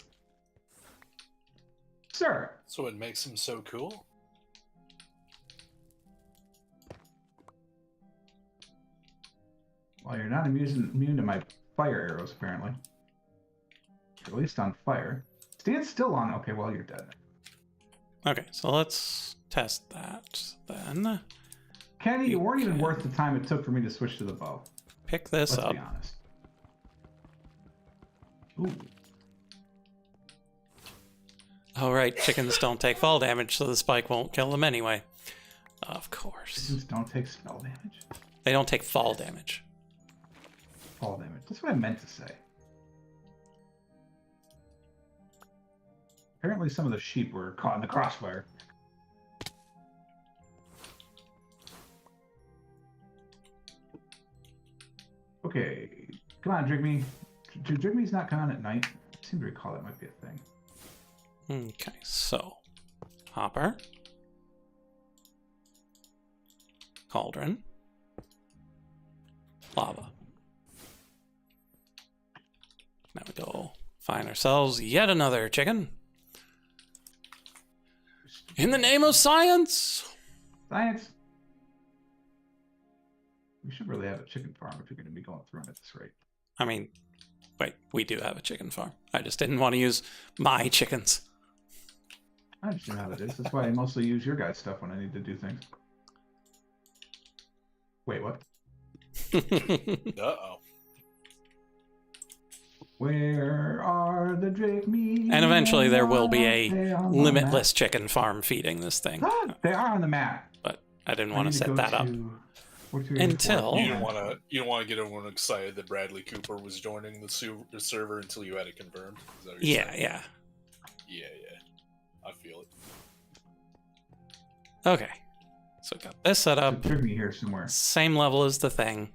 Sir. So it makes him so cool? Well, you're not immune to my fire arrows, apparently. At least on fire. Stand still on... Okay, well, you're dead. Okay, so let's test that then. Kenny, you weren't even Okay. worth the time it took for me to switch to the bow. Pick this Let's up. be honest. Ooh. Oh, right, chickens don't take fall damage, so the spike won't kill them anyway. Of course. Chickens don't take spell damage. They don't take fall damage. Fall damage. That's what I meant to say. Apparently some of the sheep were caught in the crossfire. Okay, come on, Drigme. Drigme's not gone at night. I seem to recall that might be a thing. Okay, so hopper, cauldron, lava. Now we go find ourselves yet another chicken. In the name of science! Science. We should really have a chicken farm if you're going to be going through it at this rate. I mean, wait, we do have a chicken farm. I just didn't want to use my chickens. I understand how it is. That's why I mostly use your guys' stuff when I need to do things. Wait, what? Uh-oh. Where are the Drigme? And eventually there will be a They are on the limitless chicken farm feeding this thing. map. Ah, they are on the map. But I didn't I want need to set go that up. to 42, Until- 84. You don't want to get everyone excited that Bradley Cooper was joining the server until you had it confirmed. Is that what you're Yeah, saying? yeah. Yeah. I feel it. Okay. So we got this set up. Drigme here somewhere. Same level as the thing.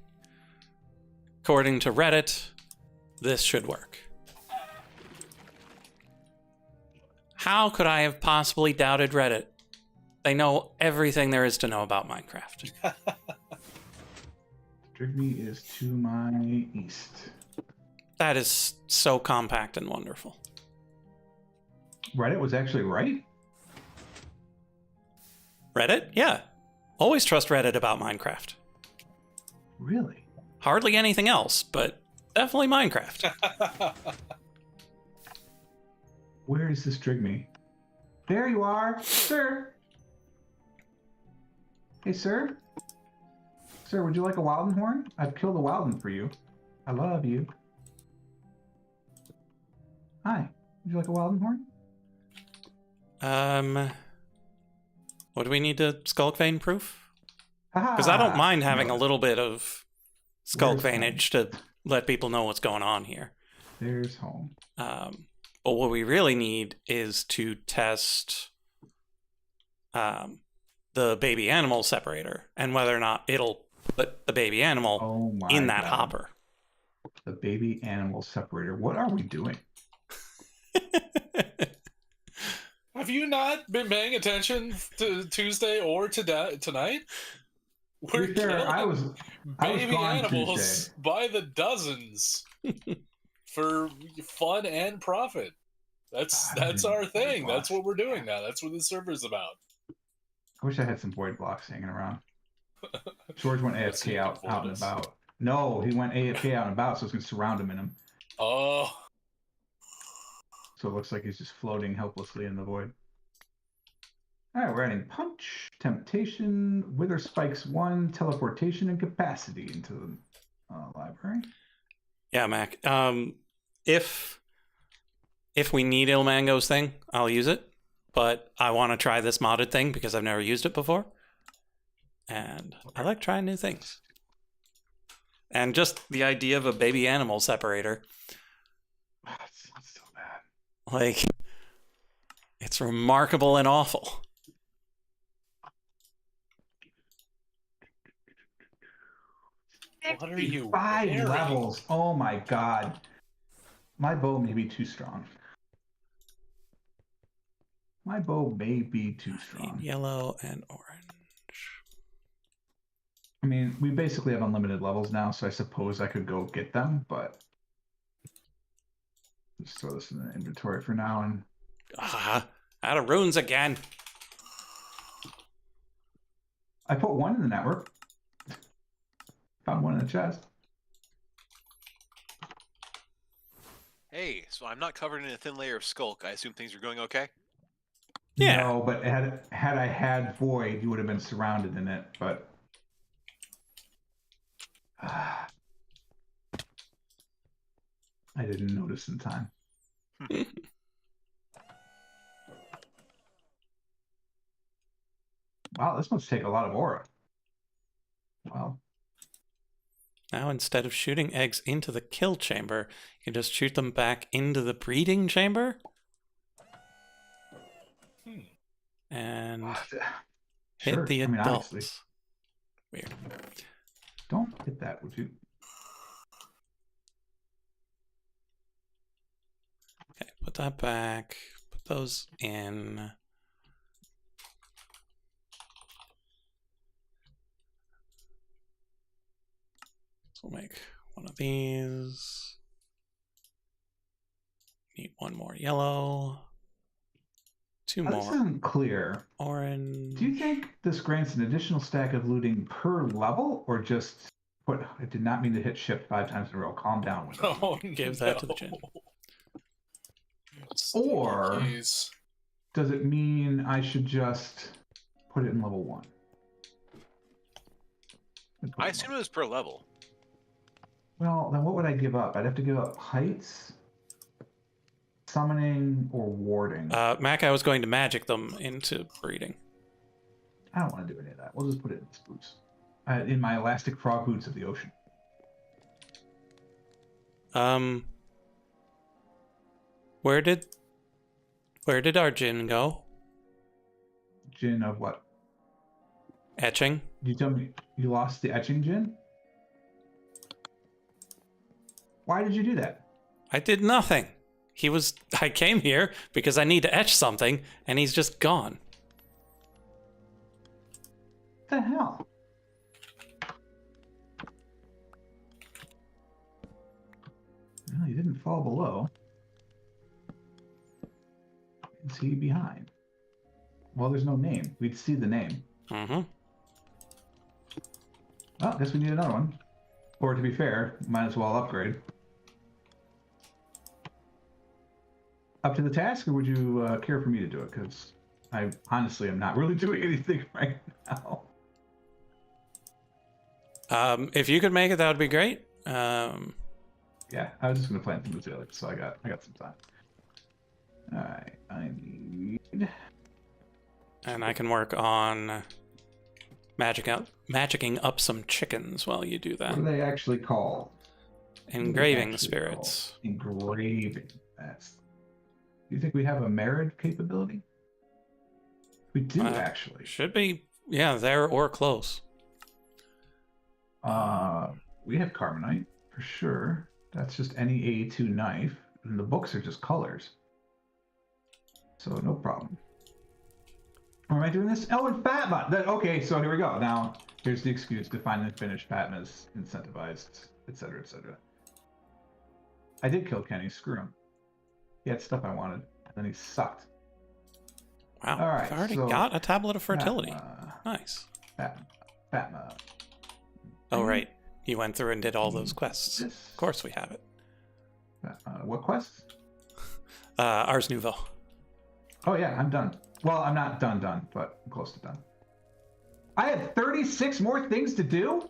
According to Reddit, this should work. How could I have possibly doubted Reddit? They know everything there is to know about Minecraft. Drigme is to my east. That is so compact and wonderful. Reddit was actually right? Reddit? Yeah. Always trust Reddit about Minecraft. Really? Hardly anything else, but definitely Minecraft. Where is this Drigme? There you are, sir. Hey, sir. Sir, would you like a Wildenhorn? I've killed a Wilden for you. I love you. Hi. Would you like a Wildenhorn? What do we need to Sculk Vein proof? Because Because I don't mind having a little bit of Sculk Where's Veinage to let people know what's going on here. There's home. But what we really need is to test the baby animal separator and whether or not it'll put the baby animal Oh my in that God. hopper. The baby animal separator. What are we doing? Have you not been paying attention to Tuesday or tonight? To be fair, I was baby gone animals Tuesday. by the dozens for fun and profit. That's our thing. That's what we're doing now. That's what the server's about. I wish I had some void blocks hanging around. George went Let's see AFK if out and about. No, he went AFK out and about, so it's going to surround him in him. Oh, So it looks like he's just floating helplessly in the void. All right, we're adding Punch, Temptation, Wither Spikes 1, Teleportation, and Capacity into the library. Yeah, Mac. If we need Ilmango's thing, I'll use it. But I want to try this modded thing because I've never used it before. And I like trying new things. And just the idea of a baby animal separator. It's not so bad. Like, it's remarkable and awful. what are you? 5 wearing? levels. Oh my god. My bow may be too strong. My bow may be too strong. Yellow and orange. I mean, we basically have unlimited levels now, so I suppose I could go get them, but just throw this in the inventory for now. And Out of runes again. I put one in the network. Found one in the chest. Hey, so I'm not covered in a thin layer of Sculk. I assume things are going okay? Yeah. No, but had I had void, you would have been surrounded in it. But I didn't notice in time. Wow, this must take a lot of aura. Well, Now, instead of shooting eggs into the kill chamber, you can just shoot them back into the breeding chamber. And hit sure. the I mean, adults. obviously. Weird. Don't hit that, would you? that back. Put those in. So we'll make one of these. Need one more yellow. Two This more isn't clear. orange. Do you think this grants an additional stack of looting per level, or just put? I did not mean to hit shift 5 times in a row. Calm down with it. Oh, Give that to the chin. Or Jeez. does it mean I should just put it in level 1? I assume it was per level. Well, then what would I give up? I'd have to give up heights, summoning, or warding. Mac, I was going to magic them into breeding. I don't want to do any of that. We'll just put it in this boots. In my elastic frog boots of the ocean. Where did our gin go? Gin of what? Etching. You tell me you lost the etching gin? Why did you do that? I did nothing. I came here because I need to etch something, and he's just gone. What the hell? Well, you didn't fall below. Is he behind? Well, there's no name. We'd see the name. Mm-hmm. Well, guess we need another one. Or to be fair, might as well upgrade. Up to the task, or would you care for me to do it? Because I honestly am not really doing anything right now. If you could make it, that would be great. Yeah, I was just gonna plant the Mozilla, so I got some time. All right, I need. And I can work on magicking up some chickens while you do that. What do they actually call? Engraving spirits. Engraving. That's. Do you think we have a marriage capability? We do actually. Should be, yeah, there or close. We have carbonite for sure. That's just any A2 knife, and the books are just colors, so no problem. Or am I doing this? Oh, and Fatma. Okay, so here we go. Now here's the excuse to finally finish Fatma's incentivized, etc., etc. I did kill Kenny. Screw him. He had stuff I wanted, and then he sucked. Wow, All right, I've already so got a tablet of fertility. Fatma, Nice. Fatma. Oh, right. You went through and did all those quests. This. Of course we have it. What quests? Ars Nouveau. Oh yeah, I'm done. Well, I'm not done, but I'm close to done. I have 36 more things to do?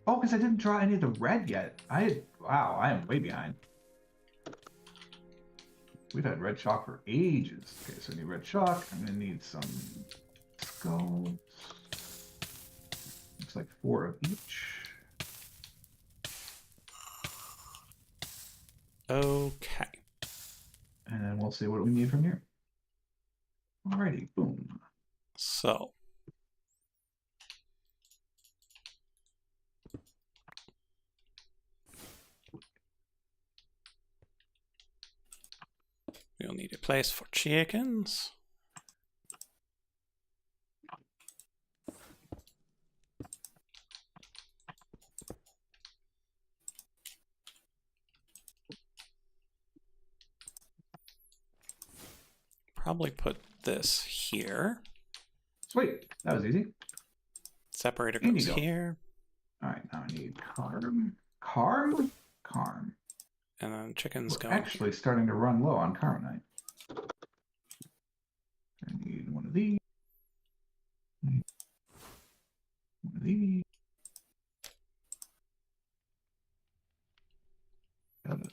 Oh, because I didn't draw any of the red yet. Wow, I am way behind. We've had red chalk for ages. Okay, so I need red chalk. I'm gonna need some skulls. Looks like 4 of each. Okay. And then we'll see what we need from here. Alrighty, boom. So. We'll need a place for chickens. Probably put this here. Sweet, that was easy. Separator goes here. Alright, now I need carm. Carm. And then chickens We're go. actually starting to run low on carbonite. I need one of these. One of these.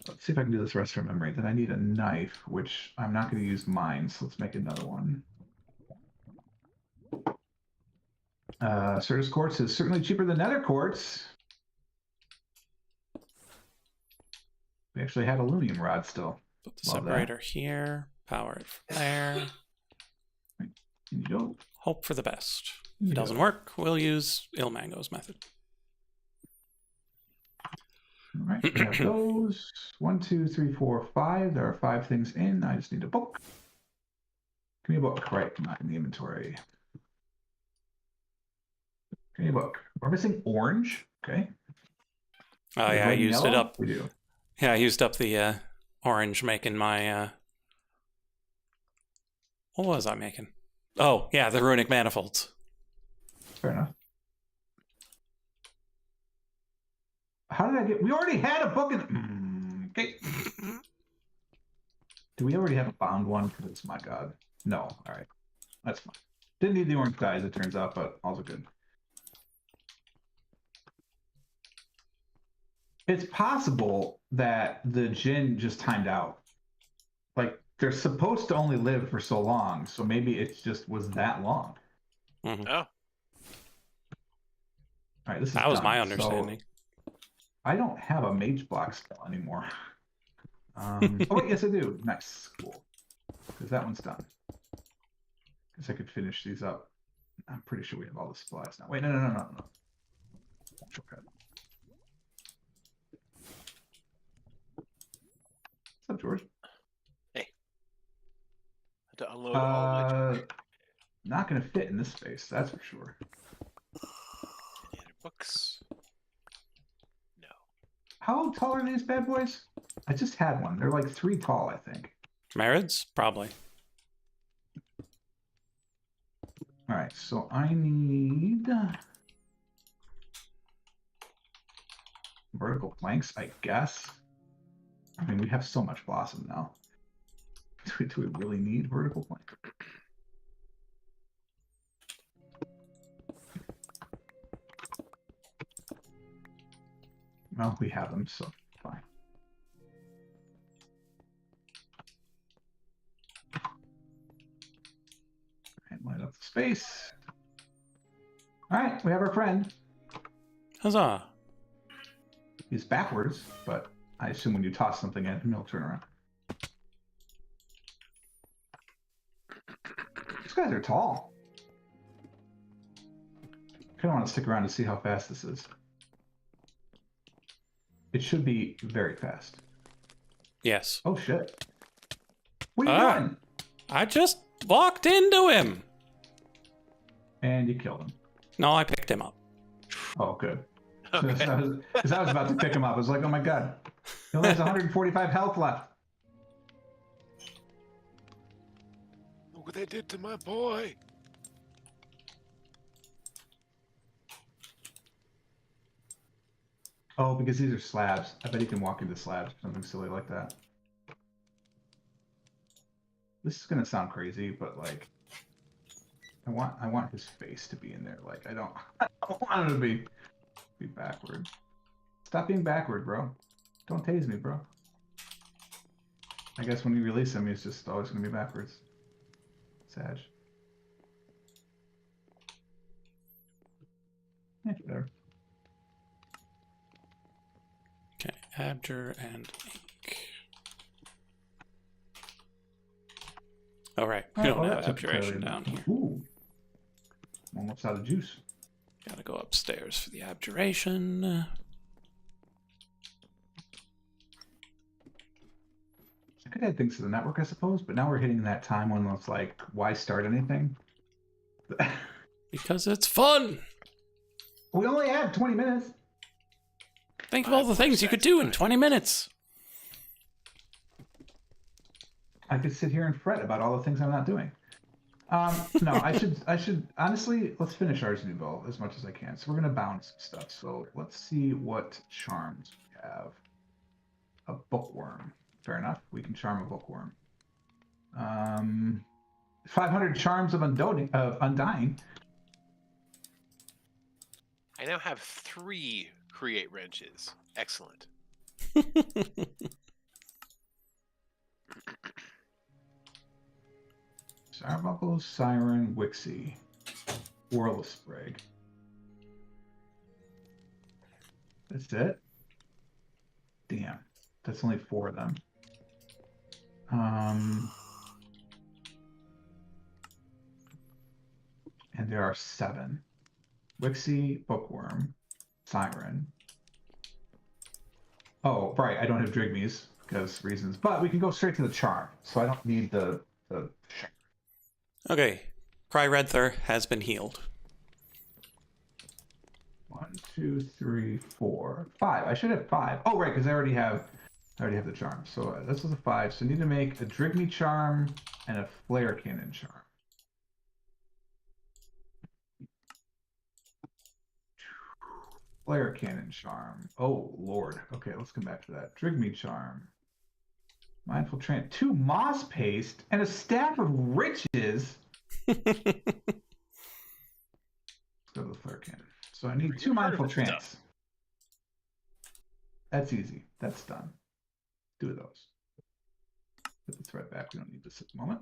Let's see if I can do this rest from memory. Then I need a knife, which I'm not going to use mine, so let's make another one. Certus quartz is certainly cheaper than nether quartz. We actually had aluminum rod still. Put the separator here. Power it from there. Right. Can you go? Hope for the best. If it doesn't work, we'll use Ilmango's method. All right, we have those. 1, 2, 3, 4, 5. There are 5 things in. I just need a book. Give me a book. Right, not in the inventory. Give me a book. We're missing orange. Okay. Oh We have yeah, I red and used it yellow? up. We do. Yeah, I used up the orange making my. What was I making? Oh yeah, the runic manifolds. Fair enough. How did I get? We already had a book in. Okay. Do we already have a bound one? Because my God. No. All right. That's fine. Didn't need the orange dyes, it turns out, but also good. It's possible that the gin just timed out. Like, they're supposed to only live for so long, so maybe it just was that long. Mhm. Oh, All right, this is That was done. my So, understanding. I don't have a mage block spell anymore. Oh, wait, yes, I do. Nice. Cool. Because that one's done. Guess I could finish these up. I'm pretty sure we have all the supplies now. Wait, no. Shortcut. What's up, George? hey. I had to unload all my Not going to fit in this space, that's for sure. any other books. No. How tall are these bad boys? I just had one. They're like 3 tall, I think. Marids? Probably. All right, so I need vertical planks, I guess. I mean, we have so much blossom now. Do we really need vertical planks? Well, we have them, so fine. And light up the space. All right, we have our friend. Huzzah! He's backwards, but I assume when you toss something at him, he'll turn around. These guys are tall. I kind of want to stick around to see how fast this is. It should be very fast. Yes. Oh, shit. What are you doing? I just walked into him. And you killed him. No, I picked him up. Oh, good. Okay. Because I was about to pick him up. I was like, oh my God. He only has 145 health left. Look what they did to my boy. Oh, because these are slabs. I bet he can walk into slabs or something silly like that. This is going to sound crazy, but like, I want his face to be in there. Like, I don't want him to be backward. Stop being backward, bro. Don't tase me, bro. I guess when you release him, he's just always going to be backwards. Sag. Yeah, whatever. Okay, Abjure and ink. All right, we don't have abjuration down here. Ooh. Almost out of juice. Gotta go upstairs for the abjuration. I could add things to the network, I suppose, but now we're hitting that time when it's like, why start anything? Because it's fun. We only have 20 minutes. Think of all the things you could do in 20 minutes. I could sit here and fret about all the things I'm not doing. No, I should honestly, let's finish ours, Nouveau, as much as I can. So we're going to bounce stuff. So let's see what charms we have. A bookworm. Fair enough. We can charm a bookworm. 500 charms of undying. I now have 3 create wrenches. Excellent. Sarbuckle, Siren, Wixie, Whirl of Sprig. That's it? Damn. That's only 4 of them. And there are 7. Wixie, Bookworm, Siren. Oh, right. I don't have Drigmies because reasons, but we can go straight to the charm, so I don't need the. Okay. Cry Redthur has been healed. 1, 2, 3, 4, 5. I should have 5. Oh, right, because I already have the charm. So this is a 5. So I need to make a Drigme charm and a Flare Cannon charm. Flare Cannon charm. Oh, Lord. Okay, let's come back to that. Drigme charm. Mindful Trance. 2 Moss Paste and a Staff of Riches. Let's go to the Flare Cannon. So I need 2 Mindful Trance. That's easy. That's done. 2 of those. Put the thread back. We don't need this at the moment.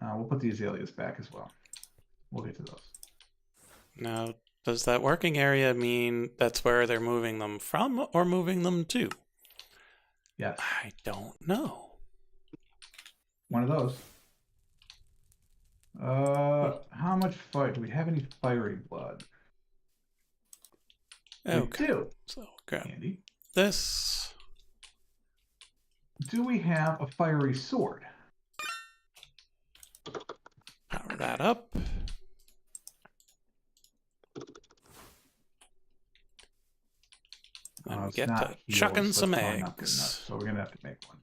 We'll put the azaleas back as well. We'll get to those. Now, does that working area mean that's where they're moving them from or moving them to? Yes. I don't know. One of those. How much fire? Do we have any fiery blood? Okay. We do. So grab Handy. this. Do we have a fiery sword? Power that up. And we It's get not to heals, chucking that's some probably not good eggs. enough, so we're gonna have to make one.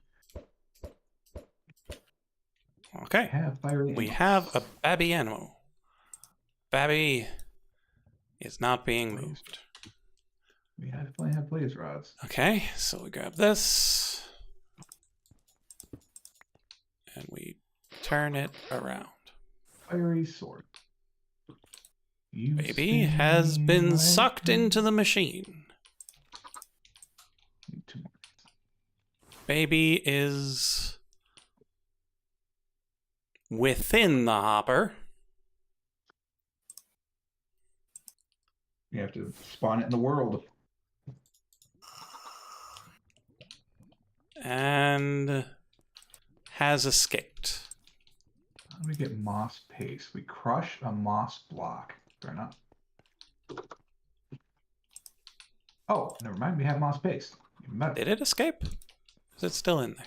Okay. Have fiery. We animals. have a Babby animal. Babby is not being moved. We definitely have blaze rods. Okay, so we grab this. And we turn it around. Fiery sword. You Baby has sting been like sucked a- into the machine. Need 2 more. Baby is within the hopper. You have to spawn it in the world. And has escaped. How do we get moss paste? We crush a moss block. Fair enough. Oh, never mind. We have moss paste. Even better. Did it escape? Is it still in there?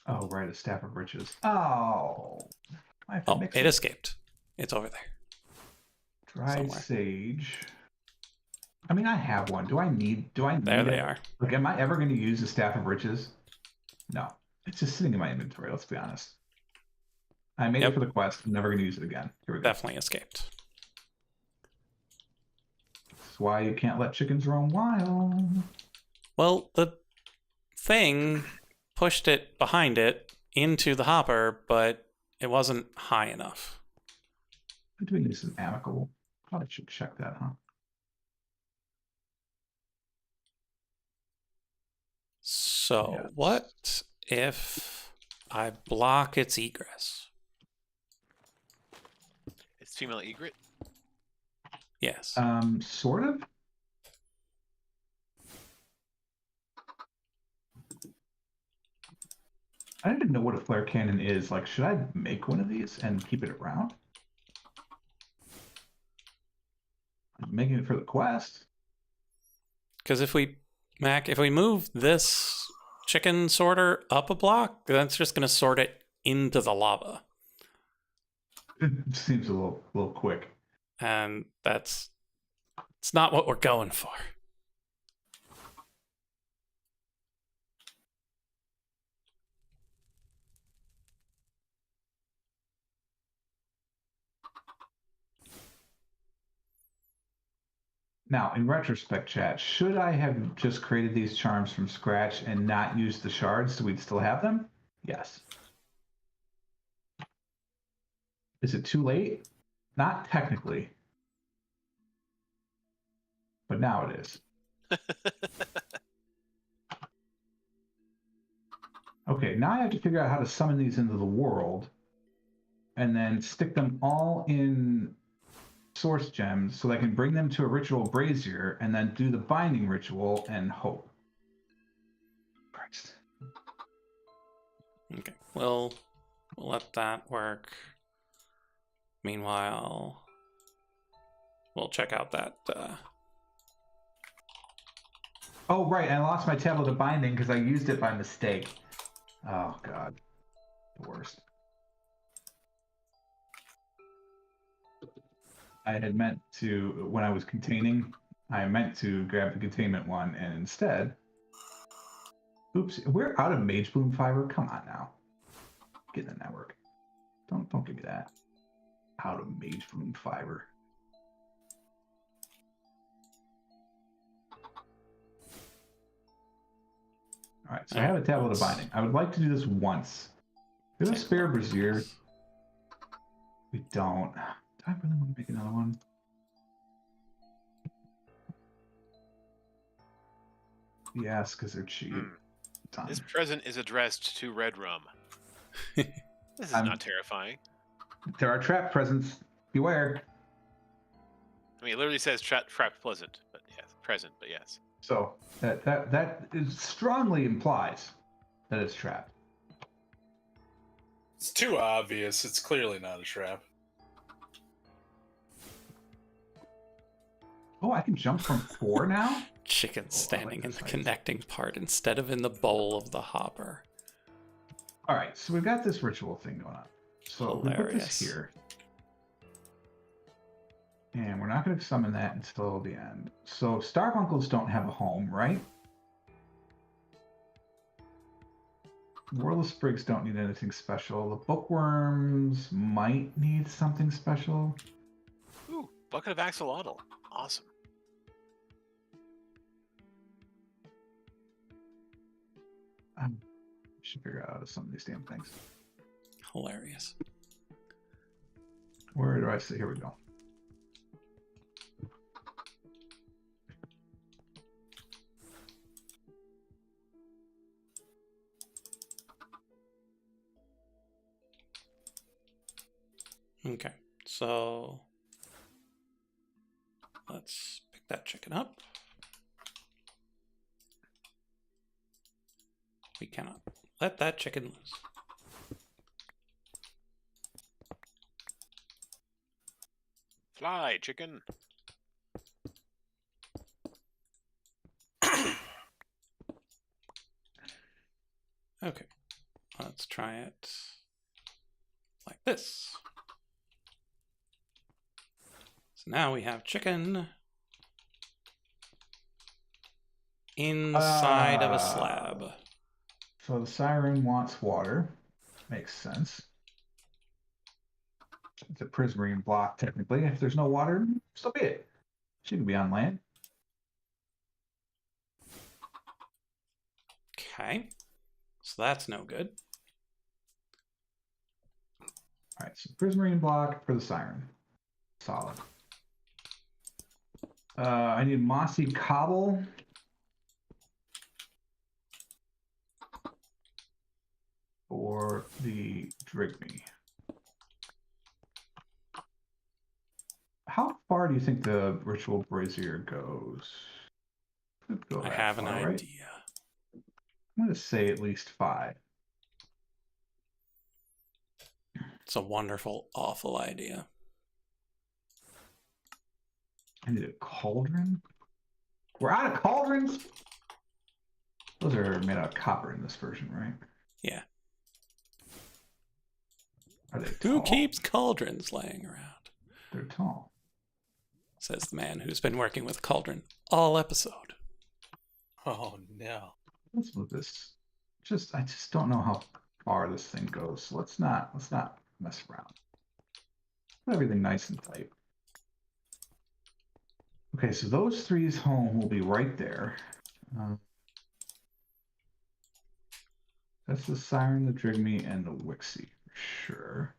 Oh, right. A staff of riches. Oh. I have to Oh, mix it escaped. It's over there. Dried somewhere. sage. I mean, I have one. Do I need There they it? are. Like, am I ever going to use the staff of riches? No. It's just sitting in my inventory. Let's be honest. I made Yep. it for the quest. I'm never going to use it again. Here we go. Definitely escaped. That's why you can't let chickens roam wild. Well, the thing pushed it behind it into the hopper, but it wasn't high enough. I'm doing this as amicable. Probably should check that, huh? So, Yes. what if I block its egress? It's female egret. Yes. Sort of. I don't even know what a flare cannon is. Like, should I make one of these and keep it around? I'm making it for the quest. Because if we move this chicken sorter up a block, that's just going to sort it into the lava. It seems a little quick. And it's not what we're going for. Now, in retrospect, chat, should I have just created these charms from scratch and not used the shards so we'd still have them? Yes. Is it too late? Not technically. But now it is. Okay, now I have to figure out how to summon these into the world and then stick them all in source gems so I can bring them to a ritual brazier and then do the binding ritual and hope. Christ. Okay, we'll let that work. Meanwhile, we'll check out that Oh, right. I lost my tablet of binding because I used it by mistake. Oh, God. The worst. I had meant to, when I was containing, I meant to grab the containment one, and instead... Oops, we're out of Mage Bloom fiber? Come on now. Get in the network. Don't give me that. Out of Mage Bloom fiber. Alright, so I have a tablet of binding. I would like to do this once. Do we have a spare brazier? We don't. Do I really want to make another one? Yes, because they're cheap. This present is addressed to Red Rum. This is not terrifying. There are trap presents. Beware. I mean, it literally says trap pleasant, but yes, present, but yes. So that strongly implies that it's trapped. It's too obvious. It's clearly not a trap. Oh, I can jump from 4 now? Chicken standing in the connecting part instead of in the bowl of the hopper. All right, so we've got this ritual thing going on. So we put this here. And we're not going to summon that until the end. So Starbunkles don't have a home, right? Wordless Sprigs don't need anything special. The Bookworms might need something special. Ooh, bucket of axolotl. Awesome. I should figure out some of these damn things. Hilarious. Where do I see? Here we go. Okay, so let's pick that chicken up. We cannot let that chicken loose. Fly, chicken. Okay, let's try it like this. So now we have chicken inside of a slab. So the siren wants water. Makes sense. It's a prismarine block, technically. If there's no water, so be it. She can be on land. Okay, so that's no good. All right, so prismarine block for the siren. Solid. I need mossy cobble. For the Drigme. How far do you think the ritual brazier goes? Go I have an far, right? idea. I'm going to say at least 5. It's a wonderful, awful idea. I need a cauldron. We're out of cauldrons? Those are made out of copper in this version, right? Yeah. Are they Who tall? keeps cauldrons laying around? They're tall. Says the man who's been working with cauldron all episode. Oh no. Let's move this. I just don't know how far this thing goes. So let's not mess around. Put everything nice and tight. Okay, so those 3's home will be right there. That's the Siren, the Drigme, and the Wixie, for sure.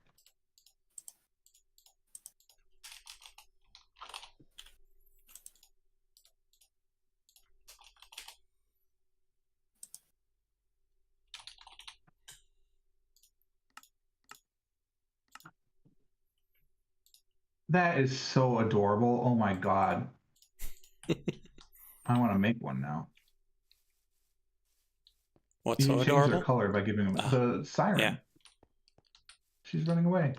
That is so adorable. Oh my god. I want to make one now. What's You so change adorable? their color by giving them the siren. Yeah. She's running away.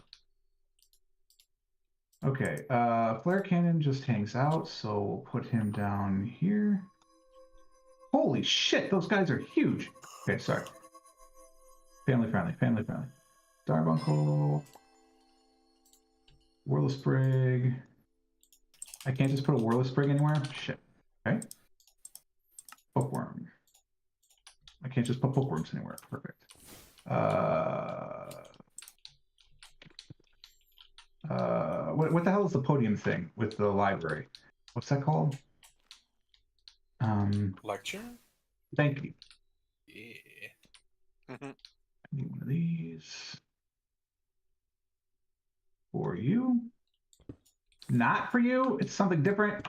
Okay, Flare Cannon just hangs out, so we'll put him down here. Holy shit, those guys are huge. Okay, sorry. Family friendly, family friendly. Starbuncle. Whirl Sprig. I can't just put a Whirl Sprig anywhere? Shit. Okay. Bookworm. I can't just put bookworms anywhere. Perfect. What the hell is the podium thing with the library? What's that called? Lecture? Thank you. Yeah. I need one of these. For you. Not for you. It's something different.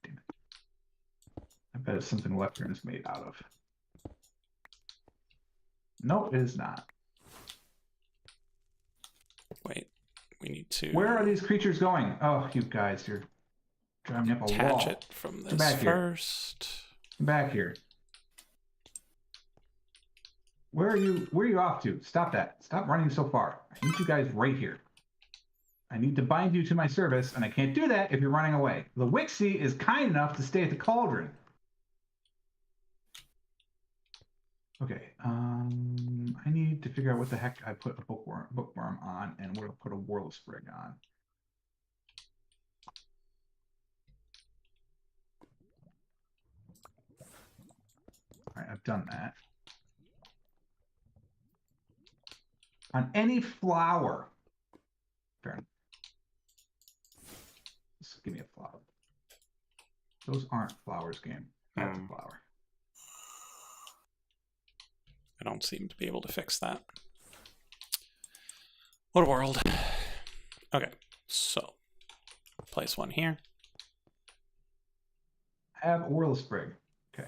Damn it. I bet it's something Lectern is made out of. No, it is not. Wait, we need to. Where are these creatures going? Oh, you guys, you're driving me up a attach wall. it from Come this back here. first? Come back here. Where are you off to? Stop that. Stop running so far. I need you guys right here. I need to bind you to my service, and I can't do that if you're running away. The Wixie is kind enough to stay at the cauldron. Okay, I need to figure out what the heck I put a bookworm on and what to put a Whirl Sprig on. All right, I've done that. On any flower. Fair enough. Just give me a flower. Those aren't flowers, game. That's a flower. I don't seem to be able to fix that. What a world. Okay, so place one here. I have a Whirl Sprig. Okay.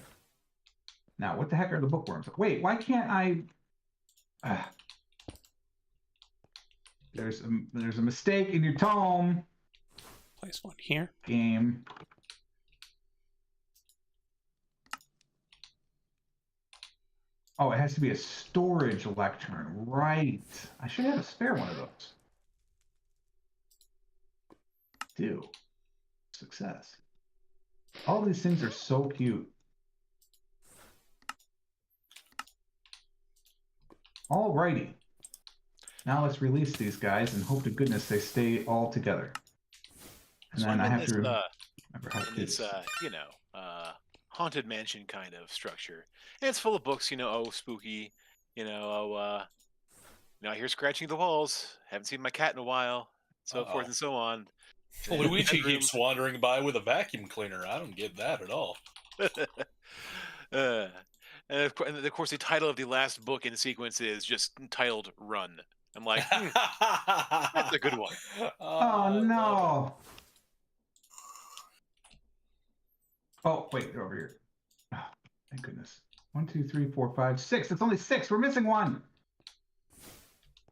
Now, what the heck are the bookworms? Wait, why can't I? There's a mistake in your tome. Place one here. Game. Oh, it has to be a storage lectern. Right. I should have a spare one of those. Do. Success. All these things are so cute. Alrighty. Now let's release these guys and hope to goodness they stay all together. And So then I'm I in have this, to remember how to in do this, this. haunted mansion kind of structure. And it's full of books, oh, spooky, I hear scratching the walls. Haven't seen my cat in a while, so forth and so on. Luigi Bedroom. keeps wandering by with a vacuum cleaner. I don't get that at all. And of course, the title of the last book in sequence is just titled "Run." I'm like, that's a good one. Oh no! Oh wait, they're over here. Oh, thank goodness. 1, 2, 3, 4, 5, 6. It's only 6. We're missing one.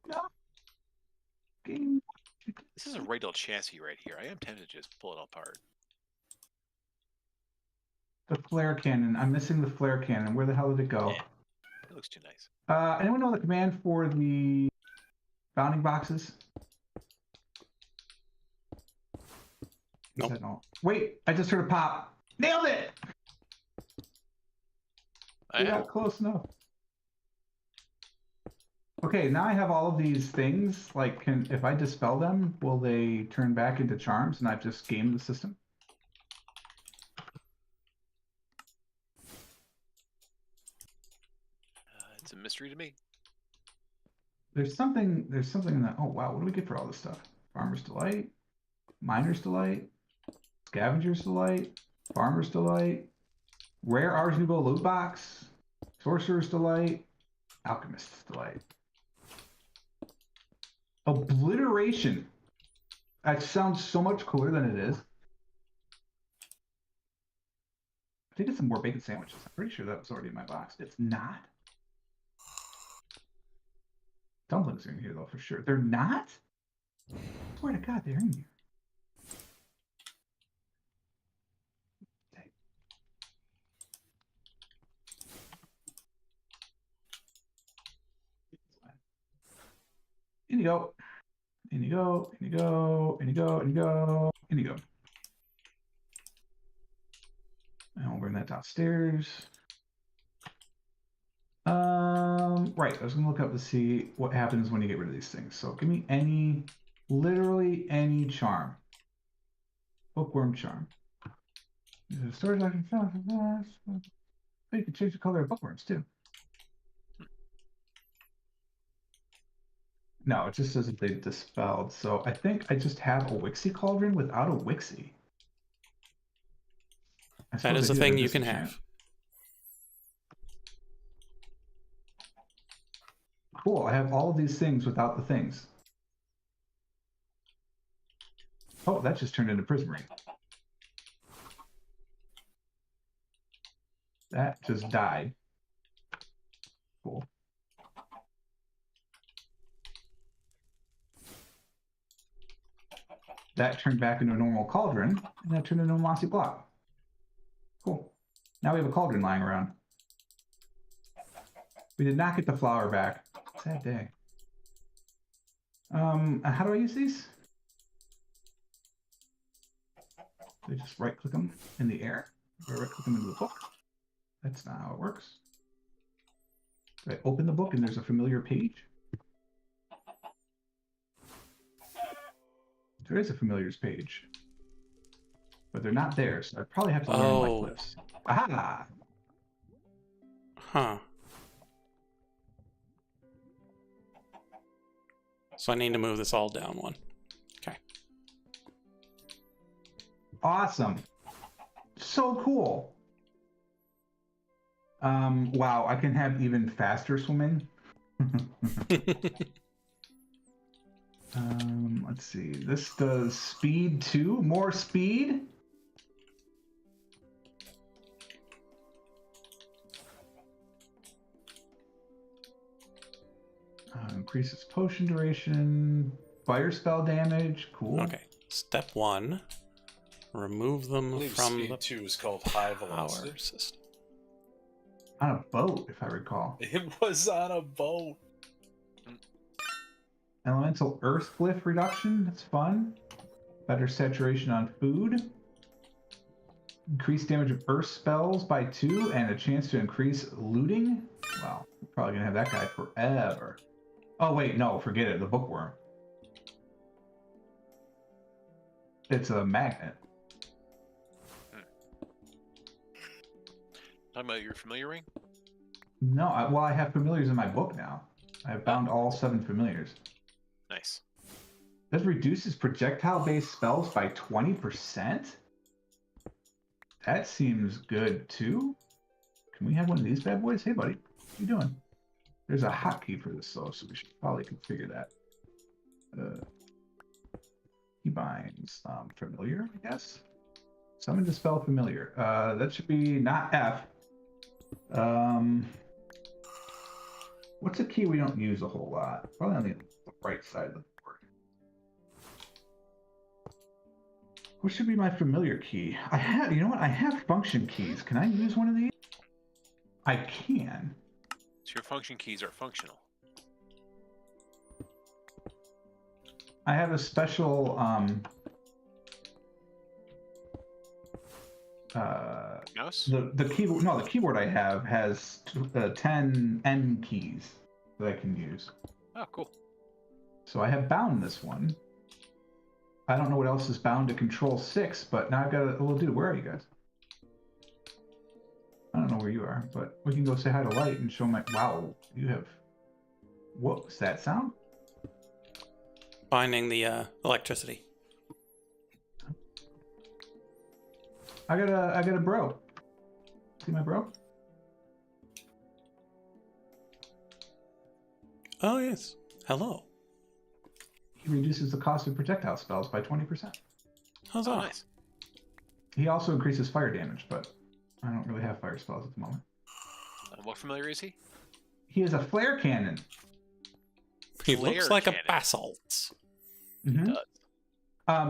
No. Game. This is a radial chassis right here. I am tempted to just pull it apart. The flare cannon. I'm missing the flare cannon. Where the hell did it go? Yeah, it looks too nice. Anyone know the command for the bounding boxes? Nope. No. Wait, I just heard a pop. Nailed it! We got close enough. Okay, now I have all of these things. Like, if I dispel them, will they turn back into charms and I've just gamed the system? It's a mystery to me. There's something in that. Oh wow, what do we get for all this stuff? Farmer's Delight, Miner's Delight, Scavenger's Delight, Farmer's Delight, Rare Ars Nouveau Loot Box, Sorcerer's Delight, Alchemist's Delight. Obliteration. That sounds so much cooler than it is. I think it's some more bacon sandwiches. I'm pretty sure that was already in my box. It's not. Dumplings are in here though, for sure. They're not? Swear to God, they're in here. In you go. In you go. In you go. In you go. In you go. In you go. And we'll bring that downstairs. Right, I was gonna look up to see what happens when you get rid of these things. So give me any, literally any charm. Bookworm charm. There's a storage option. You can change the color of bookworms too. No, it just says that they dispelled. So I think I just have a Wixie cauldron without a Wixie. That is a thing you can have. Cool, I have all of these things without the things. Oh, that just turned into Prism Ring. That just died. Cool. That turned back into a normal cauldron, and that turned into a mossy block. Cool. Now we have a cauldron lying around. We did not get the flower back. Sad day. How do I use these? Do I just right-click them in the air? Or right-click them into the book? That's not how it works. Do I open the book and there's a familiar page? There is a familiars page. But they're not there, so I probably have to learn my glyphs. Aha! Huh. So I need to move this all down one. Okay. Awesome. So cool. Wow, I can have even faster swimming. Let's see. This does speed 2. More speed. Increases potion duration. Fire spell damage. Cool. Okay. Step 1. Remove them I believe from speed the 2 is called high power velocity. system. On a boat, if I recall. It was on a boat. Elemental Earth Glyph reduction. That's fun. Better saturation on food. Increased damage of Earth spells by 2, and a chance to increase looting. Wow, we're probably gonna have that guy forever. Oh wait, no, forget it. The bookworm. It's a magnet. Talking about your familiar ring? No, well, I have familiars in my book now. I have bound all 7 familiars. Nice. This reduces projectile-based spells by 20%? That seems good, too. Can we have one of these bad boys? Hey, buddy. What are you doing? There's a hotkey for this, though, so we should probably configure that. Keybinds. Familiar, I guess? Summon Dispel Familiar. That should be not F. What's a key we don't use a whole lot? Probably on the right side of the board. What should be my familiar key? I have, you know what? I have function keys. Can I use one of these? I can. So your function keys are functional. I have a special Mouse? the keyboard. No, the keyboard I have has 10 N keys that I can use. Oh, cool. So I have bound this one. I don't know what else is bound to Control 6, but now I've got a little dude. Where are you guys? I don't know where you are, but we can go say hi to Light and show my. Wow, you have. What was that sound? Finding the electricity. I got a bro. See my bro? Oh, yes. Hello. He reduces the cost of projectile spells by 20%. How's Oh, that? nice. He also increases fire damage, but I don't really have fire spells at the moment. What familiar is he? He is a flare cannon. He Flare looks like cannon. a basalt. Mhm. Does.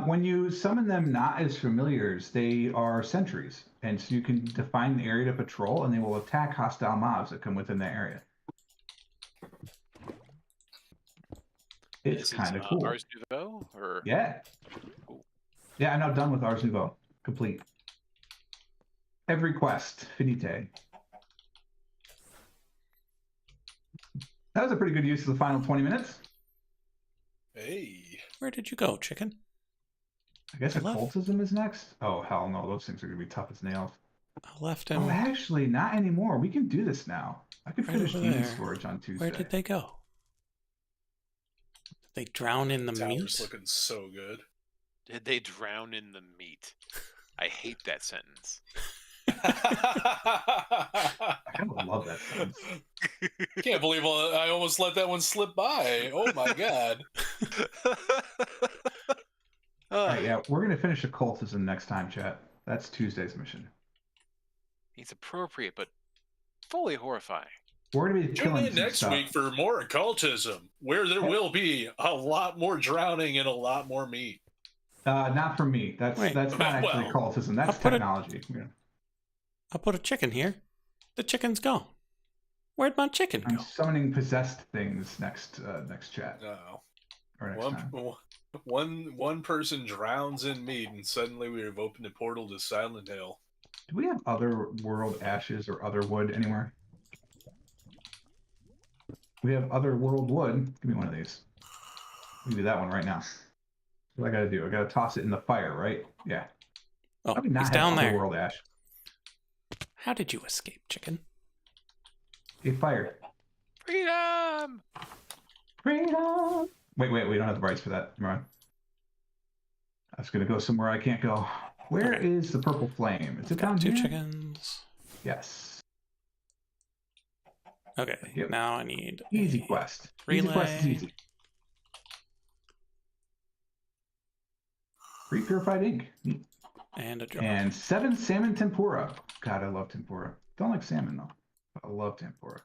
When you summon them not as familiars, they are sentries. And so you can define the area to patrol, and they will attack hostile mobs that come within that area. It's This is, kind of cool. Ars Nouveau? Or... Yeah. Cool. Yeah, I'm now done with Ars Nouveau. Complete. Every quest. Finite. That was a pretty good use of the final 20 minutes. Hey. Where did you go, chicken? I guess I left. occultism is next. Oh, hell no. Those things are going to be tough as nails. I left him. Oh, actually, not anymore. We can do this now. I could Right finish over demon there. storage on Tuesday. Where did they go? Did they drown in the Tower's meat? looking so good. Did they drown in the meat? I hate that sentence. I kind of love that sentence. Can't believe I almost let that one slip by. Oh my god. All right, yeah, we're going to finish occultism next time, chat. That's Tuesday's mission. It's appropriate, but fully horrifying. We're going to be Tune killing in some next stuff. week for more occultism, where there will be a lot more drowning and a lot more meat. Not from me. That's Wait. not actually Well, occultism. That's I'll put it- technology. Yeah. I'll put a chicken here. The chicken's gone. Where'd my chicken I'm go? summoning possessed things next chat No. or next time. One person drowns in meat, and suddenly we have opened a portal to Silent Hill. Do we have other world ashes or other wood anywhere? We have other world wood. Give me one of these. Give me that one right now. What do I gotta do? I gotta toss it in the fire, right? Yeah. Oh, How do we not he's have down other there. world ash? How did you escape, chicken? Get fired. Freedom! Freedom! Wait, we don't have the rights for that. Never mind. I was gonna go somewhere I can't go. Where Okay. is the purple flame? Is it down Got two here? chickens. Yes. Okay, Yep. now I need Easy a quest. relay. Easy quest is easy. Free purified ink. Neat. and a drum. And 7 salmon tempura. God, I love tempura. Don't like salmon though. But I love tempura.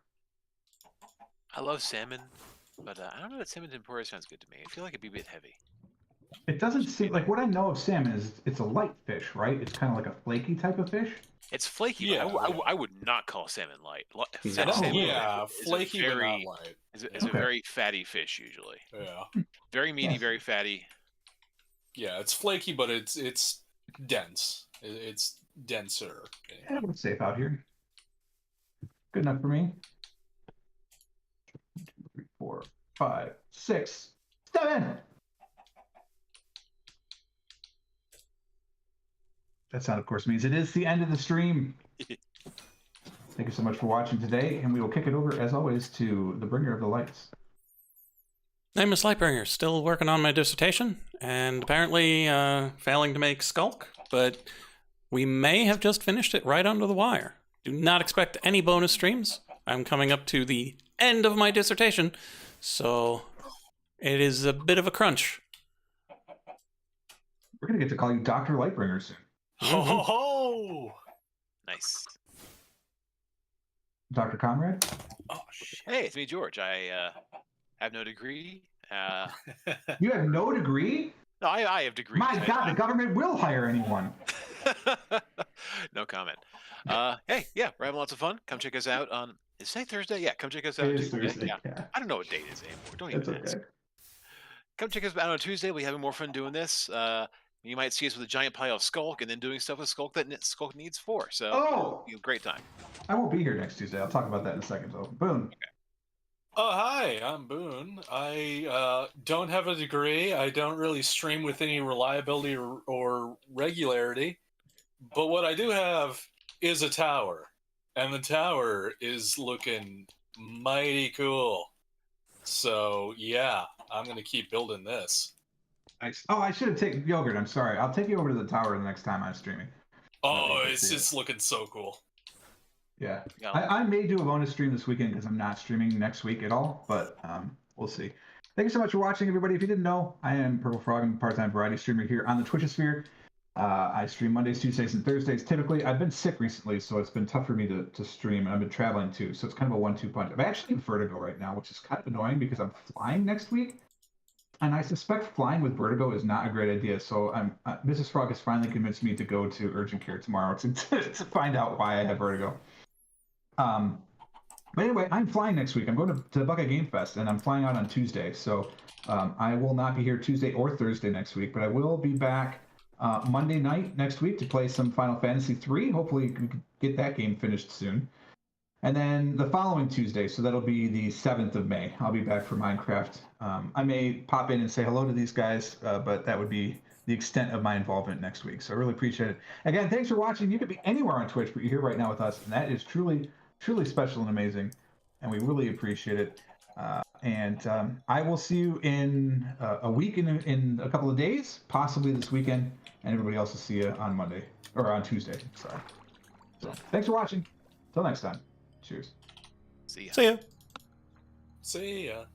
I love salmon, but I don't know that salmon tempura sounds good to me. I feel like it'd be a bit heavy. It doesn't seem like what I know of salmon is it's a light fish, right? It's kind of like a flaky type of fish. It's flaky, Yeah. but I would not call salmon light. Yeah. Salmon Yeah, is a flaky but very, not light. is a Okay. very fatty fish usually. Yeah. Very meaty, Yes. very fatty. Yeah, it's flaky, but it's dense. It's denser. Yeah, it's safe out here. Good enough for me. 1, 2, 3, 4, 5, 6, 7. That sound, of course, means it is the end of the stream. Thank you so much for watching today, and we will kick it over, as always, to the bringer of the lights. Name is Lightbringer, still working on my dissertation, and apparently failing to make Sculk, but we may have just finished it right under the wire. Do not expect any bonus streams. I'm coming up to the end of my dissertation, so it is a bit of a crunch. We're going to get to call you Dr. Lightbringer soon. Ho ho ho! Nice. Dr. Conrad? Oh shit! Hey, it's me, George. I have no degree. You have no degree? No, I have degrees. My God, the government will hire anyone. No comment. Hey, yeah, we're having lots of fun. Come check us out on. Is today Thursday? Yeah, come check us out. It on is Tuesday. Thursday. Yeah. Yeah, I don't know what date it is anymore. Don't that's even ask. okay. Come check us out on Tuesday. We're having more fun doing this. You might see us with a giant pile of Sculk and then doing stuff with Sculk that Sculk needs for. So Oh! it'll be a great time. I won't be here next Tuesday. I'll talk about that in a second, though. Boon. Oh hi, I'm Boon. I don't have a degree. I don't really stream with any reliability or regularity. But what I do have is a tower, and the tower is looking mighty cool. So yeah, I'm gonna keep building this. Oh, I should have taken yogurt. I'm sorry. I'll take you over to the tower the next time I'm streaming. Oh, Okay, it's yeah. just looking so cool. Yeah. Yeah. I may do a bonus stream this weekend because I'm not streaming next week at all, but we'll see. Thank you so much for watching, everybody. If you didn't know, I am Purple Frog. I'm a part-time variety streamer here on the Twitchosphere. I stream Mondays, Tuesdays, and Thursdays. Typically, I've been sick recently, so it's been tough for me to stream, and I've been traveling too, so it's kind of a 1-2 punch. I'm actually in vertigo right now, which is kind of annoying because I'm flying next week, and I suspect flying with vertigo is not a great idea. So Mrs. Frog has finally convinced me to go to urgent care tomorrow to find out why I have vertigo. But anyway, I'm flying next week. I'm going to Buckeye Game Fest, and I'm flying out on Tuesday. So I will not be here Tuesday or Thursday next week, but I will be back Monday night next week to play some Final Fantasy III. Hopefully, we can get that game finished soon. And then the following Tuesday, so that'll be the 7th of May, I'll be back for Minecraft. I may pop in and say hello to these guys, but that would be the extent of my involvement next week. So I really appreciate it. Again, thanks for watching. You could be anywhere on Twitch, but you're here right now with us, and that is truly, truly special and amazing, and we really appreciate it. I will see you in a week, in a couple of days, possibly this weekend, and everybody else will see you on Monday, or on Tuesday, sorry. So thanks for watching. Till next time. Cheers. See ya. See ya. See ya.